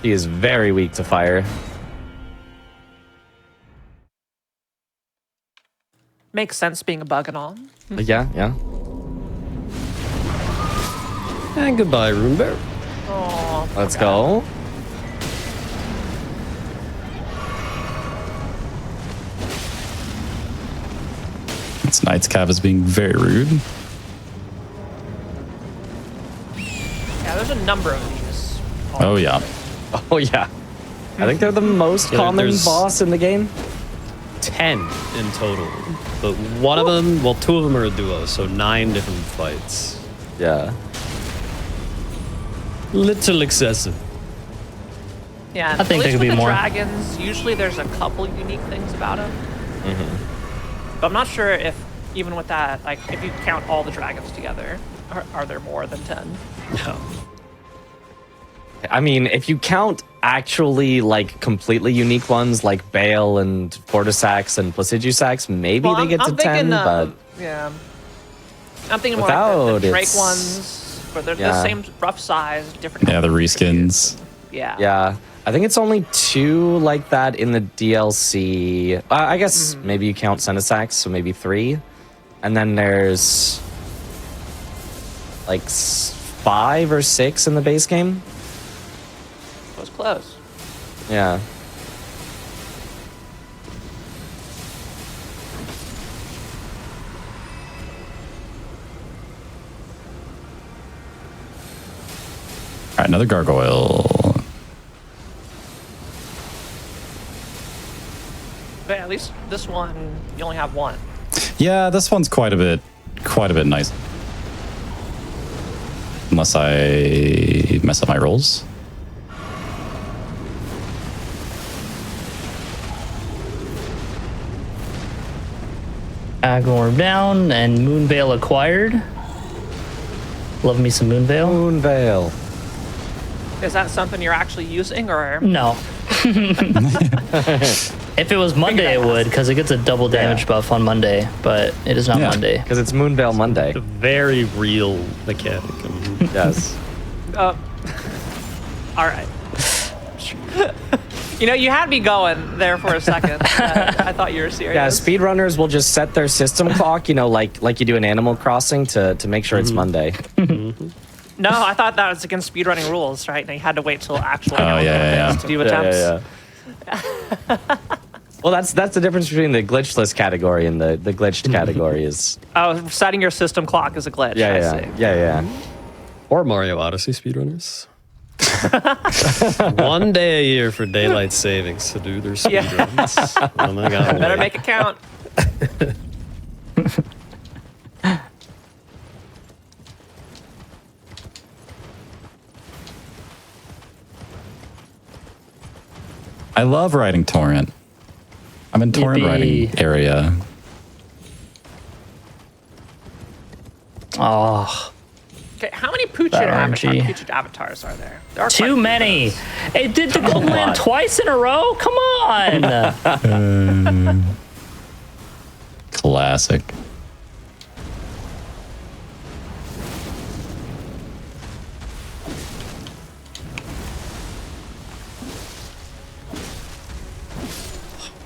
She is very weak to fire. Makes sense being a bug and all. Yeah. And goodbye, Rune Bear. Oh, Let's go. This Knight's Cav is being very rude. Yeah, there's a number of these. Oh yeah. Oh yeah. I think they're the most common there's- boss in the game. 10 in total. But one of them, well, 2 of them are a duo, so 9 different fights. Yeah. Little excessive. Yeah, I think at there least could with be the more. dragons, usually there's a couple unique things about them. But I'm not sure if, even with that, like, if you count all the dragons together, are there more than 10? No. I mean, if you count actually like completely unique ones like Bale and Fortisax and Placidusax, maybe they get to 10, but yeah. I'm thinking more like the Without, Drake it's- ones, but they're Yeah. the same rough size, different. Yeah, the colors. reskins. Yeah. yeah, I think it's only 2 like that in the DLC. I guess maybe you count Senisax, so maybe 3. And then there's like 5 or 6 in the base game. It was close. Yeah. All right, another gargoyle. But at least this one, you only have one. Yeah, this one's quite a bit nice. Unless I mess up my rolls. Agorn down and Moonveil acquired. Love me some Moonveil. Moonveil. Is that something you're actually using, or? No. If it was Monday, it would, because it gets a double damage buff on Monday, but it is not Yeah. Monday. Because it's Moonveil Monday. A very real mechanic. I mean, Yes. All right. You had me going there for a second. I thought you were serious. Yeah, speedrunners will just set their system clock, like you do in Animal Crossing to make sure it's Monday. No, I thought that was against speedrunning rules, right? And you had to wait till actual yeah. to do attempts. Well, that's the difference between the glitchless category and the glitched category is. Oh, setting your system clock is a glitch. I see. Yeah. or Mario Odyssey speedrunners. 1 day a year for daylight savings to do their speedruns. Oh my God. Better make it count. I love riding Torrent. I'm in Torrent Yippee. riding area. Oh, Okay, how many Poochid That RNG. avatars are there? There are quite a too few many. of those. It did the gold land twice in a row? Come on. Classic.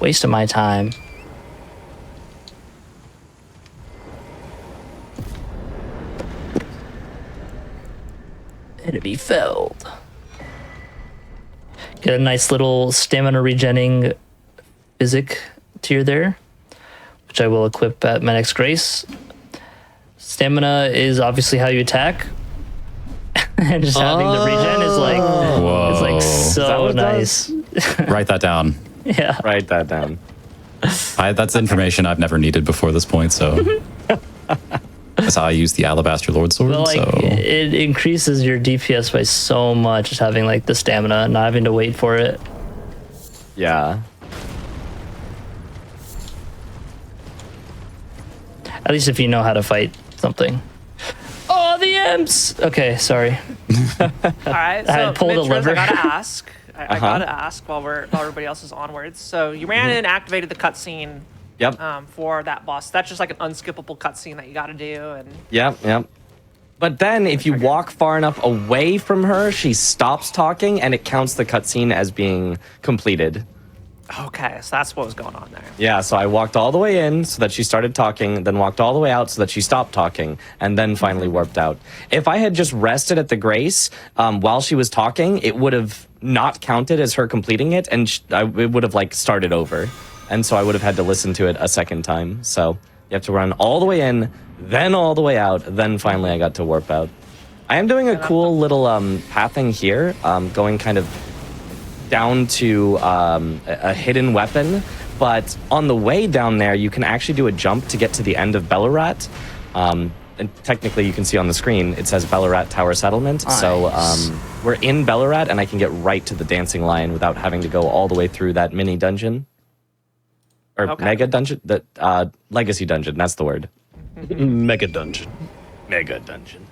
Waste of my time. Enemy felled. Get a nice little stamina regenning physic tier there, which I will equip at my next grace. Stamina is obviously how you attack. And just having the regen is like, it's like so nice. Write that down. Yeah. Write that down. That's information I've never needed before this point, so that's how I use the Alabaster Lord Sword. But like, so it increases your DPS by so much, just having like the stamina, not having to wait for it. Yeah. At least if you know how to fight something. Oh, the imps! Okay, sorry. All right, so had pulled a Mitch, lever. I gotta ask. I gotta ask while everybody else is onwards. So you ran in, activated the cutscene Yep. for that boss. That's just like an unskippable cutscene that you gotta do. And Yep. But then if you walk far enough away from her, she stops talking and it counts the cutscene as being completed. okay, so that's what was going on there. Yeah, so I walked all the way in so that she started talking, then walked all the way out so that she stopped talking, and then finally warped out. If I had just rested at the Grace while she was talking, it would have not counted as her completing it, and it would have like started over. And so I would have had to listen to it a second time. So you have to run all the way in, then all the way out, then finally I got to warp out. I am doing a cool little pathing here, going kind of down to a hidden weapon, but on the way down there, you can actually do a jump to get to the end of Bellarat. And technically, you can see on the screen, it says Bellarat Tower Settlement. Nice. So we're in Bellarat, and I can get right to the Dancing Lion without having to go all the way through that mini dungeon. Or mega dungeon? The legacy dungeon, that's the word. Mega dungeon. Mega dungeon.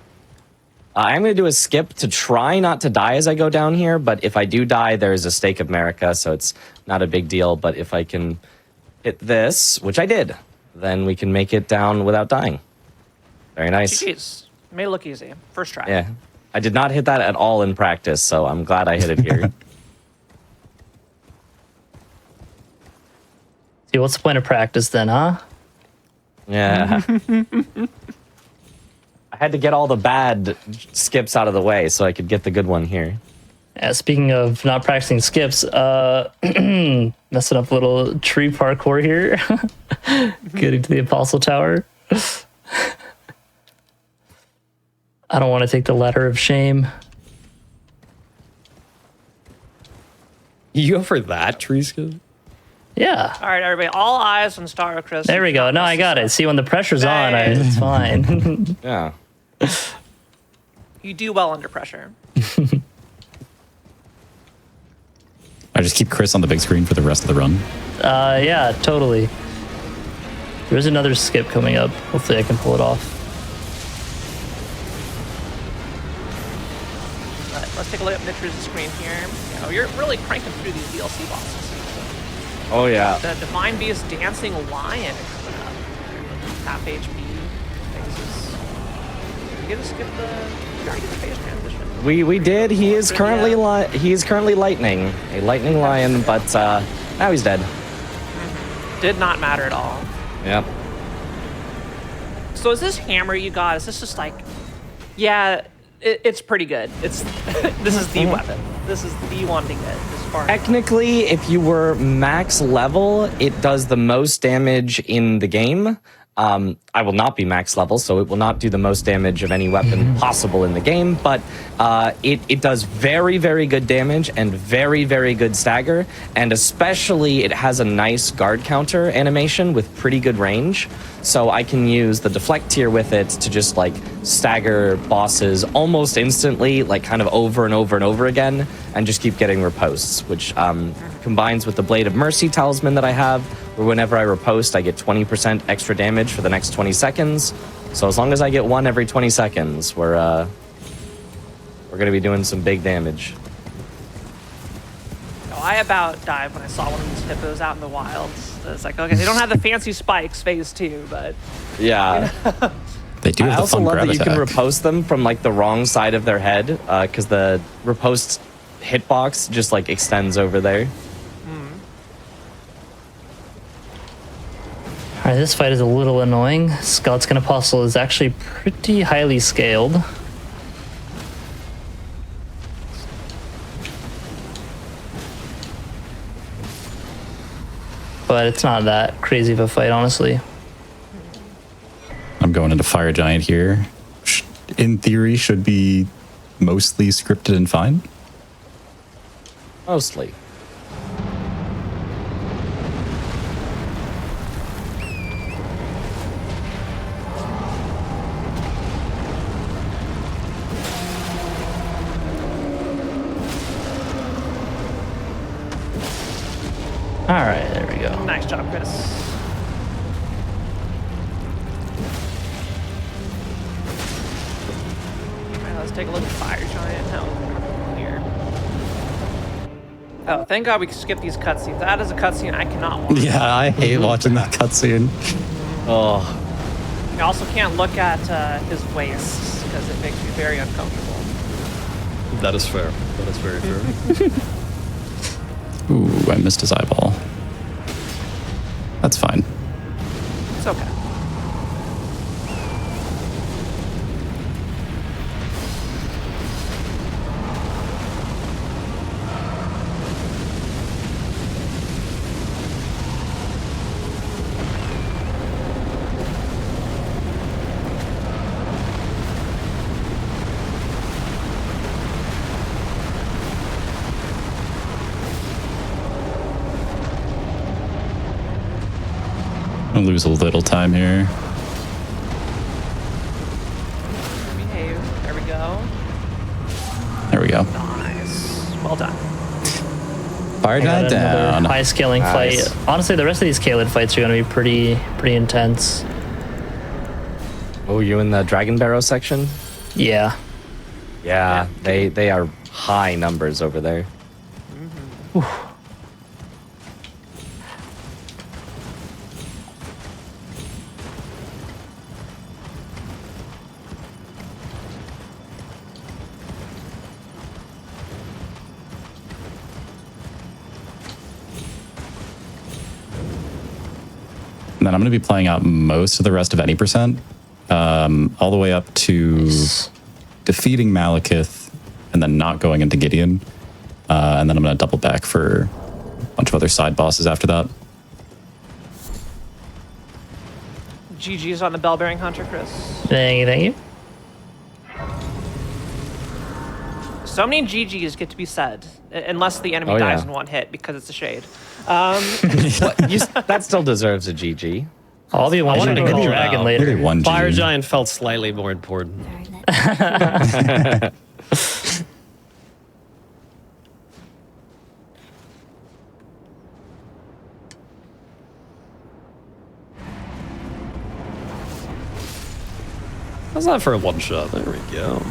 I'm going to do a skip to try not to die as I go down here, but if I do die, there's a Stake of Marika, so it's not a big deal. But if I can hit this, which I did, then we can make it down without dying. Very nice. GG's. May look easy. First try. Yeah. I did not hit that at all in practice, so I'm glad I hit it here. See, what's the point of practice then, huh? Yeah. I had to get all the bad skips out of the way so I could get the good one here. Speaking of not practicing skips, messing up a little tree parkour here. Getting to the Apostle Tower. I don't want to take the ladder of shame. You go for that tree skill? Yeah. All right, everybody. All eyes on Star Chris. There we go. No, I got it. See, when the pressure's on, it's fine. Yeah. You do well under pressure. I just keep Chris on the big screen for the rest of the run. Yeah, totally. There's another skip coming up. Hopefully I can pull it off. All right, let's take a look at Mitch's screen here. You know, you're really cranking through these DLC bosses. Oh, yeah. The Divine Beast Dancing Lion is coming up. Half HP. You get to skip the... You already get the phase transition. We did. He is currently lightning. A lightning lion, but now he's dead. Did not matter at all. Yep. So is this hammer you got, is this just like... Yeah, it's pretty good. It's This is the weapon. This is the one to get as far as... Technically, if you were max level, it does the most damage in the game. I will not be max level, so it will not do the most damage of any weapon possible in the game, but it does very, very good damage and very, very good stagger, and especially it has a nice guard counter animation with pretty good range, so I can use the deflect tier with it to just like stagger bosses almost instantly, like kind of over and over and over again, and just keep getting riposts, which combines with the Blade of Mercy talisman that I have, where whenever I riposte, I get 20% extra damage for the next 20 seconds. So as long as I get one every 20 seconds, we're gonna be doing some big damage. Oh, I about died when I saw one of these hippos out in the wilds. It's like, okay, they don't have the fancy spikes, phase 2, but... Yeah. They do have I the also fun love grab that you can attack. riposte them from like the wrong side of their head, because the riposte hitbox just like extends over there. All right, this fight is a little annoying. Skeleton Apostle is actually pretty highly scaled. but it's not that crazy of a fight, honestly. I'm going into Fire Giant here. In theory, should be mostly scripted and fine. Mostly. All right, there we go. Nice job, Chris. All right, let's take a look at Fire Giant. How here. Oh, thank God we skipped these cutscenes. That is a cutscene I cannot watch. Yeah, I hate watching that cutscene. Oh, I also can't look at his waist because it makes me very uncomfortable. That is fair. That is very fair. Ooh, I missed his eyeball. That's fine. It's okay. I'll lose a little time here. Behave. There we go. There we go. Nice. Well done. Fire I got Giant another down. high scaling Nice. fight. Honestly, the rest of these Kaled fights are going to be pretty intense. oh, you in the Dragon Barrow section? Yeah. Yeah, they are high numbers over there. And then I'm going to be playing out most of the rest of any percent, all the way up to defeating Malekith and then not going into Gideon. And then I'm going to double back for a bunch of other side bosses after that. GG's on the bell bearing hunter, Chris. Thank you. So many GG's get to be said, unless the enemy Oh, dies yeah. in one hit because it's a shade. That still deserves a GG. I'll be one wanted to shooting the call dragon out. later. Maybe one Fire G. Giant felt slightly more important. How's that for a one shot? There we go.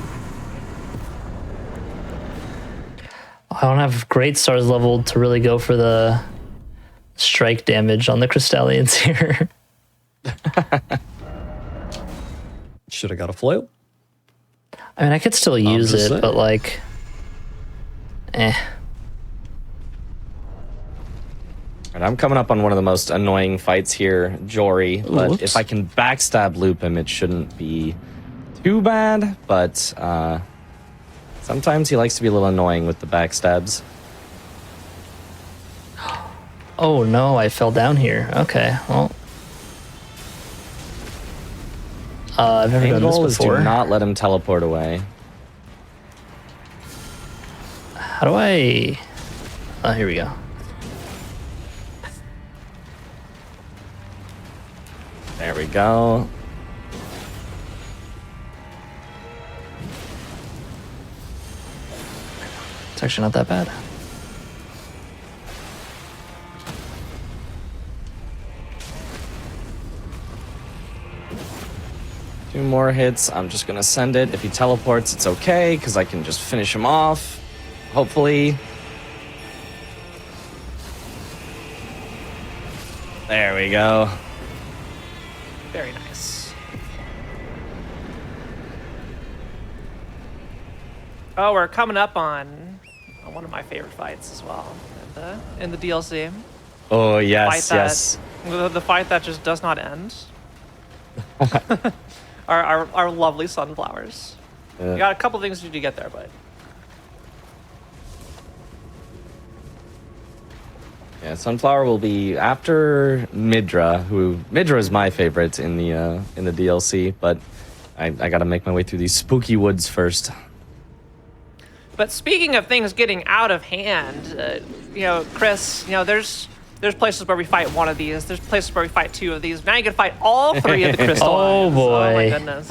I don't have great stars leveled to really go for the strike damage on the Crystallians here. Should have got a flail. I mean, I could still use just it, saying. but like, And I'm coming up on one of the most annoying fights here, Jory. But whoops. if I can backstab loop him, it shouldn't be too bad. But sometimes he likes to be a little annoying with the backstabs. Oh no, I fell down here. Okay, well. I've never Main done goal this is before. to not let him teleport away. How do I... Oh, here we go. There we go. It's actually not that bad. Two more hits. I'm just going to send it. If he teleports, it's okay, because I can just finish him off. Hopefully. There we go. Very nice. Oh, we're coming up on one of my favorite fights as well in the DLC. Oh, yes, Fight that, yes. The fight that just does not end. our lovely sunflowers. You got a couple things to do to get there, but Yeah, Sunflower will be after Midra, who Midra is my favorite in the DLC, but I got to make my way through these spooky woods first. But speaking of things getting out of hand, you know, Chris, you know, there's places where we fight one of these. There's places where we fight two of these. Now you can fight all three of the crystal Oh, eyes. boy. Oh my goodness.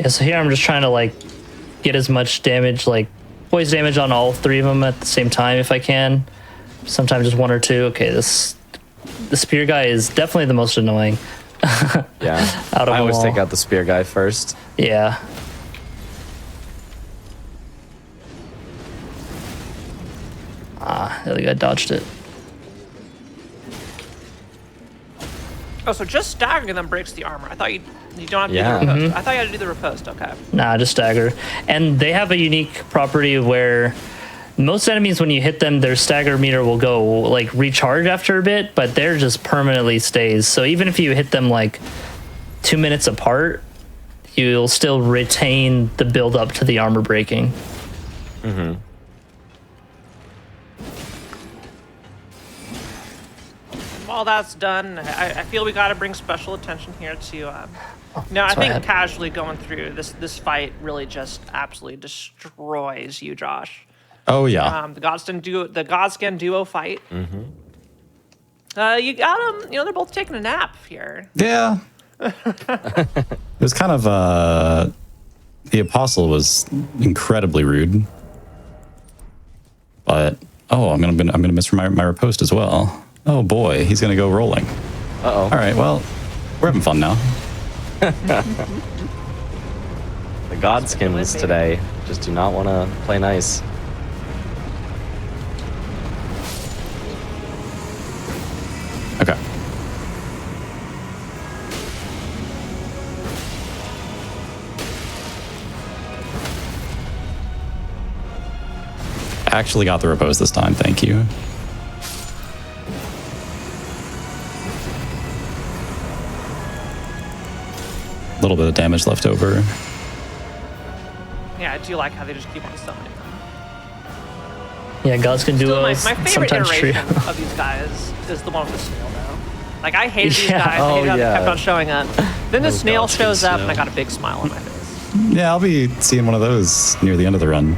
Yeah, so here I'm just trying to like get as much damage, like poison damage on all three of them at the same time if I can. Sometimes just one or two. Okay, the spear guy is definitely the most annoying. Yeah, Out of I always them all. take out the spear guy first. Yeah. Ah, the other guy dodged it. Oh, so just staggering them breaks the armor. I thought you don't have to Yeah. do the riposte. I thought you had to do the riposte. Okay. Nah, just stagger. And they have a unique property where most enemies, when you hit them, their stagger meter will go like recharge after a bit, but theirs just permanently stays. So even if you hit them like 2 minutes apart, you'll still retain the build up to the armor breaking. Mm-hmm. While that's done, I feel we got to bring special attention here to. No, I that's what I think had. casually going through this fight really just absolutely destroys you, Josh. Oh yeah. The Godskin duo fight. Mm-hmm. You got them. You know, they're both taking a nap here. Yeah. It was kind of the apostle was incredibly rude. But I'm gonna miss my riposte as well. Oh boy, he's gonna go rolling. Uh-oh. All right, well, we're having fun now. The Godskins today just do not want to play nice. Okay. Actually got the riposte this time, thank you. A little bit of damage left over. Yeah, I do like how they just keep on summoning them. Yeah, gods can do Still, my it. favorite Sometimes iteration trio. of these guys is the one with the snail, though. Like, I hated these Yeah. guys. I Oh, hated how they yeah. kept on showing up. Then the Oh, snail Godskin shows up, and I snail. got a big smile on my face. Yeah, I'll be seeing one of those near the end of the run.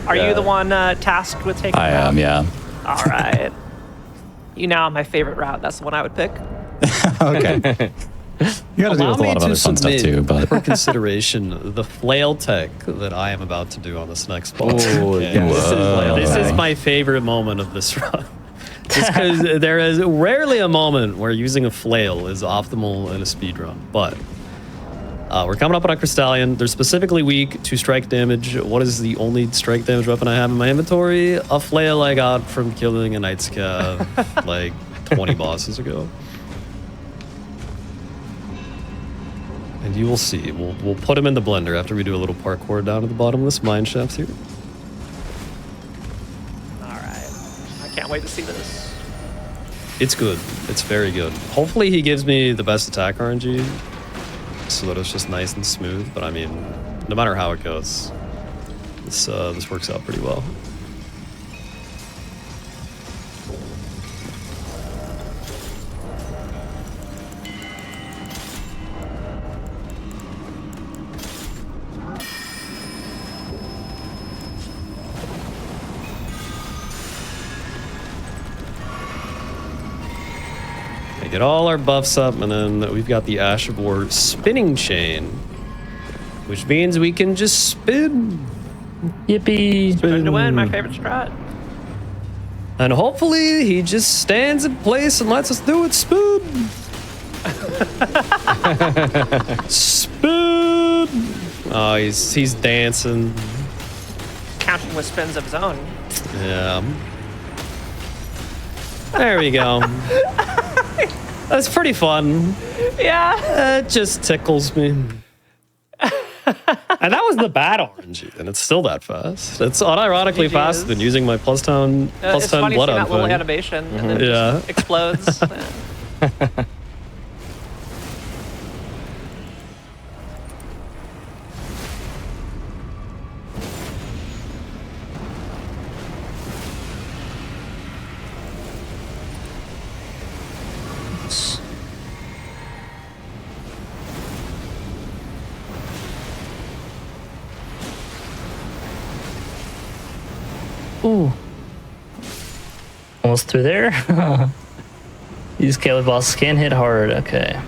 Are Yeah. you the one tasked with taking I them out? am, yeah. All right. You know my favorite route. That's the one I would pick. Okay. You gotta deal Allow with a me lot of to other fun stuff submit too, but for consideration the flail tech that I am about to do on this next boss. Oh, yes. This is Okay. my favorite moment of this run. Just because there is rarely a moment where using a flail is optimal in a speedrun. But we're coming up on a Crystallion. They're specifically weak to strike damage. What is the only strike damage weapon I have in my inventory? A flail I got from killing a Knight's Cav like 20 bosses ago. And you will see. We'll put him in the blender after we do a little parkour down at the bottom of this mine shaft here. All right. I can't wait to see this. It's good. It's very good. Hopefully he gives me the best attack RNG so that it's just nice and smooth. But I mean, no matter how it goes, this works out pretty well. Get all our buffs up, and then we've got the Ash of War spinning chain, which means we can just spin. Yippee! Turn to win, my favorite strat. And hopefully he just stands in place and lets us do it. Spin! Spin! Oh, he's dancing. Counting with spins of his own. Yeah. There we go. That's pretty fun. Yeah. It just tickles me. And that was the bad RNG, and it's still that fast. It's unironically GG faster is. than using my plus 10 It's funny blood seeing that little thing. animation and then Yeah. just explodes. Ooh. Almost through there. These Caleb bosses can hit hard. Okay.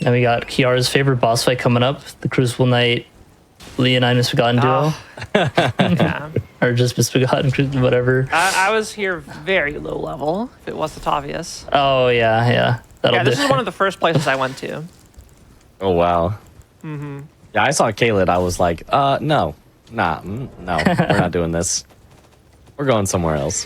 Now we got Kiara's favorite boss fight coming up, the Crucible Knight Leonine Misbegotten duo. Yeah. Or just Misbegotten, whatever. I was here very low level, if it wasn't obvious. Oh, yeah. That'll Yeah, this do. is one of the first places I went to. Oh, wow. Yeah, I saw Caleb. I was like, no. No, we're not doing this. We're going somewhere else.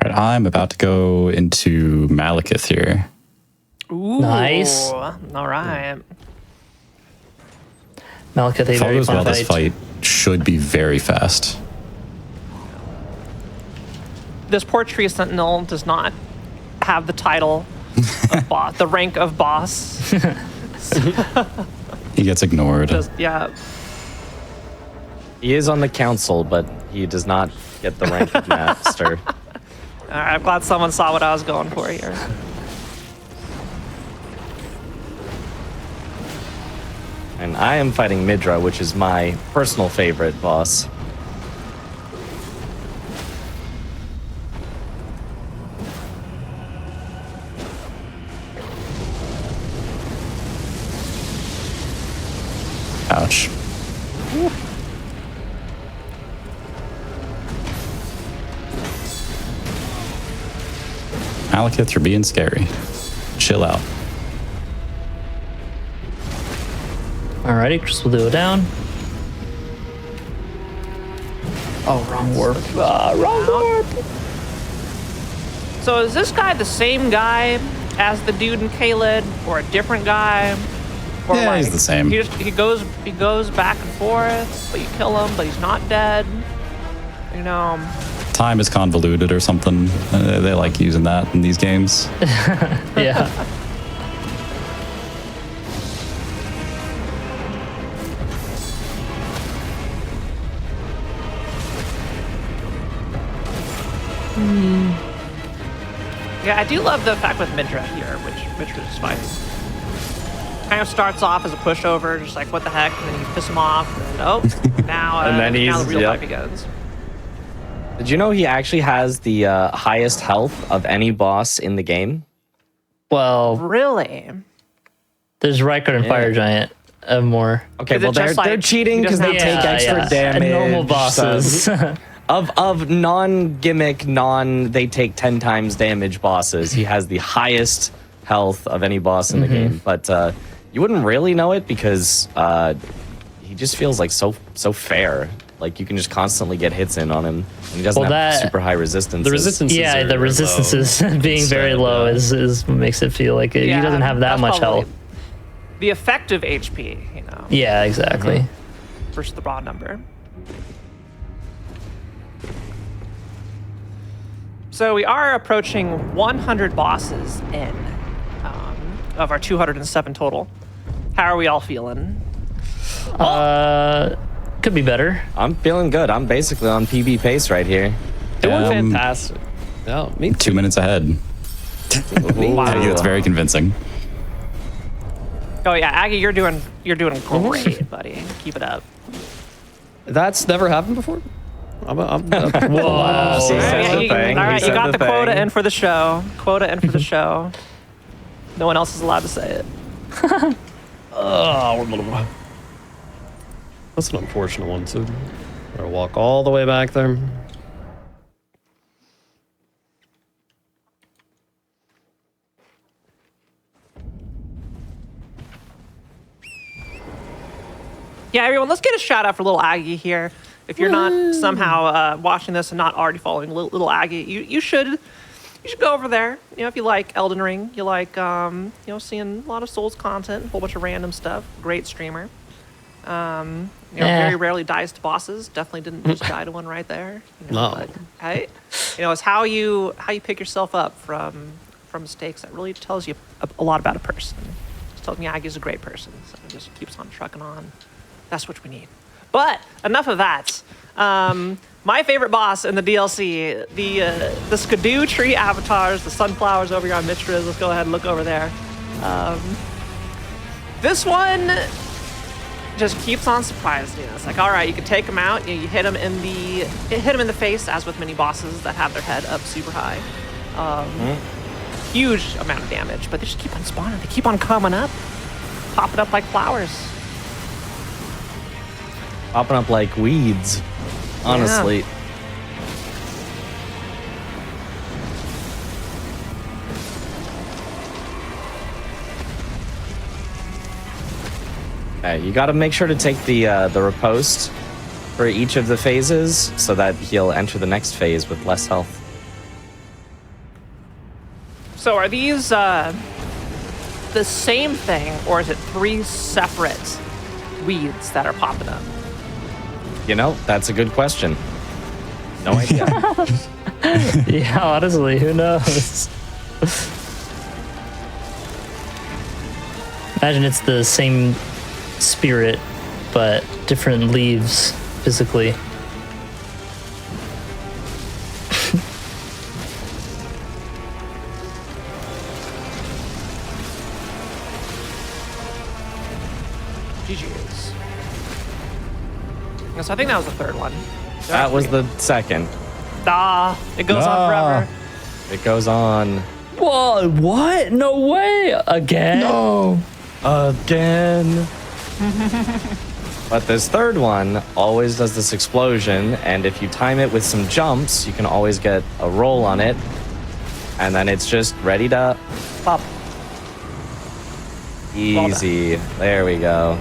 All right, I'm about to go into Malekith here. Ooh, Nice. All right. Malekith, a If all very goes well, fun this fight. fight should be very fast. This poor tree sentinel does not have the title of boss, the rank of boss. He gets ignored. Yeah. He is on the council, but he does not get the rank of master. All right, I'm glad someone saw what I was going for here. And I am fighting Midra, which is my personal favorite boss. Ouch. Malekith, you're being scary. Chill out. Alrighty, Chris will do it down. Oh, wrong warp. Wrong warp. So is this guy the same guy as the dude in Kaled, or a different guy? Or Yeah, he's the same. He goes back and forth, but you kill him, but he's not dead. You know. Time is convoluted or something. They like using that in these games. Yeah. Yeah, I do love the fact with Midra here, which is fine. Kind of starts off as a pushover, just like what the heck, and then you piss him off, and then now, And then now he's- the real yep. fight begins. Did you know he actually has the highest health of any boss in the game? Well, Really? there's Riker and Fire Giant more. Okay, Is it well they're just like- they're cheating he because doesn't they have- take extra damage. And normal bosses. Of non-gimmick, they take 10 times damage bosses. He has the highest health of any boss in the game. But you wouldn't really know it because he just feels like so fair. Like you can just constantly get hits in on him. And he doesn't Well, have that- super high resistance. The resistance. Yeah, the resistances being very low is what makes it feel like he Yeah, doesn't have that that's much probably health. The effective HP, you know, Yeah, exactly. versus the raw number. So we are approaching 100 bosses in of our 207 total. How are we all feeling? Could be better. I'm feeling good. I'm basically on PB pace right here. Doing fantastic. No, me 2 minutes ahead. It's very convincing. Oh yeah, Aggie, you're doing great, buddy. Keep it up. That's never happened before. I'm Whoa. All right, you got the quota in for the show. Quota in for the show. No one else is allowed to say it. That's an unfortunate one too. Gotta walk all the way back there. Yeah, everyone, let's get a shout out for little Aggie here. If you're not somehow watching this and not already following little Aggie, you should go over there. You know, if you like Elden Ring, you like seeing a lot of Souls content, a whole bunch of random stuff. Great streamer. Very rarely dies to bosses. Definitely didn't just die to one right there. No. But, hey, it's how you pick yourself up from mistakes that really tells you a lot about a person. It tells me Aggie's a great person, so it just keeps on trucking on. That's what we need. But enough of that. My favorite boss in the DLC, the Skidoo tree avatars, the sunflowers over here on Mitra's. Let's go ahead and look over there. This one just keeps on surprising us. Like, all right, you can take them out. You hit them in the face, as with many bosses that have their head up super high. Huge amount of damage, but they just keep on spawning. They keep on coming up, popping up like flowers. Popping up like weeds, honestly. Yeah. Okay, you got to make sure to take the riposte for each of the phases so that he'll enter the next phase with less health. So are these the same thing, or is it 3 separate weeds that are popping up? That's a good question. No idea. Yeah, honestly, who knows? Imagine it's the same spirit, but different leaves physically. GG's. So I think that was the third one. That was the second. It goes on forever. It goes on. Whoa, what? No way! Again? No. Again. But this third one always does this explosion, and if you time it with some jumps, you can always get a roll on it, and then it's just ready to pop. Easy. There we go.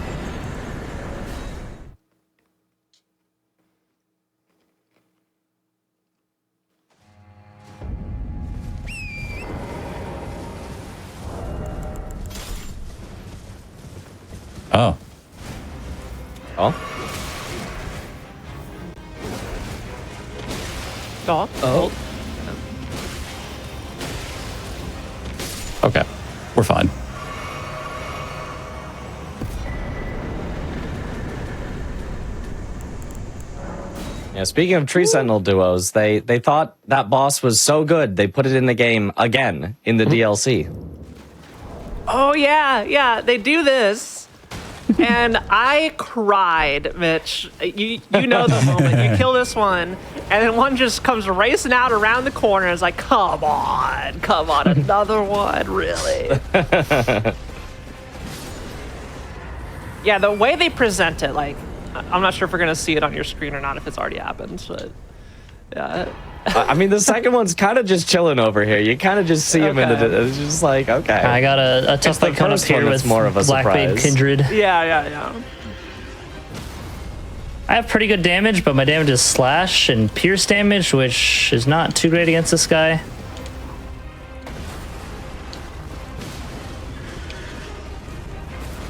Oh. Oh. Oh. Okay. We're fine. Yeah, speaking of Tree Sentinel duos, they thought that boss was so good, they put it in the game again in the DLC. Oh, yeah, they do this. And I cried, Mitch. You know the moment. You kill this one, and then one just comes racing out around the corner and is like, come on, another one, really? Yeah, the way they present it, like, I'm not sure if we're going to see it on your screen or not, if it's already happened, but yeah. I mean, the second one's kind of just chilling over here. You kind of just see him in it. It's just like, okay. I got a tough one up here with more of a Blackbait surprise. Kindred. Yeah. I have pretty good damage, but my damage is slash and pierce damage, which is not too great against this guy.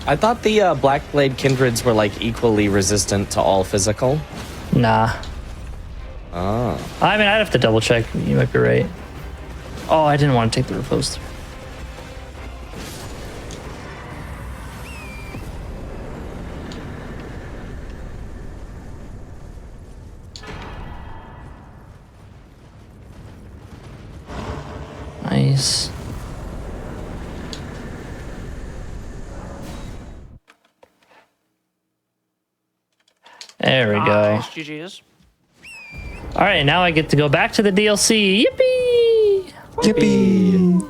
I thought the Blackblade Kindreds were like equally resistant to all physical. Nah. Oh. I mean, I'd have to double check. You might be right. Oh, I didn't want to take the repose through. Nice. There we go. Nice, GG's. All right, now I get to go back to the DLC. Yippee! Yippee!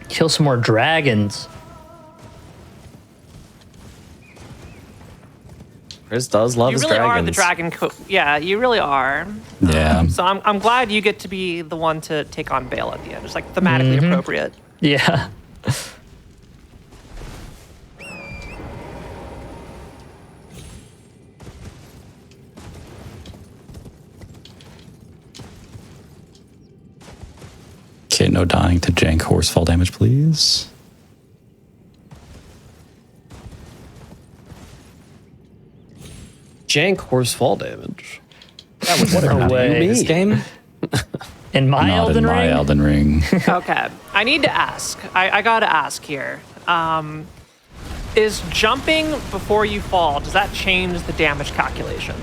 Kill some more dragons. Chris does love You his really dragons. are the dragon. Yeah, you really are. Yeah. So I'm glad you get to be the one to take on Bale at the end. It's like thematically appropriate. Yeah. Okay, no dying to jank horse fall damage, please. jank horse fall damage. That would never happen way. in this game. In my Not Elden in my Ring? Elden Ring. Okay, I need to ask. I gotta ask here. Is jumping before you fall, does that change the damage calculation?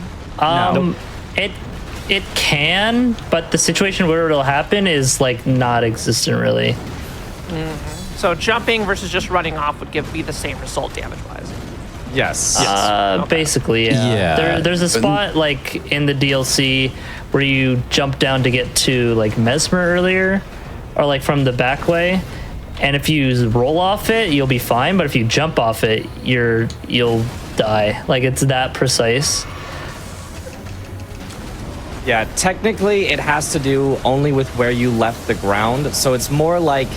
It can, but the situation where it'll happen is like not existent really. So jumping versus just running off would be the same result damage-wise. Yes. Basically, yeah. Yeah. There's a spot like in the DLC where you jump down to get to like Mesmer earlier, or like from the back way, and if you roll off it, you'll be fine. But if you jump off it, you'll die. Like it's that precise. Yeah, technically it has to do only with where you left the ground. So it's more like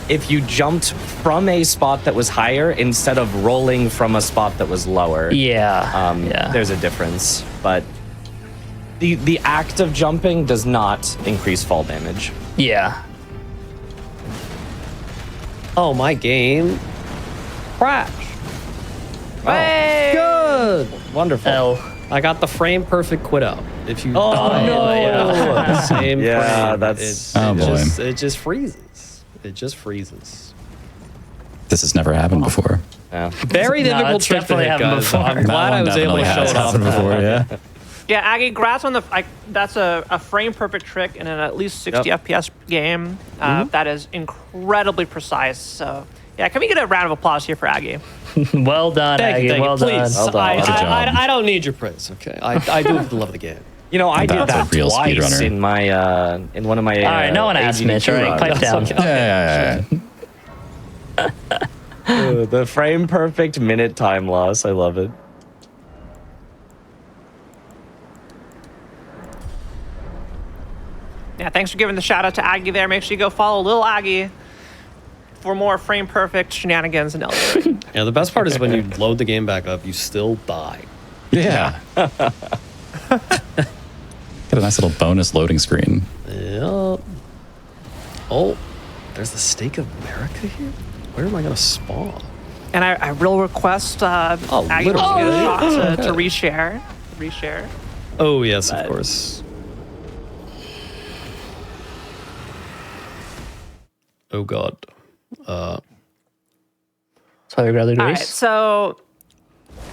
if you jumped from a spot that was higher instead of rolling from a spot that was lower. Yeah. There's a difference, but the act of jumping does not increase fall damage. Yeah. Oh, my game crashed. Hey! Good. Wonderful. L. I got the frame perfect quit out. If you Oh, die no. the same Yeah, frame, that's- Oh, boy. it just freezes. It just freezes. This has never happened before. Yeah. Very difficult it's trick to definitely hit, happened guys. before. I'm That glad I was able to show it off. before, yeah. Yeah, Aggie, congrats on that's a frame perfect trick in an at least 60 FPS game. That is incredibly precise. So, yeah, can we get a round of applause here for Aggie? Well done, Aggie. Thank you. Well Please, done. Well done. Good job. I don't need your praise, okay? I do it for the love of the game. You know, I did That's a that real twice speedrunner. in my in one of my. All right, no one asked Mitch. All right, pipe down. Yeah. The frame perfect minute time loss. I love it. Yeah, thanks for giving the shout out to Aggie there. Make sure you go follow Lil Aggie for more frame perfect shenanigans in Elden Ring. Yeah, the best part is when you load the game back up, you still die. Yeah. Got a nice little bonus loading screen. Yeah. Oh, there's the Stake of America here? Where am I going to spawn? And I will request Aggie to get a shot to reshare. Reshare. Oh, yes, of course. Oh, God. So I'd rather do All right, this. so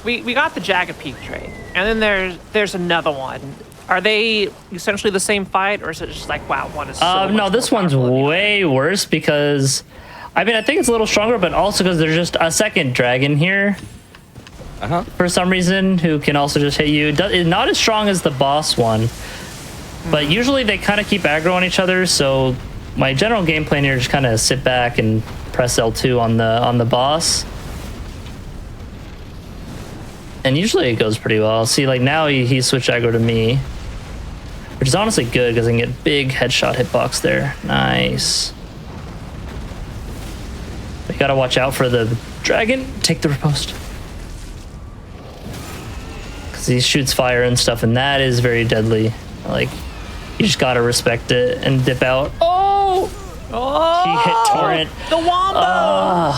we got the Jagged Peak trade, and then there's another one. Are they essentially the same fight, or is it just like, wow, one is so much No, this more one's powerful than the other? way worse because, I mean, I think it's a little stronger, but also because there's just a second dragon here for some reason who can also just hit you. Not as strong as the boss one, but usually they kind of keep aggro on each other. So my general game plan here is just kind of sit back and press L2 on the boss. And usually it goes pretty well. See, like now he switched aggro to me, which is honestly good because I can get big headshot hitbox there. Nice. But you gotta watch out for the dragon. Take the riposte. Because he shoots fire and stuff, and that is very deadly. Like, you just gotta respect it and dip out. Oh! He hit Torrent. The Wombo!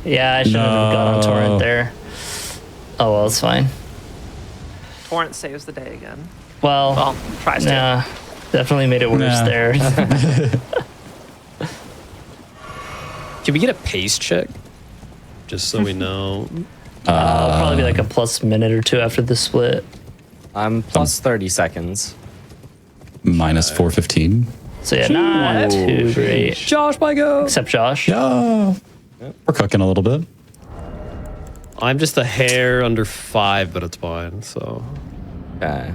Yeah, I shouldn't have gone on Torrent there. Oh, well, it's fine. Torrent saves the day again. Well, Tries to. nah, definitely made it worse Nah. there. Can we get a pace check? Just so we know. I'll probably be like a plus minute or two after the split. I'm plus 30 seconds. Minus 415. So yeah, not too great. Josh, my go. Except Josh. Yeah. We're cooking a little bit. I'm just a hair under 5, but it's fine, so. Okay.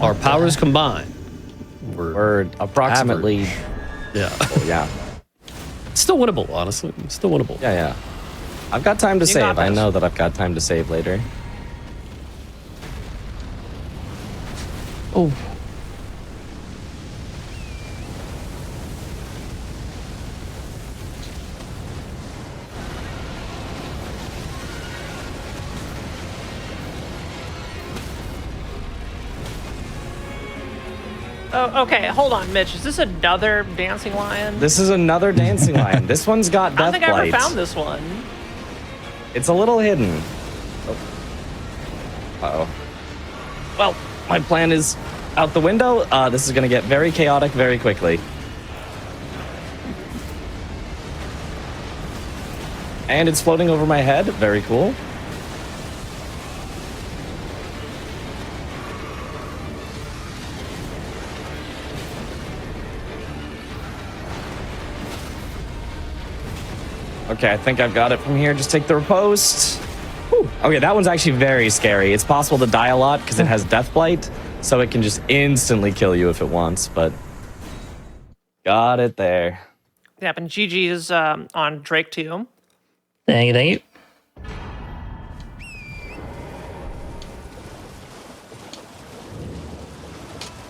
Our powers combined. We're approximately. Yeah. Yeah. It's still winnable, honestly. It's still winnable. Yeah. I've got time to You got save. I this. know that I've got time to save later. Oh. Oh, okay, hold on, Mitch. Is this another dancing lion? This is another dancing lion. This one's got I don't death think I ever blight. found this one. It's a little hidden. Uh-oh. Well, my plan is out the window. This is going to get very chaotic very quickly. And it's floating over my head. Very cool. Okay, I think I've got it from here. Just take the riposte. Whew. Okay, that one's actually very scary. It's possible to die a lot because it has Death Blight, so it can just instantly kill you if it wants, but got it there. Yep, and GG is on Drake too. Thank you, thank you.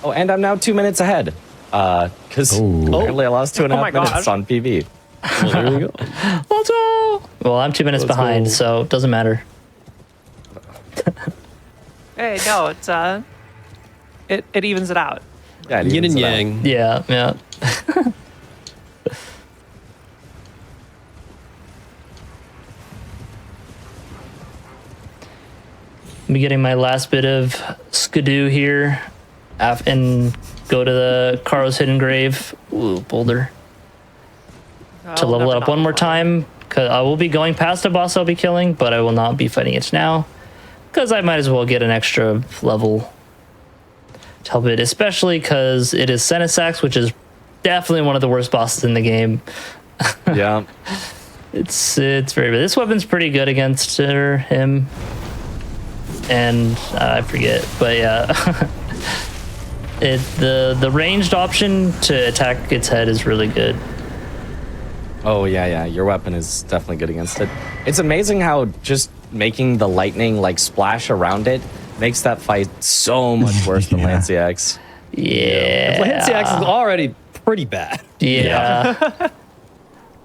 Oh, and I'm now 2 minutes ahead. Because apparently I lost 2.5 minutes on PB. Well, there we go. Let's go. Well, I'm 2 minutes behind, so it doesn't matter. Hey, no, it's it evens it out. Yeah, it Yin evens and it out. yang. Yeah, yeah. I'm getting my last bit of skidoo here and go to the Carlos Hidden Grave. Ooh, boulder. To level it up one more time, because I will be going past a boss I'll be killing, but I will not be fighting it now, because I might as well get an extra level to help it, especially because it is Senesax, which is definitely one of the worst bosses in the game. Yeah. It's very bad. This weapon's pretty good against him, and I forget, but yeah. The ranged option to attack its head is really good. Oh, yeah. Your weapon is definitely good against it. It's amazing how just making the lightning like splash around it makes that fight so much worse than Lanciax. Yeah. Lanciax is already pretty bad. Yeah.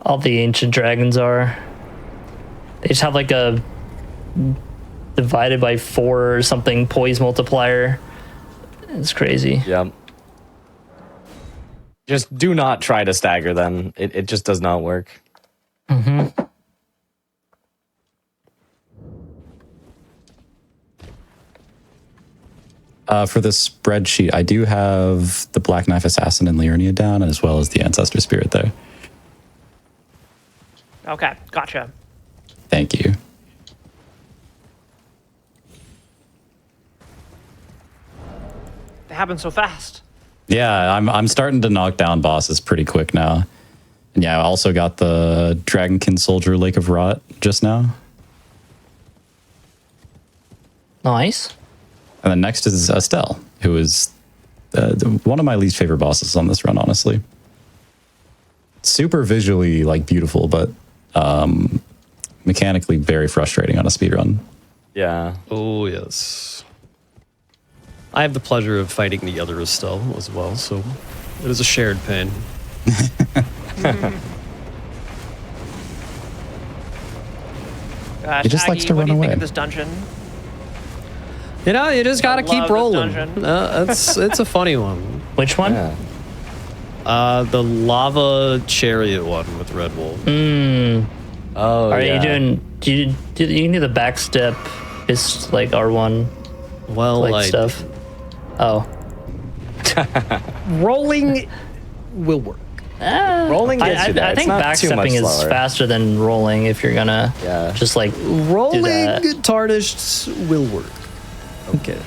All the ancient dragons are. They just have like a divided by 4 or something poise multiplier. It's crazy. Yep. Just do not try to stagger them. It just does not work. Mm-hmm. For this spreadsheet, I do have the Black Knife Assassin and Liurnia down, as well as the Ancestor Spirit there. Okay, gotcha. Thank you. They happen so fast. Yeah, I'm starting to knock down bosses pretty quick now. And yeah, I also got the Dragonkin Soldier Lake of Rot just now. Nice. And then next is Estelle, who is one of my least favorite bosses on this run, honestly. Super visually like beautiful, but mechanically very frustrating on a speedrun. Yeah. Oh, yes. I have the pleasure of fighting the other Estelle as well, so it is a shared pain. Gosh, He just likes to what run do you away. think of this dungeon? You know, you just gotta I keep love rolling. this dungeon. It's a funny one. Which one? Yeah. The lava chariot one with Red Wolf. Oh, Are yeah. you doing? You can do the backstep, just like R1 Well, like stuff. Oh, rolling will work. Rolling gets you there. I It's think not too much backstepping is slower. faster than rolling if you're gonna just like Rolling do that. tarnished will work. Okay.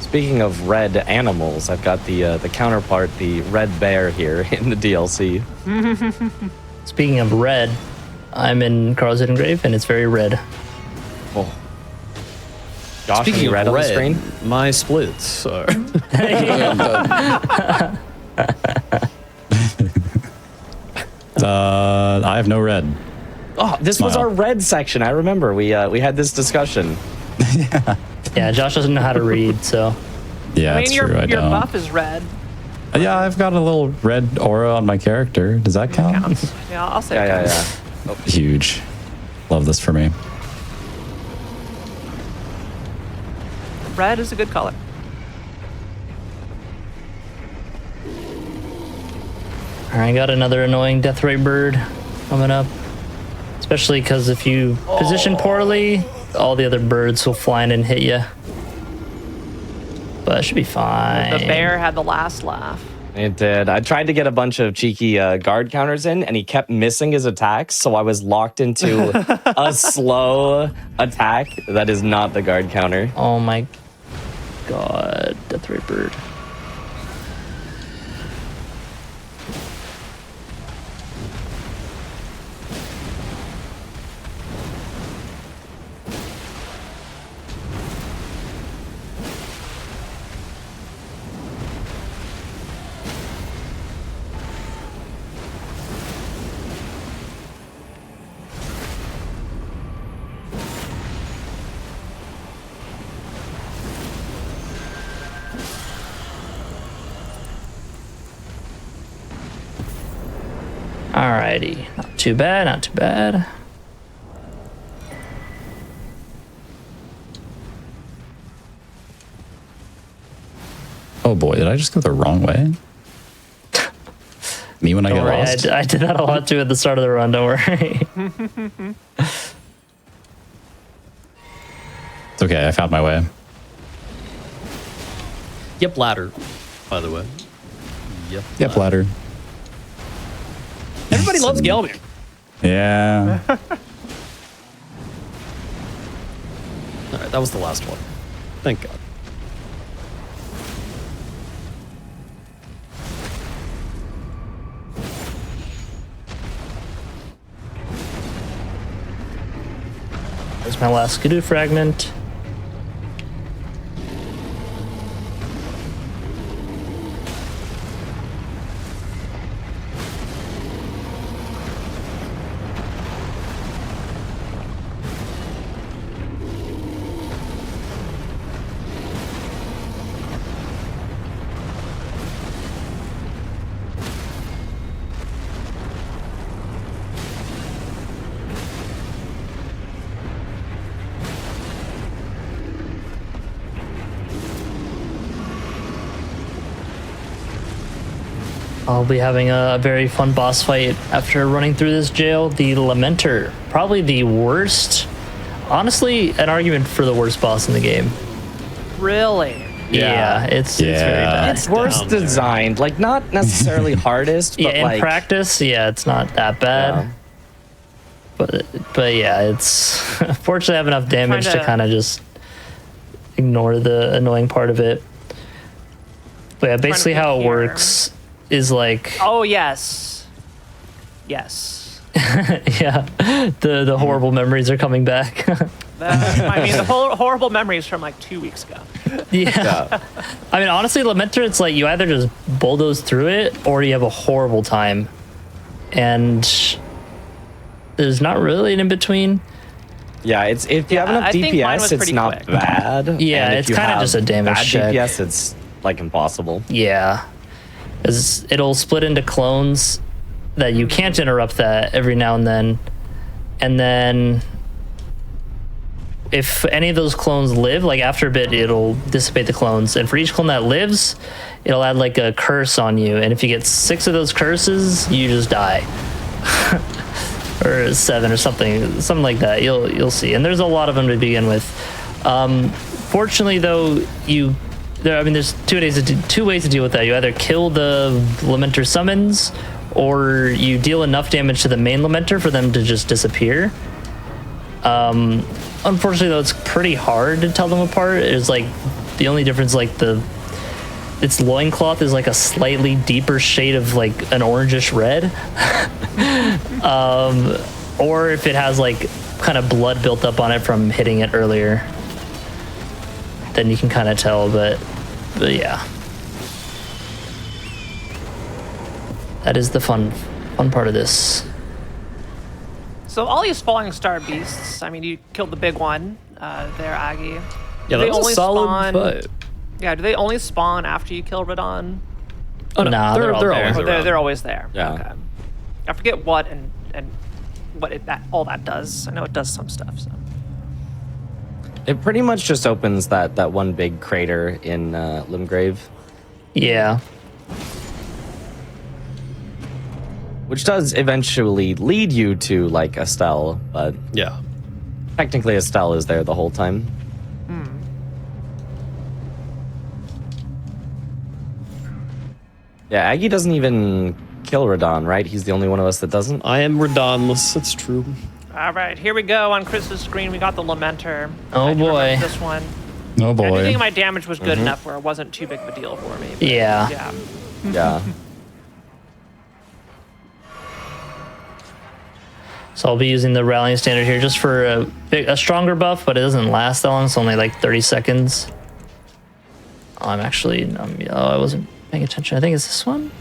Speaking of red animals, I've got the counterpart, the red bear here in the DLC. Speaking of red, I'm in Carl's Hidden Grave and it's very red. Oh. Josh, Speaking any of red on the screen? my splits are. I have no red. Oh, this was Smile. our red section. I remember we had this discussion. Yeah, Josh doesn't know how to read, so Yeah, I mean, that's your true. I don't. buff is red. Yeah, I've got a little red aura on my character. Does that count? Counts. Yeah, I'll say it Yeah. counts. Huge. Love this for me. Red is a good color. All right, got another annoying death ray bird coming up. Especially because if you position poorly, all the other birds will fly in and hit you. But it should be fine. The bear had the last laugh. It did. I tried to get a bunch of cheeky guard counters in, and he kept missing his attacks, so I was locked into a slow attack that is not the guard counter. Oh my god, death ray bird. Alrighty, not too bad, not too bad. Oh boy, did I just go the wrong way? Me when I Don't get worry, lost? I did that a lot too at the start of the run, don't worry. It's okay, I found my way. Yep, ladder, by the way. Yep, ladder. Everybody loves Gelmir. Yeah. All right, that was the last one. Thank God. There's my last Skidoo fragment. I'll be having a very fun boss fight after running through this jail. The Lamenter, probably the worst. Honestly, an argument for the worst boss in the game. Really? Yeah, it's very bad. It's worse down there. designed, like not necessarily hardest, but Yeah, in like practice, yeah, it's not that bad. Yeah. But yeah, it's fortunately I have enough damage to Kinda- kind of just ignore the annoying part of it. But yeah, basically how it think here. works is like Oh, yes. Yes. yeah, the horrible memories are coming back. I mean, the whole horrible memories from like 2 weeks ago. Yeah. I mean, honestly, Lamenter, it's like you either just bulldoze through it or you have a horrible time. And there's not really an in-between. Yeah, it's if you have enough I think mine DPS, was it's pretty not quick. bad. Yeah, And if it's you kinda have just a damage bad check. DPS, it's like impossible. Yeah. 'Cause it'll split into clones that you can't interrupt that every now and then. And then if any of those clones live, like after a bit, it'll dissipate the clones. And for each clone that lives, it'll add like a curse on you. And if you get 6 of those curses, you just die. Or 7 or something like that. You'll see. And there's a lot of them to begin with. Fortunately, though, there's two ways to deal with that. You either kill the Lamenter summons, or you deal enough damage to the main Lamenter for them to just disappear. Unfortunately, though, it's pretty hard to tell them apart. It's like the only difference, like its loincloth is like a slightly deeper shade of like an orangish red. Or if it has like kind of blood built up on it from hitting it earlier, then you can kind of tell, but yeah. That is the fun part of this. So all these falling star beasts, I mean, you killed the big one there, Aggie. Yeah, Do that they was only a solid spawn- fight. Yeah, do they only spawn after you kill Radon? Oh, no, Nah, they're all there. always Or around. they're always there. Yeah. Okay. I forget what and what all that does. I know it does some stuff. So. It pretty much just opens that one big crater in Limgrave. Yeah. which does eventually lead you to like Estelle, but Yeah. technically Estelle is there the whole time. Yeah, Aggie doesn't even kill Radon, right? He's the only one of us that doesn't. I am Radonless, it's true. All right, here we go on Chris's screen. We got the Lamenter. Oh, I do remember boy. this one. Oh I do boy. think my damage was good enough where it wasn't too big of a deal for me. But Yeah. Yeah. Yeah. So I'll be using the rallying standard here just for a stronger buff, but it doesn't last that long. It's only like 30 seconds. Oh, I wasn't paying attention. I think it's this one.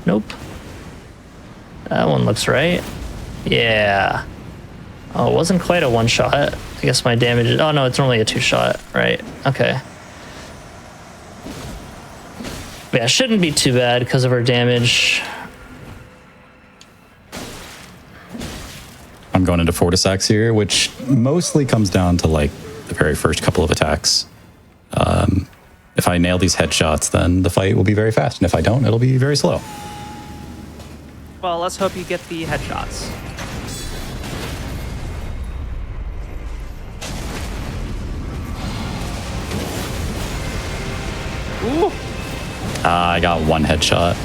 Nope. That one looks right. Yeah. Oh, it wasn't quite a one shot. I guess my damage is, oh no, it's normally a 2-shot, right? Okay. Yeah, it shouldn't be too bad because of our damage. I'm going into Fortisax here, which mostly comes down to like the very first couple of attacks. If I nail these headshots, then the fight will be very fast, and if I don't, it'll be very slow. Well, let's hope you get the headshots. Ooh. I got one headshot.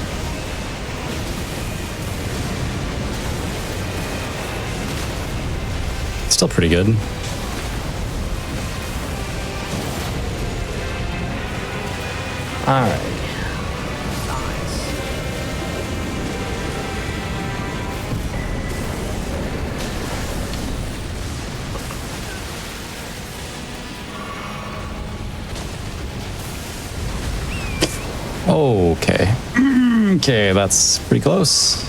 Still pretty good. All right. Okay. Okay, that's pretty close.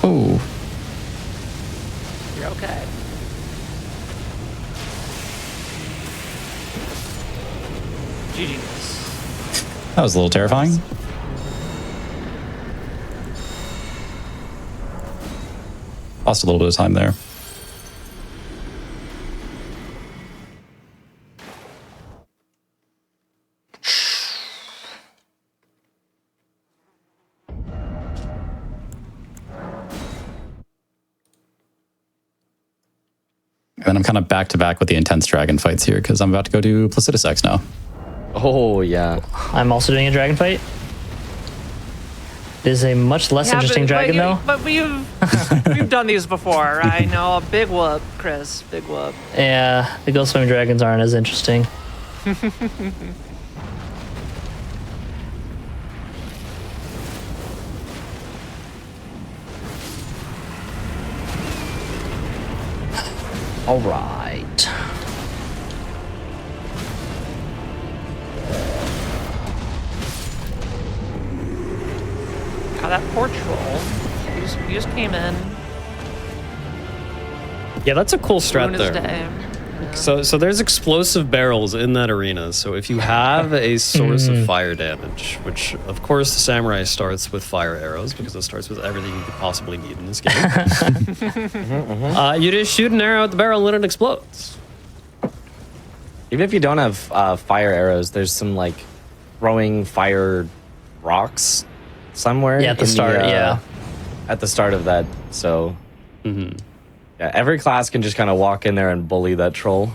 Oh. You're okay. GG's. That was a little terrifying. Lost a little bit of time there. And then I'm kind of back to back with the intense dragon fights here because I'm about to go do Placidusax now. Oh, yeah. I'm also doing a dragon fight. It is a much less interesting dragon, though. But we've done these before, right? No, big whoop, Chris. Big whoop. Yeah, the ghost swimming dragons aren't as interesting. All right. God, that poor troll. He just came in. Yeah, that's a cool strat ruined his there. day. So there's explosive barrels in that arena. So if you have a source of fire damage, which of course the samurai starts with fire arrows because it starts with everything you could possibly need in this game. You just shoot an arrow at the barrel and it explodes. Even if you don't have fire arrows, there's some like throwing fire rocks somewhere. Yeah, at the in start, yeah. At the start of that, so... Yeah, every class can just kind of walk in there and bully that troll.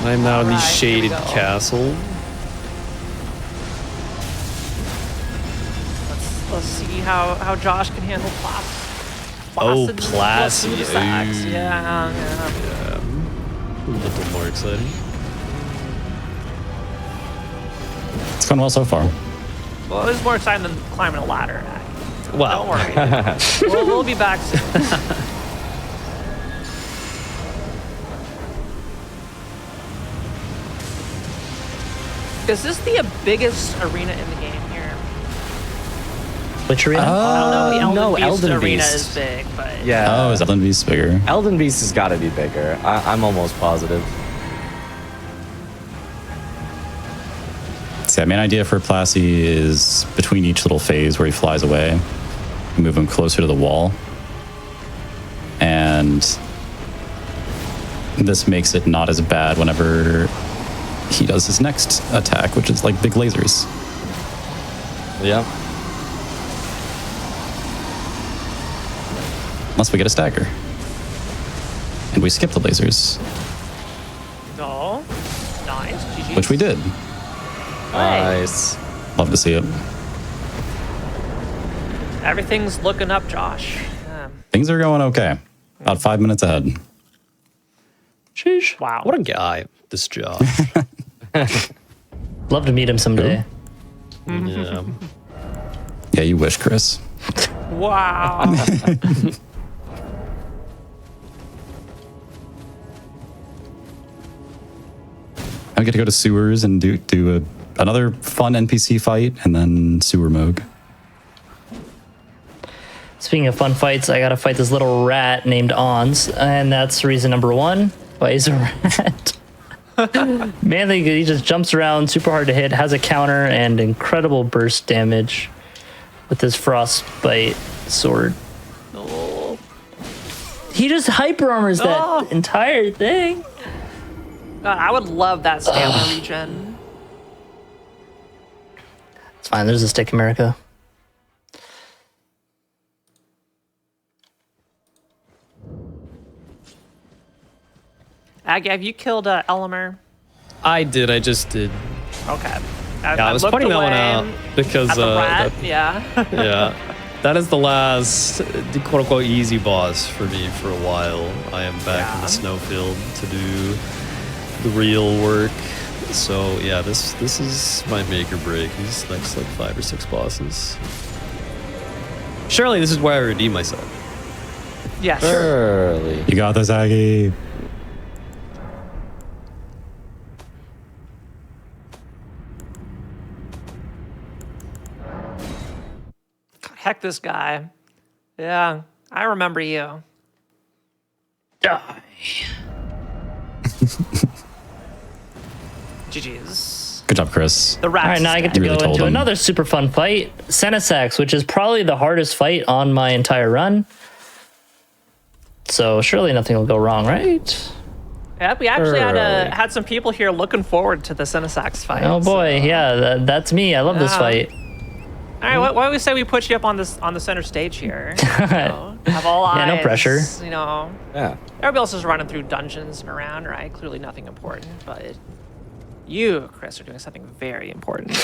I'm now in the Alright, here we shaded go. castle. Let's see how Josh can handle Oh, Placid. Placid. Yeah. A little more exciting. It's going well so far. Well, it was more exciting than climbing a ladder. Well, Don't worry. we'll be back soon. Is this the biggest arena in the game here? Which arena? I don't know if the Elden no, Beast Elden arena Beast. is big, but Yeah. Oh, is Elden Beast bigger? Elden Beast has got to be bigger. I'm almost positive. See, my main idea for Plasty is between each little phase where he flies away, move him closer to the wall. And this makes it not as bad whenever he does his next attack, which is like big lasers. Yeah. Unless we get a stagger. And we skip the lasers, no. Nice. GG. which we did. Nice. Love to see it. Everything's looking up, Josh. Things are going okay. About 5 minutes ahead. Sheesh. Wow. What a guy, this Josh. Love to meet him someday. Yeah. Yeah, you wish, Chris. Wow. I get to go to sewers and do another fun NPC fight and then sewer mode. Speaking of fun fights, I gotta fight this little rat named Ons, and that's reason number one why he's a rat. Mainly, he just jumps around, super hard to hit, has a counter, and incredible burst damage with his frostbite sword. Oh. He just hyper armors that entire thing. God, I would love that stamina regen. It's fine. There's a stick, America. Aggie, have you killed Elimer? I did. I just did. Okay. Yeah, I was pointing that one out because at the rat, that, yeah. yeah, that is the last quote unquote easy boss for me for a while. I am back in the snowfield to do the real work. So yeah, this is my make or break. These next like 5 or 6 bosses. Surely this is where I redeem myself. Yeah, sure. Surely. You got this, Aggie. Heck, this guy. Yeah, I remember you. Die. GG's. Good job, Chris. The rat. All right, now I get to You go really told into him. another super fun fight, Senesax, which is probably the hardest fight on my entire run. So surely nothing will go wrong, right? Yep, we actually Early. had some people here looking forward to the Cinesax fight. Oh boy, yeah, that's me. I love this Yeah. fight. All right, why don't we say we put you up on the center stage here? You know, have all eyes. Yeah, no pressure. You know, Yeah. everybody else is running through dungeons and around, right? Clearly nothing important, but you, Chris, are doing something very important.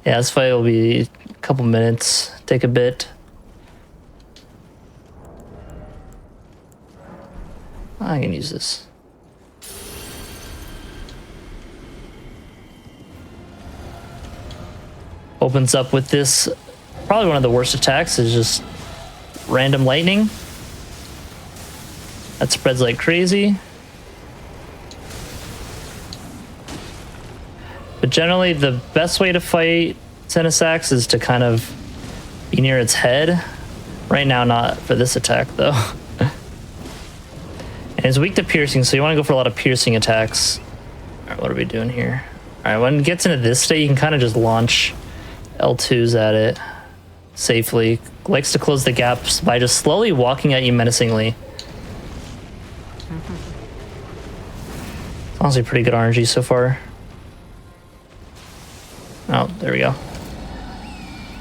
Yeah, this fight will be a couple minutes, take a bit. I can use this. Opens up with this, probably one of the worst attacks is just random lightning. That spreads like crazy. But generally, the best way to fight Senesax is to kind of be near its head. Right now, not for this attack, though. And it's weak to piercing, so you want to go for a lot of piercing attacks. All right, what are we doing here? All right, when it gets into this state, you can kind of just launch L2s at it safely. Likes to close the gaps by just slowly walking at you menacingly. Honestly, pretty good RNG so far. Oh, there we go.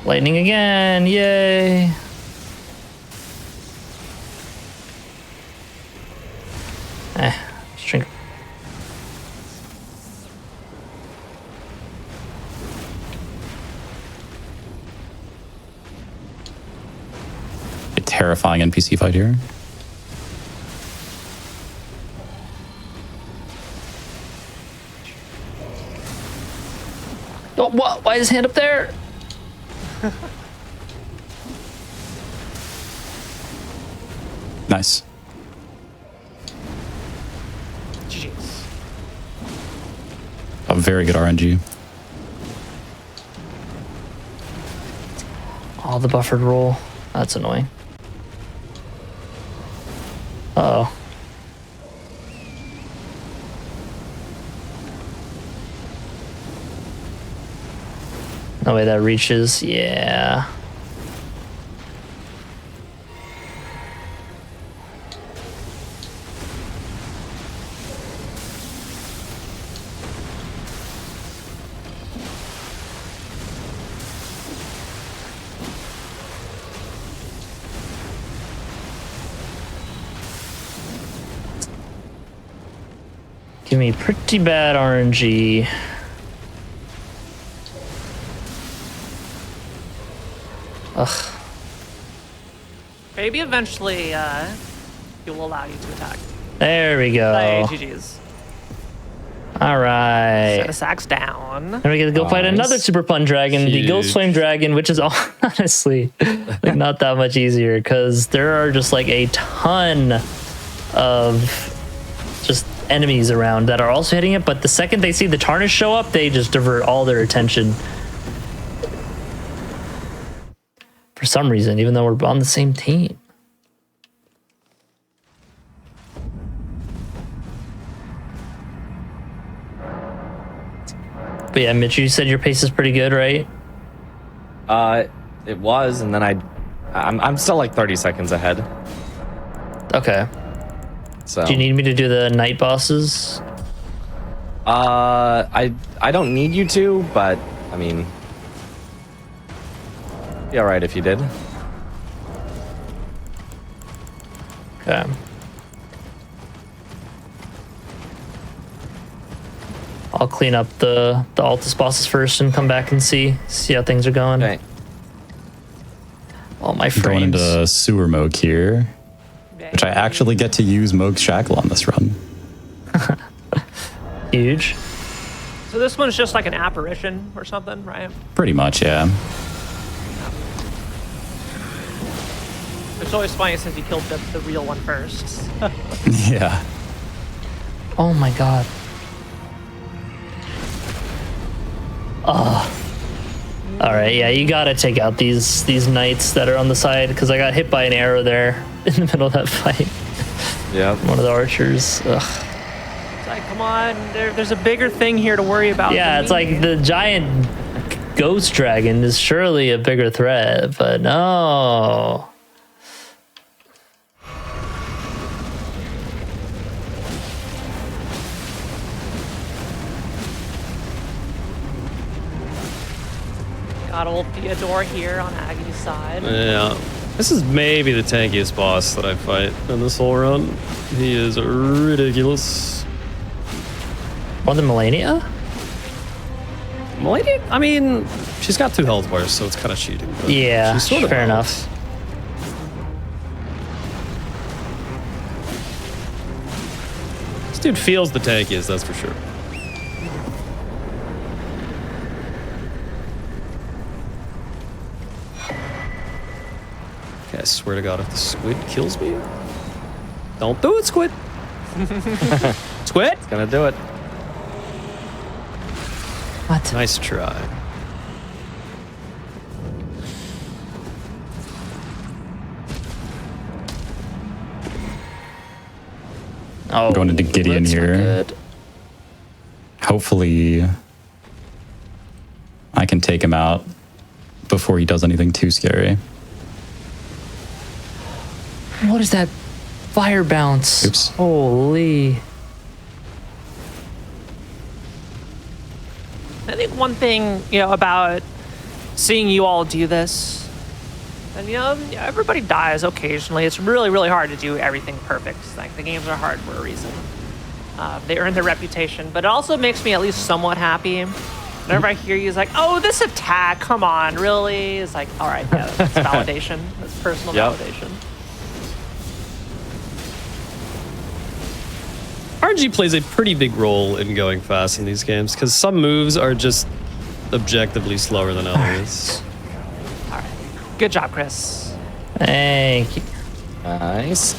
Lightning again, yay! Shrink. A terrifying NPC fight here. Oh, what? Why is his hand up there? Nice. GG's. A very good RNG. Oh, the buffered roll. That's annoying. Uh-oh. No way that reaches. Yeah. Give me pretty bad RNG. Ugh. Maybe eventually he will allow you to attack. There we go. Hey, GG's. All right. Set of sacks down. And we get to go fight another super fun dragon, the Ghost Flame Dragon, which is honestly like not that much easier because there are just like a ton of just enemies around that are also hitting it. But the second they see the Tarnish show up, they just divert all their attention. For some reason, even though we're on the same team. But yeah, Mitch, you said your pace is pretty good, right? It was, and then I'm still like 30 seconds ahead. Okay. So Do you need me to do the night bosses? I don't need you to, but I mean, be all right if you did. Okay. I'll clean up the Altus bosses first and come back and see how things are going. Okay. All my Going frames. into sewer Moog here, which I actually get to use Moog's Shackle on this run. Huge. So this one's just like an apparition or something, right? Pretty much, yeah. It's always funny since you killed the real one first. Yeah. Oh my god. All right, yeah, you gotta take out these knights that are on the side because I got hit by an arrow there in the middle of that fight. Yeah. One of the archers. Ugh. It's like, come on, there's a bigger thing here to worry about. Yeah, than it's me. like the giant ghost dragon is surely a bigger threat, but no. Got old Theodore here on Aggie's side. Yeah. This is maybe the tankiest boss that I fight in this whole run. He is ridiculous. More than Melania? Melania? I mean, she's got 2 health bars, so it's kind of cheating. but Yeah, she's sort of fair out. enough. This dude feels the tankiest, that's for sure. Okay, I swear to God, if the squid kills me, don't do it, squid. Squid? Gonna do it. What? Nice try. Oh, Going into Gideon that's not here. good. Hopefully, I can take him out before he does anything too scary. What is that fire bounce? Oops. Holy. I think one thing, about seeing you all do this, and everybody dies occasionally. It's really, really hard to do everything perfect. Like the games are hard for a reason. They earn their reputation, but it also makes me at least somewhat happy. Whenever I hear you, it's like, oh, this attack, come on, really? It's like, all right, yeah, that's validation. That's personal Yep. validation. RNG plays a pretty big role in going fast in these games because some moves are just objectively slower than others. All right. Good job, Chris. Thank you. Nice.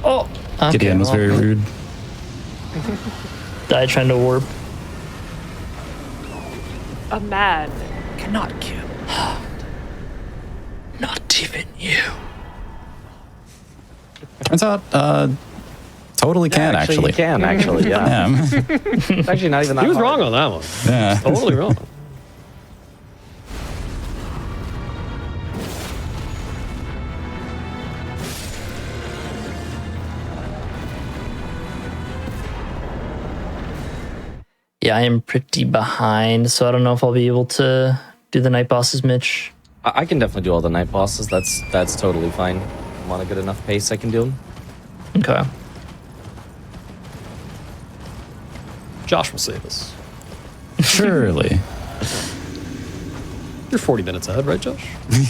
Oh. Okay, Gideon was well, very rude. died trying to warp. A man cannot kill. Not even you. Turns out, totally can actually. You can actually, yeah. Yeah. It's actually not even that He was hard. wrong on that one. Yeah. Totally wrong. Yeah, I am pretty behind, so I don't know if I'll be able to do the night bosses, Mitch. I can definitely do all the night bosses. That's totally fine. I'm on a good enough pace. I can do them. Okay. Josh will save us. Surely. You're 40 minutes ahead, right, Josh?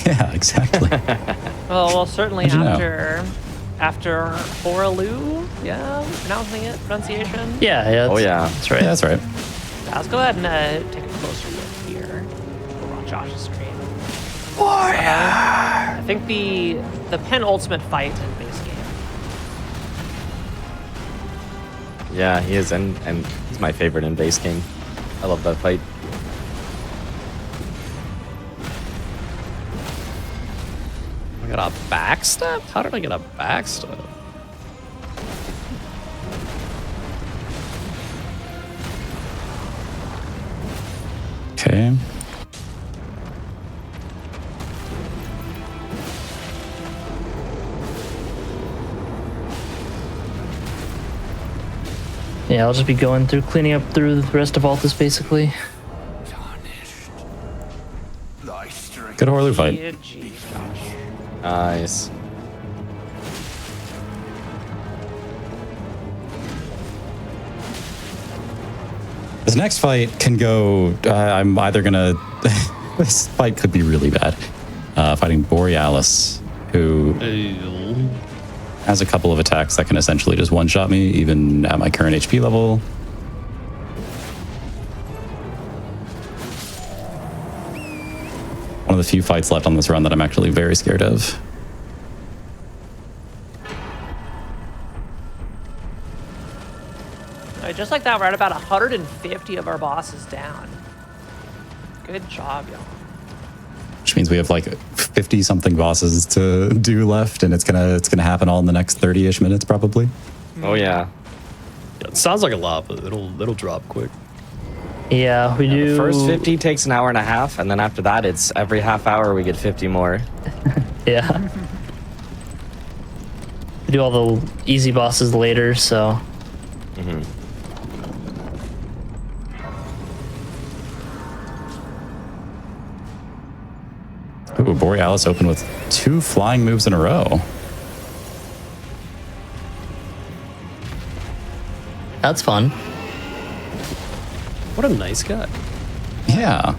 Yeah, exactly. Well, certainly How'd you know? after Horalu, yeah, pronouncing it, pronunciation. Yeah. Oh yeah. That's right. Yeah, that's right. Let's go ahead and take a closer look here. Over on Josh's screen. I think the penultimate fight in base game. Yeah, he is, and he's my favorite in base game. I love that fight. I got a backstab? How did I get a backstab? Okay. Yeah, I'll just be going through, cleaning up through the rest of Altus, basically. Tarnished. Thy strength. Good Horlu fight. GG, Josh. Nice. This next fight can go. I'm either gonna. This fight could be really bad. Fighting Borealis, who has a couple of attacks that can essentially just one-shot me, even at my current HP level. One of the few fights left on this run that I'm actually very scared of. All right, just like that, we're at about 150 of our bosses down. Good job, y'all. Which means we have like 50 something bosses to do left, and it's gonna happen all in the next 30-ish minutes probably. Oh yeah. Yeah, it sounds like a lot, but it'll drop quick. Yeah, we do. The first 50 takes an hour and a half, and then after that, it's every half hour we get 50 more. Yeah. We do all the easy bosses later, so. Ooh, Borealis opened with 2 flying moves in a row. That's fun. What a nice guy. Yeah.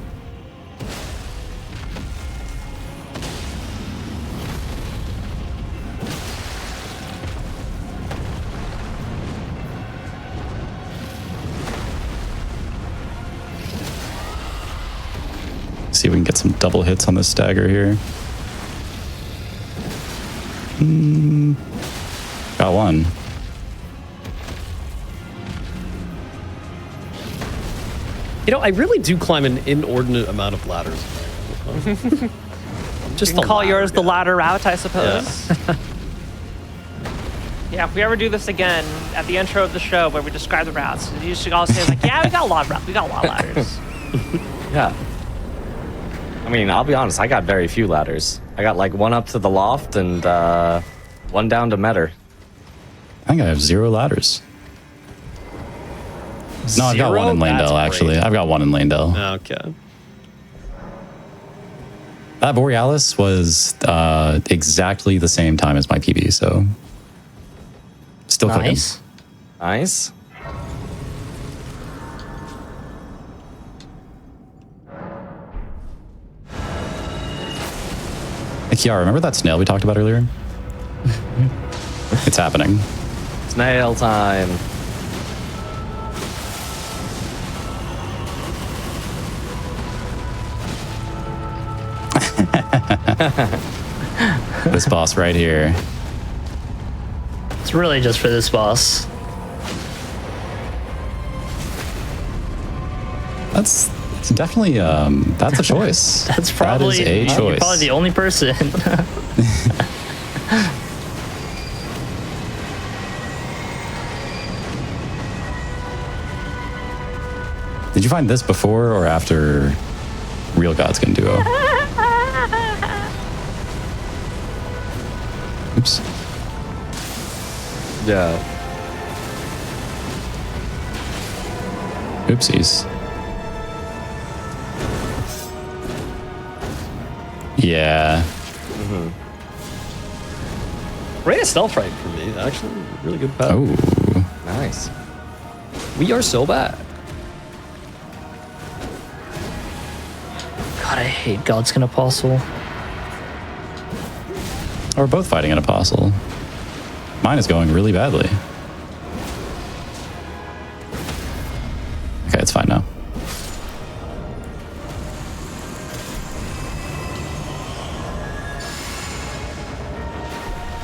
See if we can get some double hits on this stagger here. Got one. You know, I really do climb an inordinate amount of ladders. Just You can call yours the ladder route, I suppose. Yeah. Yeah, if we ever do this again at the intro of the show where we describe the routes, you should all say like, yeah, we got a lot of routes, we got a lot of ladders. Yeah. I mean, I'll be honest, I got very few ladders. I got like one up to the loft and one down to Metter. I think I have 0 ladders. No, I've got one in That's Landell, actually. great. I've got one in Landell. Okay. That Borealis was exactly the same time as my PB, so still cooking. Nice. Nice. Hey, Kiara, remember that snail we talked about earlier? It's happening. Snail time. This boss right here. It's really just for this boss. That's It's definitely that's a choice. That's probably that is a choice. You're probably the only person. Did you find this before or after Real Gods Can Duo? Oops. Yeah. Oopsies. Yeah. Great stealth right for me, actually. Really good pet. Oh. Nice. We are so bad. God, I hate Godskin Apostle. We're both fighting an apostle. Mine is going really badly. Okay, it's fine now.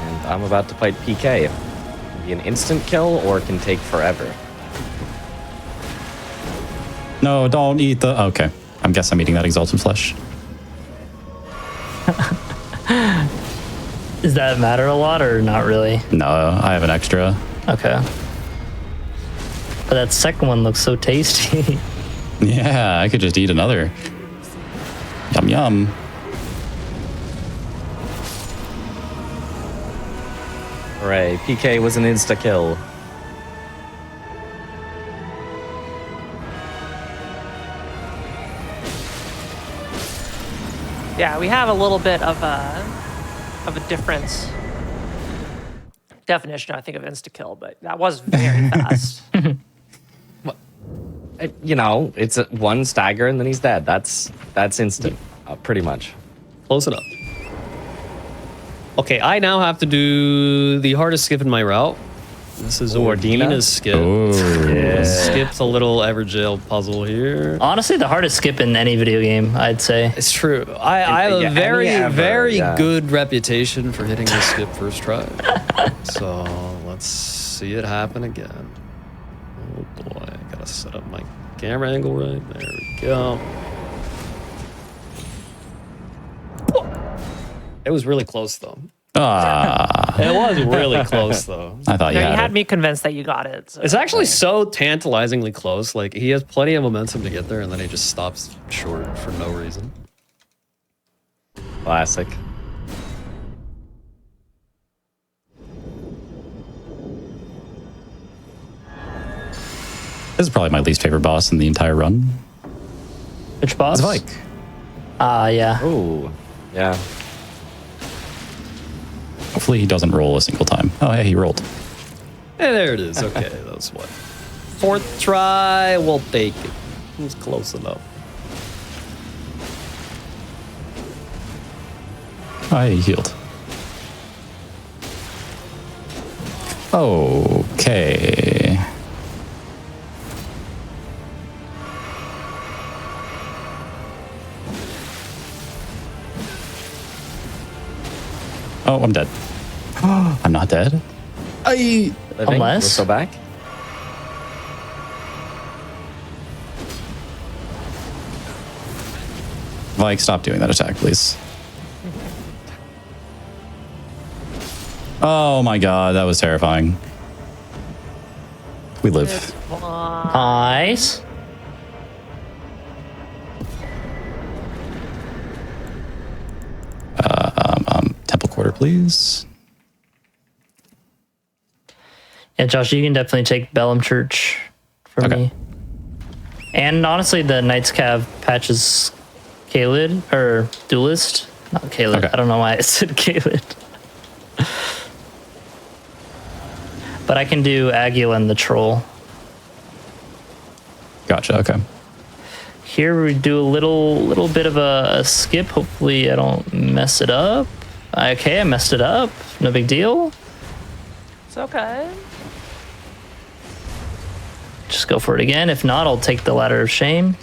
And I'm about to fight PK. It can be an instant kill or it can take forever. No, don't eat the... Okay. I guess I'm eating that exalted flesh. Does that matter a lot or not really? No, I have an extra. Okay. But that second one looks so tasty. Yeah, I could just eat another. Yum, yum. Hooray, PK was an insta-kill. Yeah, we have a little bit of a difference. Definition, I think, of insta-kill, but that was very fast. You know, it's one stagger and then he's dead. That's instant, pretty much. Close enough. Okay, I now have to do the hardest skip in my route. This is Ordina's skip. Oh. Skipped a little Everjail puzzle here. Honestly, the hardest skip in any video game, I'd say. It's true. I have Yeah, a very, very yeah. good reputation for hitting the skip first try. So let's see it happen again. Oh boy, I gotta set up my camera angle right. There we go. It was really close though. Ah. It was really close though. I thought you No, you had had it. me convinced that you got it. So. It's actually so tantalizingly close. Like he has plenty of momentum to get there, and then he just stops short for no reason. Classic. This is probably my least favorite boss in the entire run. Which boss? It's Vike. Yeah. Ooh, yeah. Hopefully he doesn't roll a single time. Oh, yeah, he rolled. And there it is. Okay, that's what. Fourth try, we'll take it. It was close enough. Oh, he healed. Okay. Oh, I'm dead. I'm not dead. Living. Unless- We're still back. Vike, stop doing that attack, please. Oh my god, that was terrifying. We live. Nice. Temple Quarter, please. Yeah, Josh, you can definitely take Bellum Church for Okay. me. And honestly, the Knights Cav patches Kaled, or Duelist. Not Kaled. Okay. I don't know why I said Kaled. But I can do Aguilin the Troll. Gotcha, okay. Here we do a little bit of a skip. Hopefully I don't mess it up. Okay, I messed it up. No big deal. It's okay. Just go for it again. If not, I'll take the Ladder of Shame.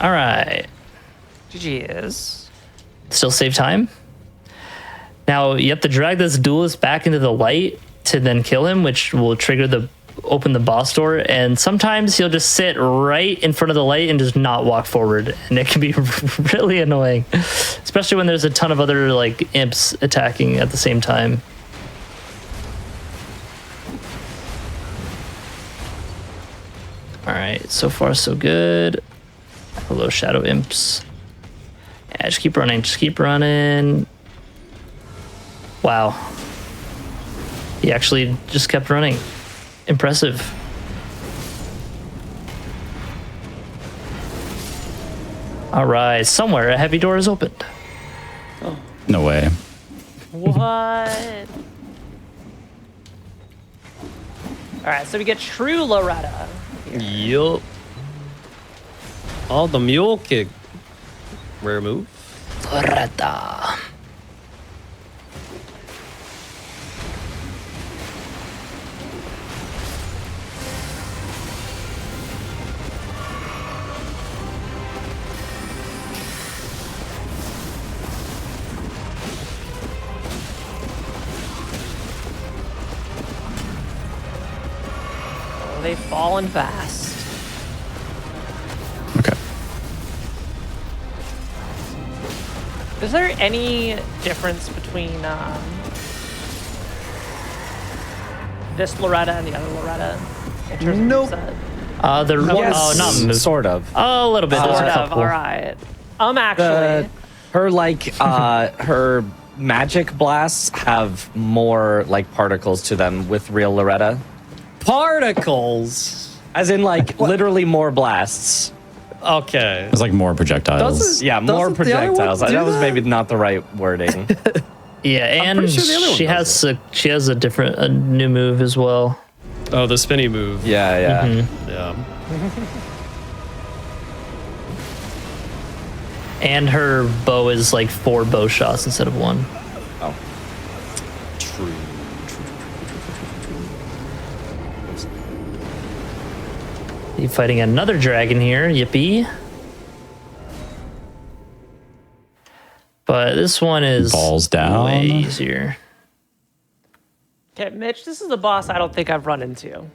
All right. GG's. Still save time. Now you have to drag this duelist back into the light to then kill him, which will trigger the open the boss door, and sometimes he'll just sit right in front of the light and just not walk forward, and it can be really annoying, especially when there's a ton of other like imps attacking at the same time. All right, so far so good. Hello, shadow imps. Yeah, just keep running, just keep running. Wow. He actually just kept running. Impressive. All right, somewhere a heavy door is opened. No way. What? All right, so we get true Loretta. Yup. Oh, the mule kick. Rare move. Loretta. They've fallen fast. Okay. Is there any difference between this Loretta and the other Loretta in terms of moveset? Yes, oh, not move. sort of. Oh, a little bit. There's Sort a of. couple. All right. Actually, Her like her magic blasts have more like particles to them with real Loretta, Particles. as in like literally more blasts. Okay. There's like more projectiles. Doesn't- Yeah, more Doesn't the other one projectiles. do That was that? maybe not the right wording. Yeah, and pretty sure the other one she does has a new move as well. Oh, the spinny move. Yeah, yeah. Yeah. And her bow is like 4 bow shots instead of 1. Oh. True. You fighting another dragon here, yippee. But this one is Balls down. way easier. okay, Mitch, this is the boss I don't think I've run into.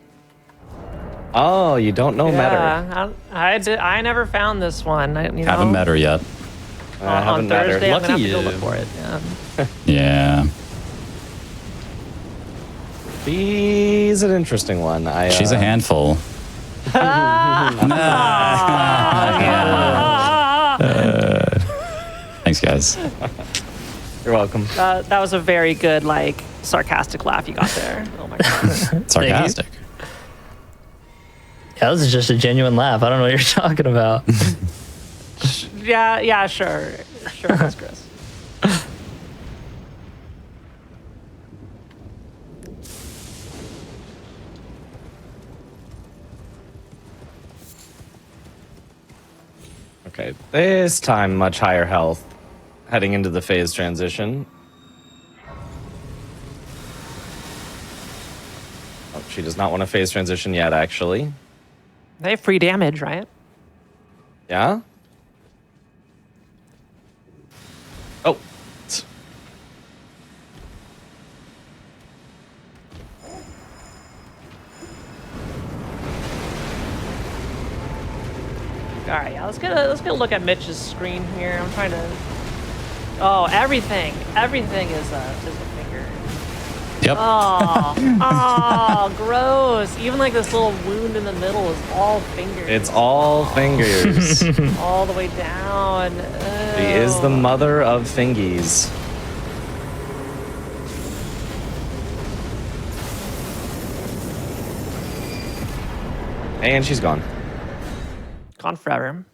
Oh, you don't know Meta. Yeah, I never found this one. Haven't met her yet. I On haven't met her. Thursday, I'm gonna have Lucky to go you. look for it. Yeah. Yeah. She's an interesting one. She's a handful. Thanks, guys. You're welcome. That was a very good, like, sarcastic laugh you got there. Oh my god. Sarcastic. Yeah, this is just a genuine laugh. I don't know what you're talking about. yeah, sure. Sure, that's Chris. Okay, this time much higher health. Heading into the phase transition. Oh, she does not want to phase transition yet, actually. They have free damage, right? Yeah? Oh. All right, yeah. Let's get a look at Mitch's screen here. I'm trying to. Oh, everything is a finger. Yep. Oh, gross. Even like this little wound in the middle is all fingers. It's all fingers. all the way down. She is the mother of fingies. And she's gone. Gone forever.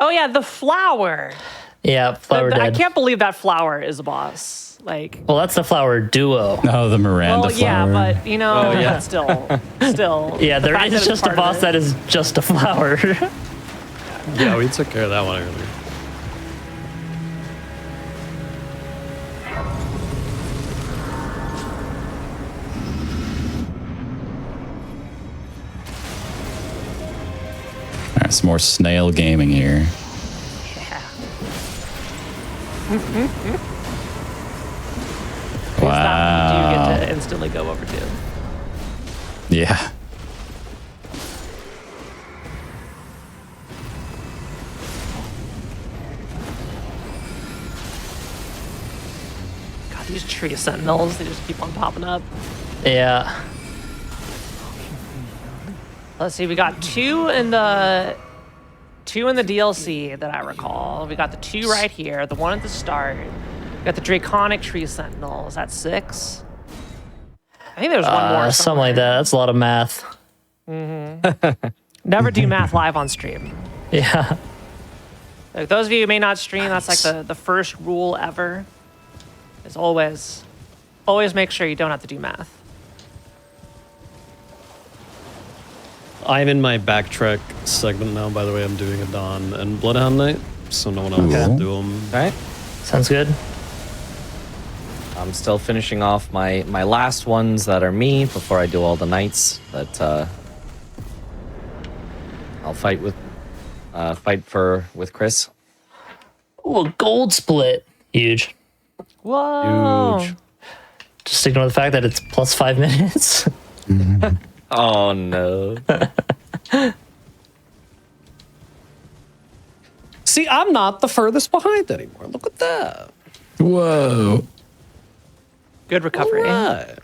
Oh yeah, the flower. Yeah, flower I dead. can't believe that flower is a boss. Like, Well, that's the flower duo. Oh, the Miranda well, yeah, flower. but you know, yeah. still. Yeah, the there fact is that it's just a part of boss it. that is just a flower. Yeah, we took care of that one earlier. All right, some more snail gaming here. Yeah. Wow. Do you get to instantly go over to? Yeah. God, these tree sentinels, they just keep on popping up. Yeah. Let's see, we got two in the DLC that I recall. We got the 2 right here, the one at the start. We got the Draconic Tree Sentinels. That's 6. I think there's one more. Something like that. That's a lot of math. Never do math live on stream. Yeah. Like, those of you who may not stream, that's like the first rule ever. Is always make sure you don't have to do math. I'm in my backtrack segment now, by the way. I'm doing a Dawn and Bloodhound Night, so no one else will do them. Okay. Sounds good. I'm still finishing off my last ones that are me before I do all the nights that I'll fight with Chris. Ooh, a gold split. Huge. Whoa. Huge. Just ignore the fact that it's plus 5 minutes. Oh no. See, I'm not the furthest behind anymore. Look at that. Whoa. Good recovery. Right.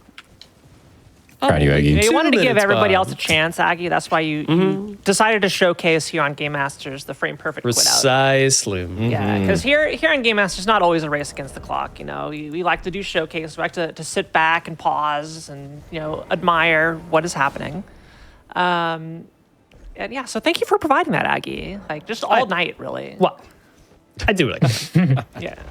Proud of you, Aggie. You wanted to give 2 minutes everybody behind. else a chance, Aggie. That's why you decided to showcase here on Game Masters the frame perfect quit out. Precisely. Yeah, because here on Game Masters, not always a race against the clock. You know, we like to do showcase. We like to sit back and pause and admire what is happening. And yeah, so thank you for providing that, Aggie. Like just all night, really. Well, I do what I can. Yeah.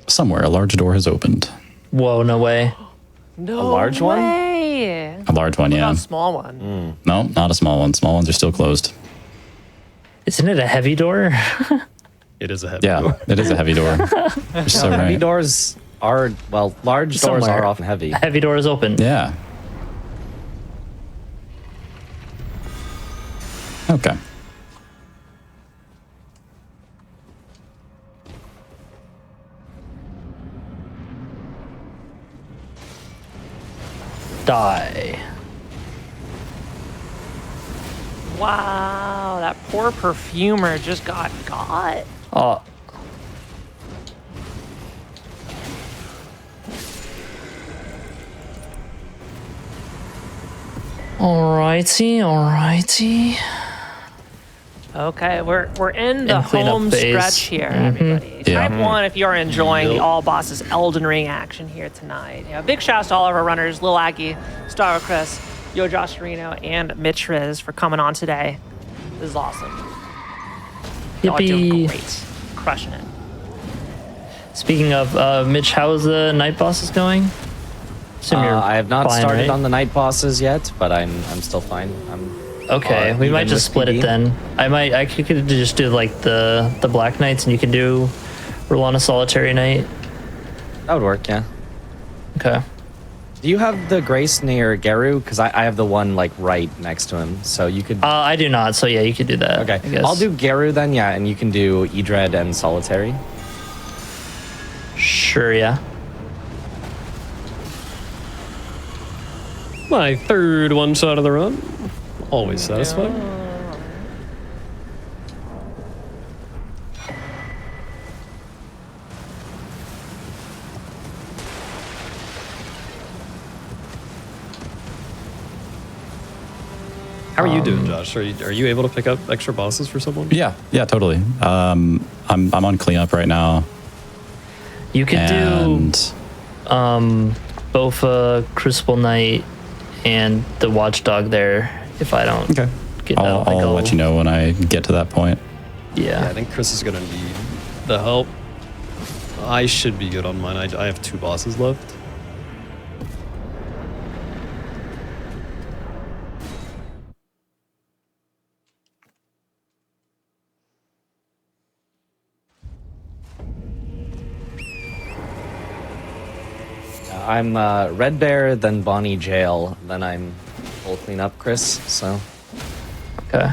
Somewhere a large door has opened. Whoa, no way. No A large one? way. A large one, yeah. A small one. No, not a small one. Small ones are still closed. Isn't it a heavy door? It is a heavy Yeah, door. it is a heavy door. You're so Heavy right. doors are large doors Somewhere. are often heavy. A heavy door is open. Yeah. Okay. Die. Wow, that poor perfumer just got. Oh. Alrighty. Okay, we're in the And cleanup home phase. stretch here, everybody. Yeah. Type 1 if you're enjoying the All Bosses Elden Ring action here tonight. Big shouts to all of our runners, Lil Aggie, Star Chris, Yo Josh Reno, and Mitch Riz for coming on today. This is awesome. Y'all are doing Yippee. great. Crushing it. Speaking of, Mitch, how is the night bosses going? Assume you're I have not fine, started right? on the night bosses yet, but I'm still fine. Okay, we even might just with split PD? it then. I could just do like the Black Knights, and you could do Rolana Solitary Night. That would work, yeah. Okay. Do you have the Grace near Geru? Because I have the one like right next to him, so you could. I do not, so yeah, you could do that. Okay, I guess. I'll do Geru then, yeah, and you can do Edred and Solitary. Sure, yeah. My third one shot of the run. Always satisfied. How are you doing, Josh? Are you able to pick up extra bosses for someone? Yeah, totally. I'm on cleanup right now. You could And do both Crucible Knight and the Watchdog there if I don't okay. get I'll let you know when I get to that point. Yeah, Yeah. I think Chris is gonna need the help. I should be good on mine. I have 2 bosses left. I'm Red Bear, then Bonnie Jail, then I'm full cleanup Chris, so. Okay.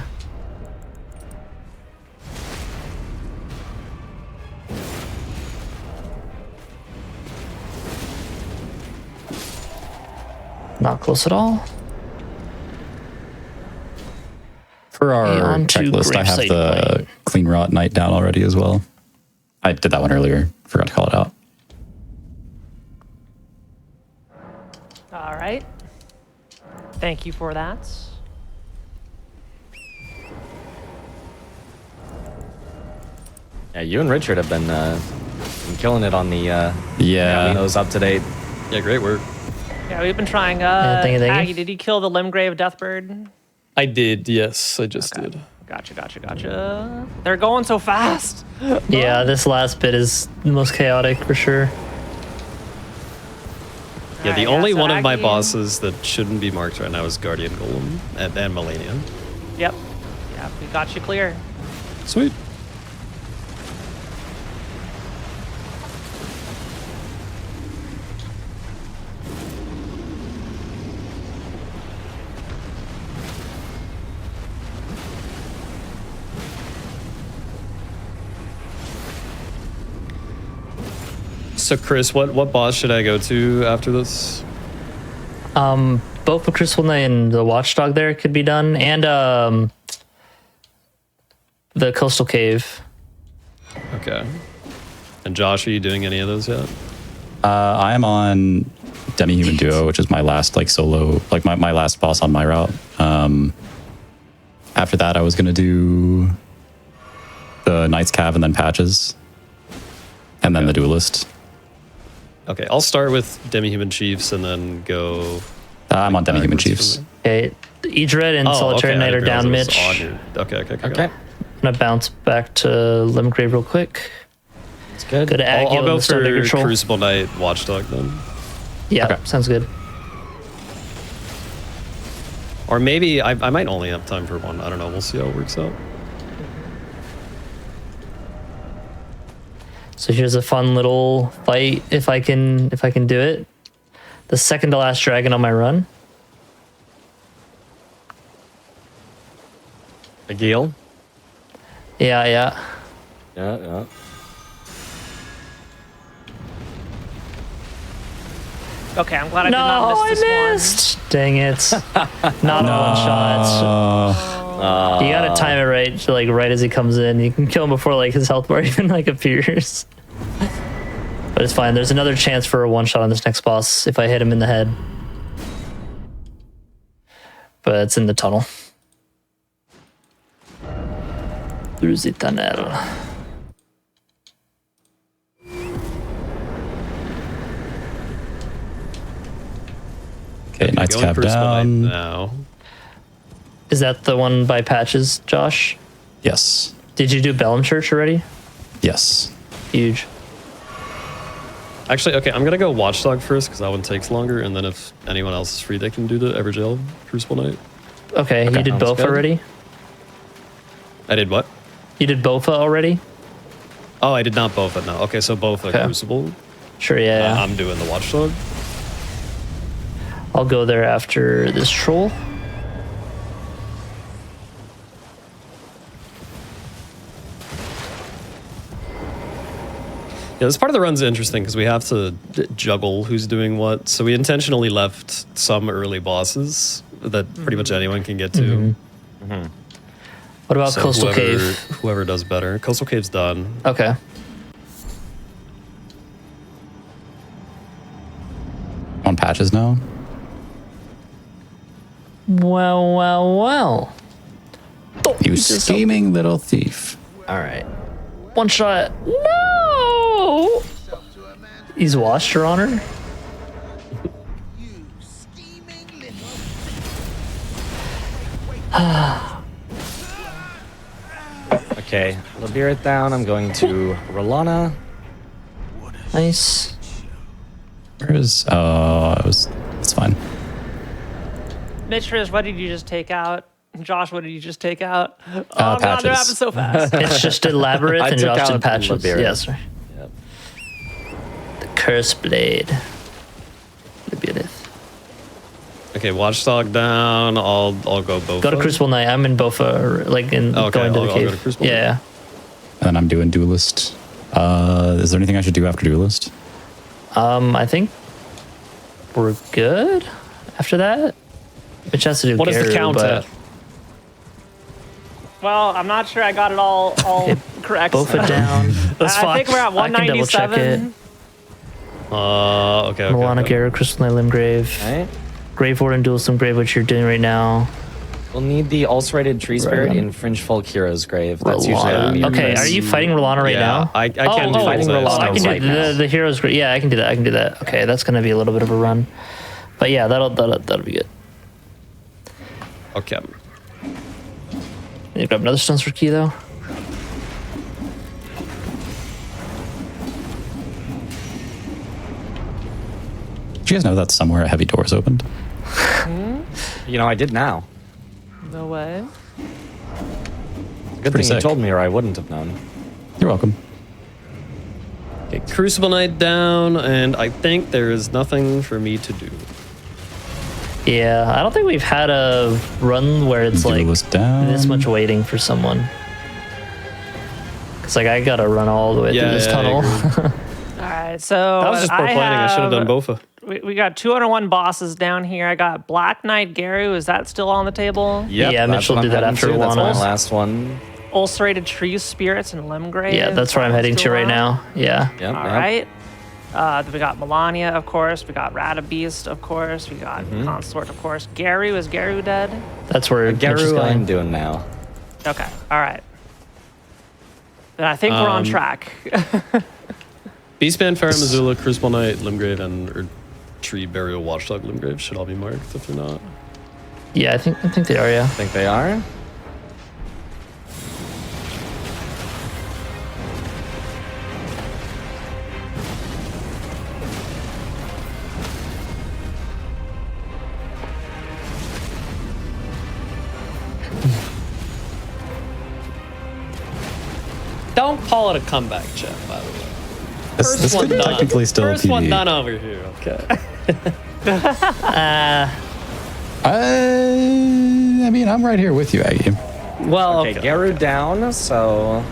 Not close at all. For our on to checklist, I have Gravesite the Plain. Clean Rot Night down already as well. I did that one earlier. Forgot to call it out. All right. Thank you for that. Yeah, you and Richard have been killing it on the Yeah. those up to date. Yeah, great work. Yeah, we've been trying. thank you, thank you. Aggie, did you kill the Limgrave Deathbird? I did, yes, I just did. Gotcha. They're going so fast. Yeah, this last bit is the most chaotic for sure. Yeah, the Alright, only so one of my Aggie- bosses that shouldn't be marked right now is Guardian Golem and Millennium. Yep. Yeah, we got you clear. Sweet. So Chris, what boss should I go to after this? Both the Crystal Knight and the Watchdog there could be done, and the Coastal Cave. Okay. And Josh, are you doing any of those yet? I am on Demi-Human Duo, which is my last like solo, like my last boss on my route. After that, I was going to do the Knight's Cav and then Patches. And then the Duelist. Okay, I'll start with Demi-Human Chiefs and then go... I'm on Demi-Human backwards Chiefs. from there. Okay, Edred and Solitary okay, I Knight are didn't down, realize it was Mitch. on your- Okay. Okay, I'm gonna bounce back to Limgrave real quick. it's good. Go to Agio I'll and go the Stone Digger for Troll. Crucible Knight Watchdog then. Yeah, Okay. sounds good. Or maybe I might only have time for one. I don't know. We'll see how it works out. So here's a fun little fight if I can do it. The second to last dragon on my run. A Geel? Yeah. Yeah. Okay, I'm glad I did No, not I miss this one. missed. Dang it. Not a one shot. You gotta time it right, so, like right as he comes in. You can kill him before like his health bar even like appears. But it's fine. There's another chance for a one shot on this next boss if I hit him in the head. But it's in the tunnel. Through the tunnel. Okay, Knight's Going Cav Crucible Knight down. now. Is that the one by Patches, Josh? Yes. Did you do Bellum Church already? Yes. Huge. Actually, okay, I'm gonna go Watchdog first because that one takes longer, and then if anyone else is free, they can do the Everjail Crucible Knight. Okay, you did sounds both good. already? I did what? You did Bofa already? Oh, I did not both. No. Okay, so both are Okay. Crucible. Sure, yeah. I'm doing the Watchdog. I'll go there after this troll. Yeah, this part of the run's interesting because we have to juggle who's doing what. So we intentionally left some early bosses that pretty much anyone can get to. What about So Coastal whoever, Cave? whoever does better. Coastal Cave's done. Okay. On Patches now. Well. You scheming little thief. All right. One shot. No! He's washed, Your Honor. Okay, Labir it down. I'm going to Rolana. Nice. Where is? Oh, it's fine. Mitch, what did you just take out? Josh, what did you just take out? Oh, God, they're Patches. happening so fast. It's just did Labyrinth I and took Josh did out Patches. Liberia. Yes. Yep. The Curse Blade. Okay, Watchdog down. I'll go Bofa. Go to Crucible Knight. I'm in Bofa, like in Okay, going to the I'll cave. go to Crucible yeah. And I'm doing Duelist. Is there anything I should do after Duelist? I think we're good after that. Which has to do. What is the count at? Well, I'm not sure I got it all correct. Bofa down. I think we're at I can double check it. 197. Okay. Milana, Garrett, Crystal Knight, Limgrave, Right? Grave Warden, Duelist Limgrave, which you're doing right now. We'll need the ulcerated tree spirit Right. in Fringe Folk Hero's grave. That's usually Rolana. how we Okay, use. are you fighting Rolana right now? I can't do fighting all this. Rolana I can do right now. the hero's grave. Yeah, I can do that. I can do that. Okay, that's gonna be a little bit of a run, but yeah, that'll be good. Okay. Need to grab another Stones for Key though. Do you guys know that somewhere a heavy door is opened? You know, I did now. No way. Good Pretty thing you sick. told me, or I wouldn't have known. You're welcome. Okay, Crucible Knight down, and I think there is nothing for me to do. Yeah, I don't think we've had a run where it's like Duelist down. this much waiting for someone. It's like I gotta run all the way through this I tunnel. agree. All right, so That was just poor planning. I should have done Bofa. We got 201 bosses down here. I got Black Knight Garu. Is that still on the table? Yep, Yeah, that's Mitch will what do I'm that heading after to. That's my Lana. last one. Ulcerated Tree Spirits and Limgrave. Yeah, that's where I'm heading to right now. Yeah. Yep, All yep. right. We got Melania, of course. We got Radabeast, of course. We got Consort, of course. Garu, is Garu dead? That's where Mitch is Garu, I'm going. doing now. Okay, all right. Then I think we're on track. Beastman, Farah, Missoula, Crucible Knight, Limgrave, and Tree Burial Watchdog Limgrave should all be marked if they're not. Yeah, I think they are. Yeah. Think they are? Don't call it a comeback, Jeff, by the way. This one could done. technically still First one PvE. done over here, okay? I mean, I'm right here with you, Aggie. Well, Okay, Garu down, so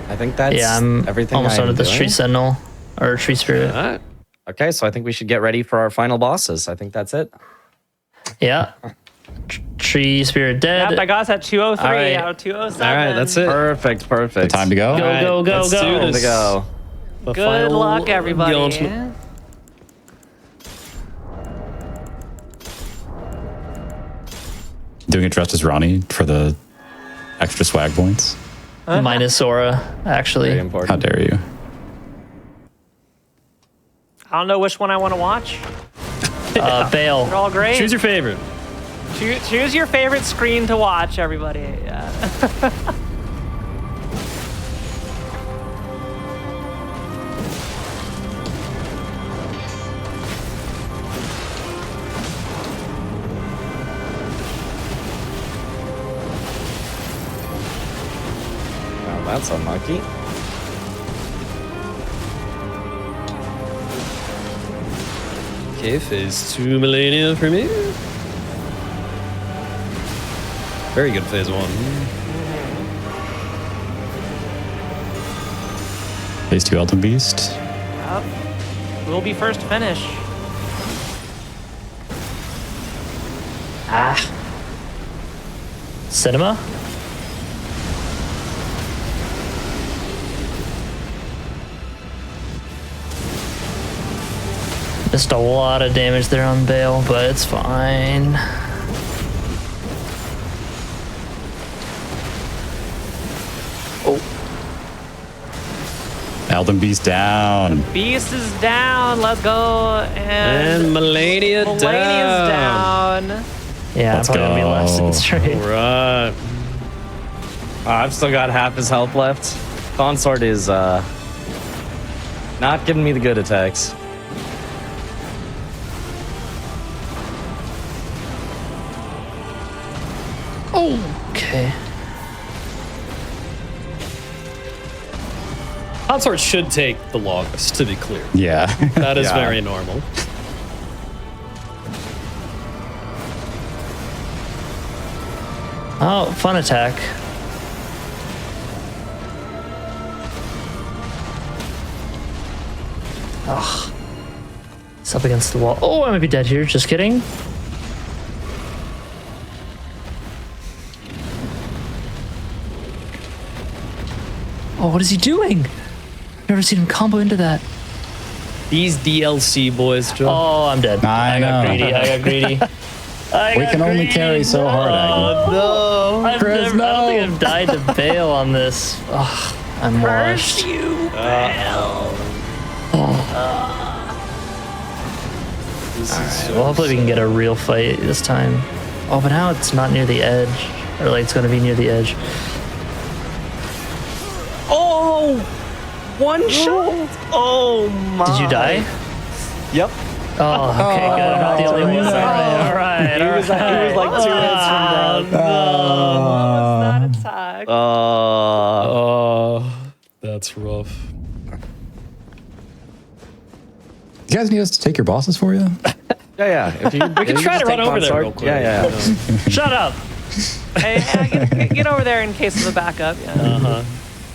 I think that's Yeah, I'm everything almost I done am with this doing. Tree Sentinel or Tree Spirit. All right. Okay, so I think we should get ready for our final bosses. I think that's it. Yeah. Tree Spirit dead. Yep, I got us at 203 All right. out of 207. All right, that's it. Perfect, perfect. Time to go? Go, right, go, go, let's go. do Time this. to go. The Good final luck, everybody. gauntlet. Doing it dressed as Ronnie for the extra swag points. Minus Aura, actually. Very How important. dare you? I don't know which one I want to watch. Bale. They're all great. Choose your favorite. Choose your favorite screen to watch, everybody. Yeah. Well, that's unlucky. Okay, phase 2 Millennia for me. Very good phase 1. Phase 2 Elden Beast. Yep. We'll be first to finish. Cinema? Just a lot of damage there on Bale, but it's fine. Elden Beast down. Beast is down. Let's go. And Melania Melania's down. down. Yeah, Let's I'm probably gonna be go. last in straight. All right. I've still got half his health left. Consort is not giving me the good attacks. Okay. Consort should take the longest, to be clear. Yeah. That is Yeah. very normal. Oh, fun attack. Ugh. It's up against the wall. Oh, I might be dead here. Just kidding. Oh, what is he doing? Never seen him combo into that. These DLC boys, Joe. Oh, I'm dead. I got know. greedy. I got greedy. We can only carry so hard, Aggie. No. I don't think I've died to bail on this. Ugh, I'm washed. Well, hopefully we can get a real fight this time. Oh, but now it's not near the edge. Or like it's going to be near the edge. Oh, one shot. Oh my. Did you die? Yep. Oh, okay, good. I'm not the only one. All right. He was like 2 hits from down. That attack. That's rough. You guys need us to take your bosses for you? Yeah. If you, We can try to run over there real quick. Yeah. Shut up. Hey, get over there in case of a backup. Yeah.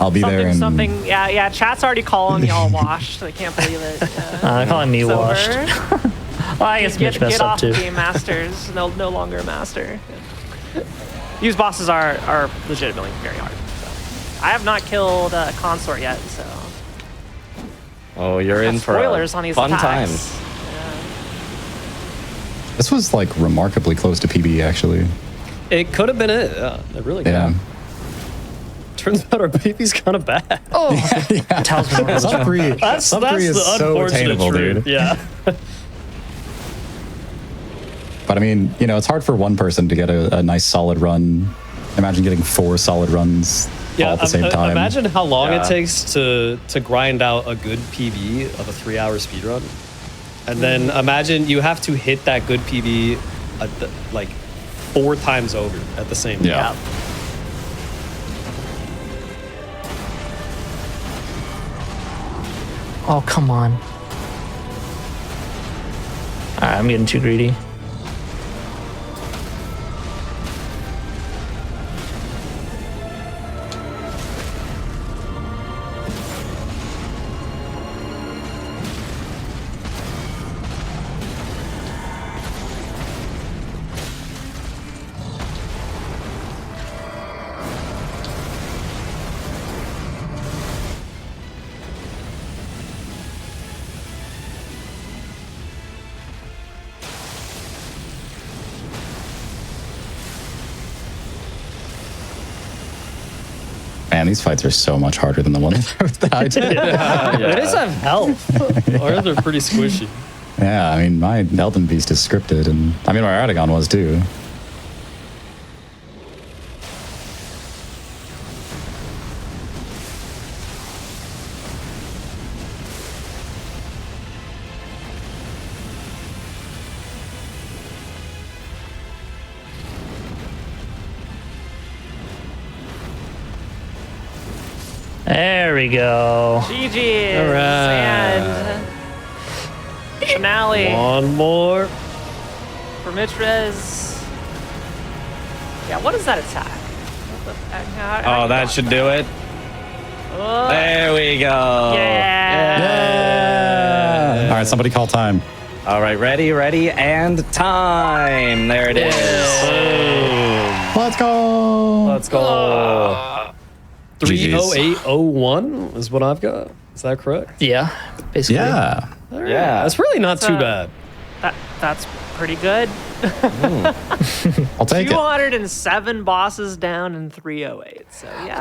I'll be there. Something. Yeah. Chat's already calling y'all washed. I can't believe it. Yeah. Calling me It's washed. over. Well, I guess Mitch messed Get up off too. Game Masters. No longer a master. These bosses are legitimately very hard. So. I have not killed a consort yet, so. Oh, you're in for Spoilers on these fun attacks. times. This was like remarkably close to PB, actually. It could have been it. Yeah, it really could. Yeah. Turns out our baby's kind of bad. Oh, Talisman. Sub 3, Sub 3 is so attainable, dude. Yeah. But I mean, you know, it's hard for one person to get a nice solid run. Imagine getting 4 solid runs all at the same time. Imagine how long it takes to grind out a good PB of a 3-hour speedrun. And then imagine you have to hit that good PB like 4 times over at the same time. Yeah. Oh, come on. All right, I'm getting too greedy. Man, these fights are so much harder than the ones that I did. It does have health. Ours are pretty squishy. Yeah, I mean, my Elden Beast is scripted, and I mean, my Radagon was too. There we go. GG's. All right. And finale One more. for Mitch Rez. Yeah, what is that attack? What the heck? How Oh, you that block should do it. Oh, There we go. yeah. All right, somebody call time. All right, ready, and time. There it is. Let's go. Let's go. 30801 is what I've got. Is that correct? Yeah, basically. Yeah. Yeah. That's really not too bad. That's pretty good. I'll take it. 207 bosses down in 308. So yeah.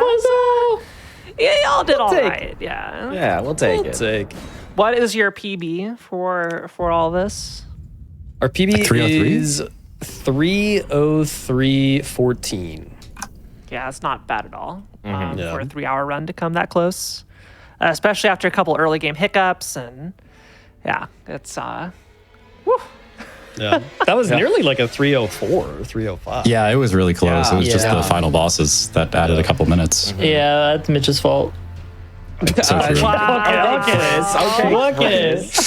Yeah, y'all did all take right. Yeah. Yeah, we'll take it. What is your PB for all this? Our PB 303? is 303.14. Yeah, it's not bad at all Yeah. for a 3-hour run to come that close, especially after a couple early game hiccups. And yeah, it's whew. Yeah. That was nearly like a 304 or 305. Yeah, it was really close. Yeah. It was just Yeah. the final bosses that added a couple minutes. Yeah, that's Mitch's fault. So true. Wow. Okay.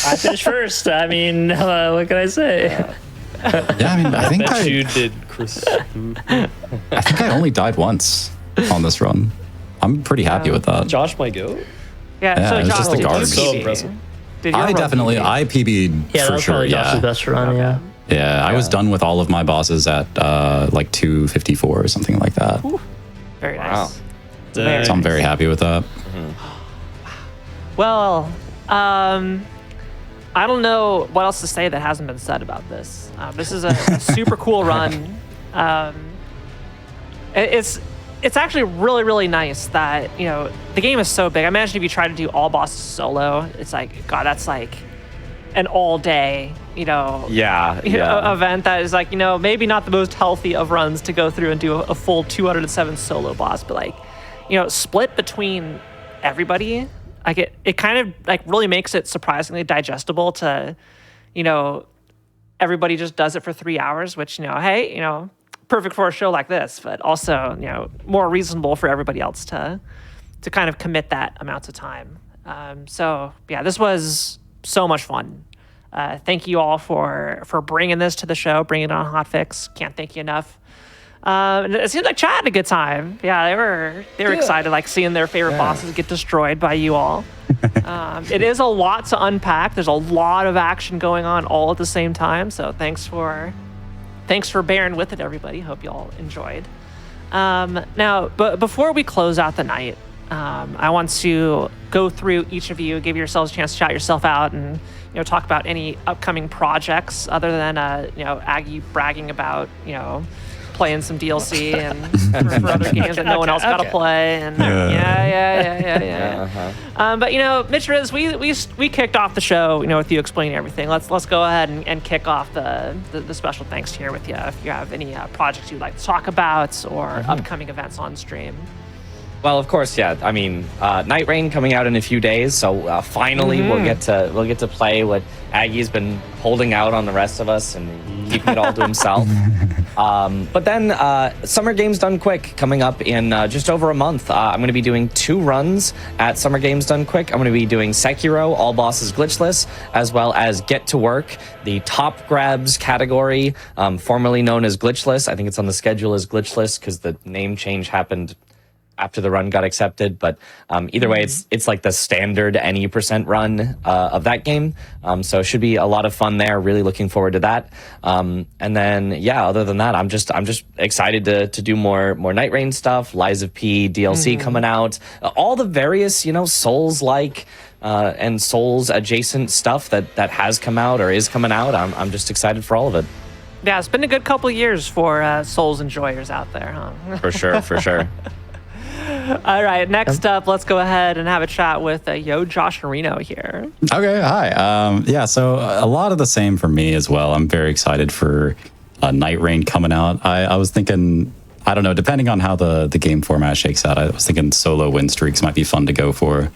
I finished first. I mean, what can I say? Yeah, I mean, I think Bet you I did, Chris. think I only died once on this run. I'm pretty happy with that. Josh might go. Yeah, so it's Josh, just the did you guards. So PB? impressive. Did your I run definitely PB? I PB'd Yeah, that for was sure. probably Josh's Yeah, best run. Yeah. yeah. I was done with all of my bosses at like 254 or something like that. Very Wow. nice. Dang. So I'm very happy with that. Well, I don't know what else to say that hasn't been said about this. This is a super cool run. It's actually really, really nice that, you know, the game is so big. I imagine if you try to do all bosses solo, it's like, God, that's like an all day, you know, event that is like, you know, maybe not the most healthy of runs to go through and do a full 207 solo boss, but like, you know, split between everybody. Like it kind of like really makes it surprisingly digestible to, you know, everybody just does it for 3 hours, which, you know, hey, you know, perfect for a show like this, but also, you know, more reasonable for everybody else to kind of commit that amount of time. So yeah, this was so much fun. Thank you all for bringing this to the show, bringing it on Hotfix. Can't thank you enough. It seems like Chad had a good time. Yeah, they were excited, like seeing their favorite bosses get destroyed by you all. It is a lot to unpack. There's a lot of action going on all at the same time. So thanks for bearing with it, everybody. Hope you all enjoyed. Now, but before we close out the night, I want to go through each of you, give yourselves a chance to shout yourself out, and you know, talk about any upcoming projects other than you know, Aggie bragging about, you know, playing some DLC and for other games that no one else got to play. And but you know, Mitch Riz, we kicked off the show, you know, with you explaining everything. Let's go ahead and kick off the special thanks here with you. If you have any projects you'd like to talk about or upcoming events on stream. Well, of course, yeah. I mean, Night Rain coming out in a few days, so finally we'll get to play what Aggie's been holding out on the rest of us and keeping it all to himself. But then Summer Games Done Quick coming up in just over a month. I'm going to be doing 2 runs at Summer Games Done Quick. I'm going to be doing Sekiro, All Bosses Glitchless, as well as Get to Work, the top grabs category, formerly known as Glitchless. I think it's on the schedule as Glitchless because the name change happened after the run got accepted, but either way, it's like the standard any % run of that game. So it should be a lot of fun there. Really looking forward to that. And then yeah, other than that, I'm just excited to do more Night Rain stuff. Lies of P DLC coming out. All the various, you know, Souls like and Souls adjacent stuff that has come out or is coming out. I'm just excited for all of it. Yeah, it's been a good couple of years for Souls enjoyers out there, huh? For sure. All right, next up, let's go ahead and have a chat with Josh Areno here. Okay, hi. Yeah, so a lot of the same for me as well. I'm very excited for Night Rain coming out. I was thinking, I don't know, depending on how the game format shakes out, I was thinking solo win streaks might be fun to go for.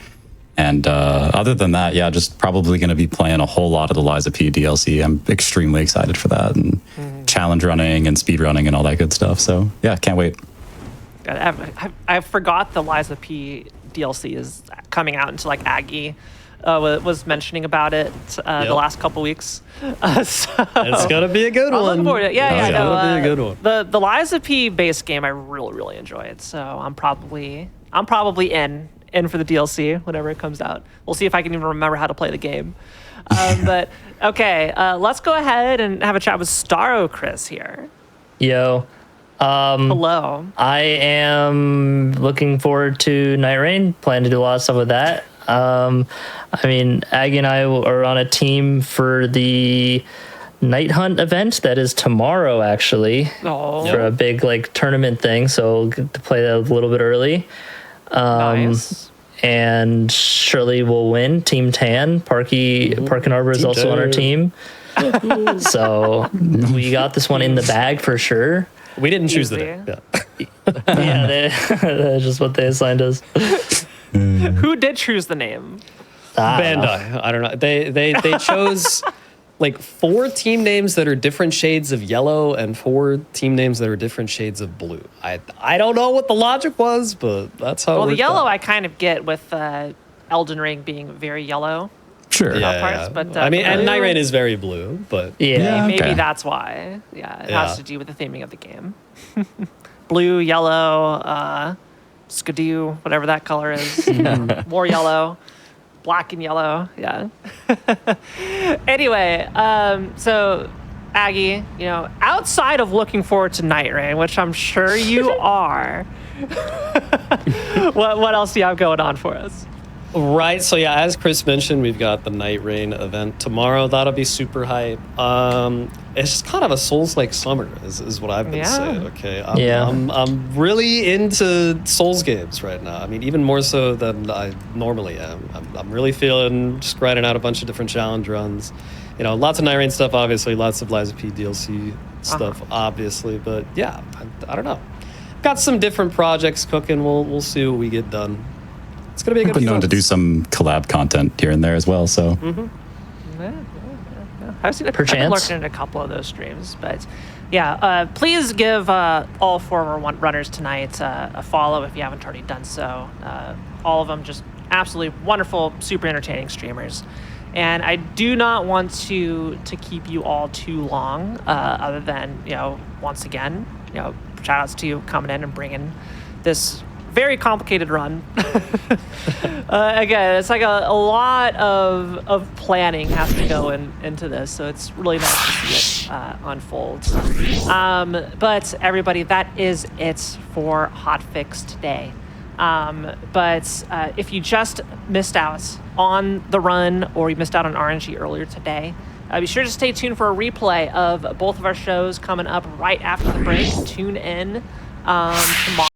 And other than that, yeah, just probably going to be playing a whole lot of the Lies of P DLC. I'm extremely excited for that, and challenge running and speed running and all that good stuff. So yeah, can't wait. I forgot the Lies of P DLC is coming out into like Aggie was mentioning about it the last couple weeks. So It's gonna be a good one. I'm looking forward to it. Yeah, It's gonna be a good one. The Lies of P base game I really enjoyed. So I'm probably in for the DLC whenever it comes out. We'll see if I can even remember how to play the game. But okay, let's go ahead and have a chat with Starro Chris here. Yo. Hello. I am looking forward to Night Rain. Plan to do a lot of stuff with that. I mean, Aggie and I are on a team for the Night Hunt event that is tomorrow, actually, for a big like tournament thing. So we'll get to play that a little bit early. Nice. And surely we'll win. Team Tan, Park and Arbor is also on our team. So we got this one in the bag for sure. We didn't choose the name. Yeah, that's just what they assigned us. Who did choose the name? Bandai. I don't know. They chose like 4 team names that are different shades of yellow and 4 team names that are different shades of blue. I don't know what the logic was, but that's how. Well, it the worked yellow out. I kind of get with Elden Ring being very yellow. Sure. top parts. But I mean, and blue- Night Rain is very blue, but Yeah. maybe okay. that's why. Yeah, it Yeah. has to do with the theming of the game. Blue, yellow, skidoo, whatever that color is. More yellow, black and yellow. Yeah. Anyway, so Aggie, outside of looking forward to Night Rain, which I'm sure you are, what else do you have going on for us? right. So yeah, as Chris mentioned, we've got the Night Rain event tomorrow. That'll be super hype. It's just kind of a Souls-like summer, is what I've been saying. Okay. I'm really into Souls games right now. I mean, even more so than I normally am. I'm really feeling just grinding out a bunch of different challenge runs. Lots of Night Rain stuff, obviously. Lots of Lies of P DLC stuff, obviously. But yeah, I don't know. Got some different projects cooking. We'll see what we get done. It's gonna be a I've good been known to month. do some collab content here and there as well. So I've been Perchance. lurking in a couple of those streams, but yeah, please give all 4 of our runners tonight a follow if you haven't already done so. All of them just absolutely wonderful, super entertaining streamers. And I do not want to keep you all too long, other than, once again, shout outs to you coming in and bringing this very complicated run. Again, it's like a lot of planning has to go into this, so it's really nice to see it unfold. But everybody, that is it for Hotfix today. But if you just missed out on the run or you missed out on RNG earlier today, be sure to stay tuned for a replay of both of our shows coming up right after the break. Tune in tomorrow.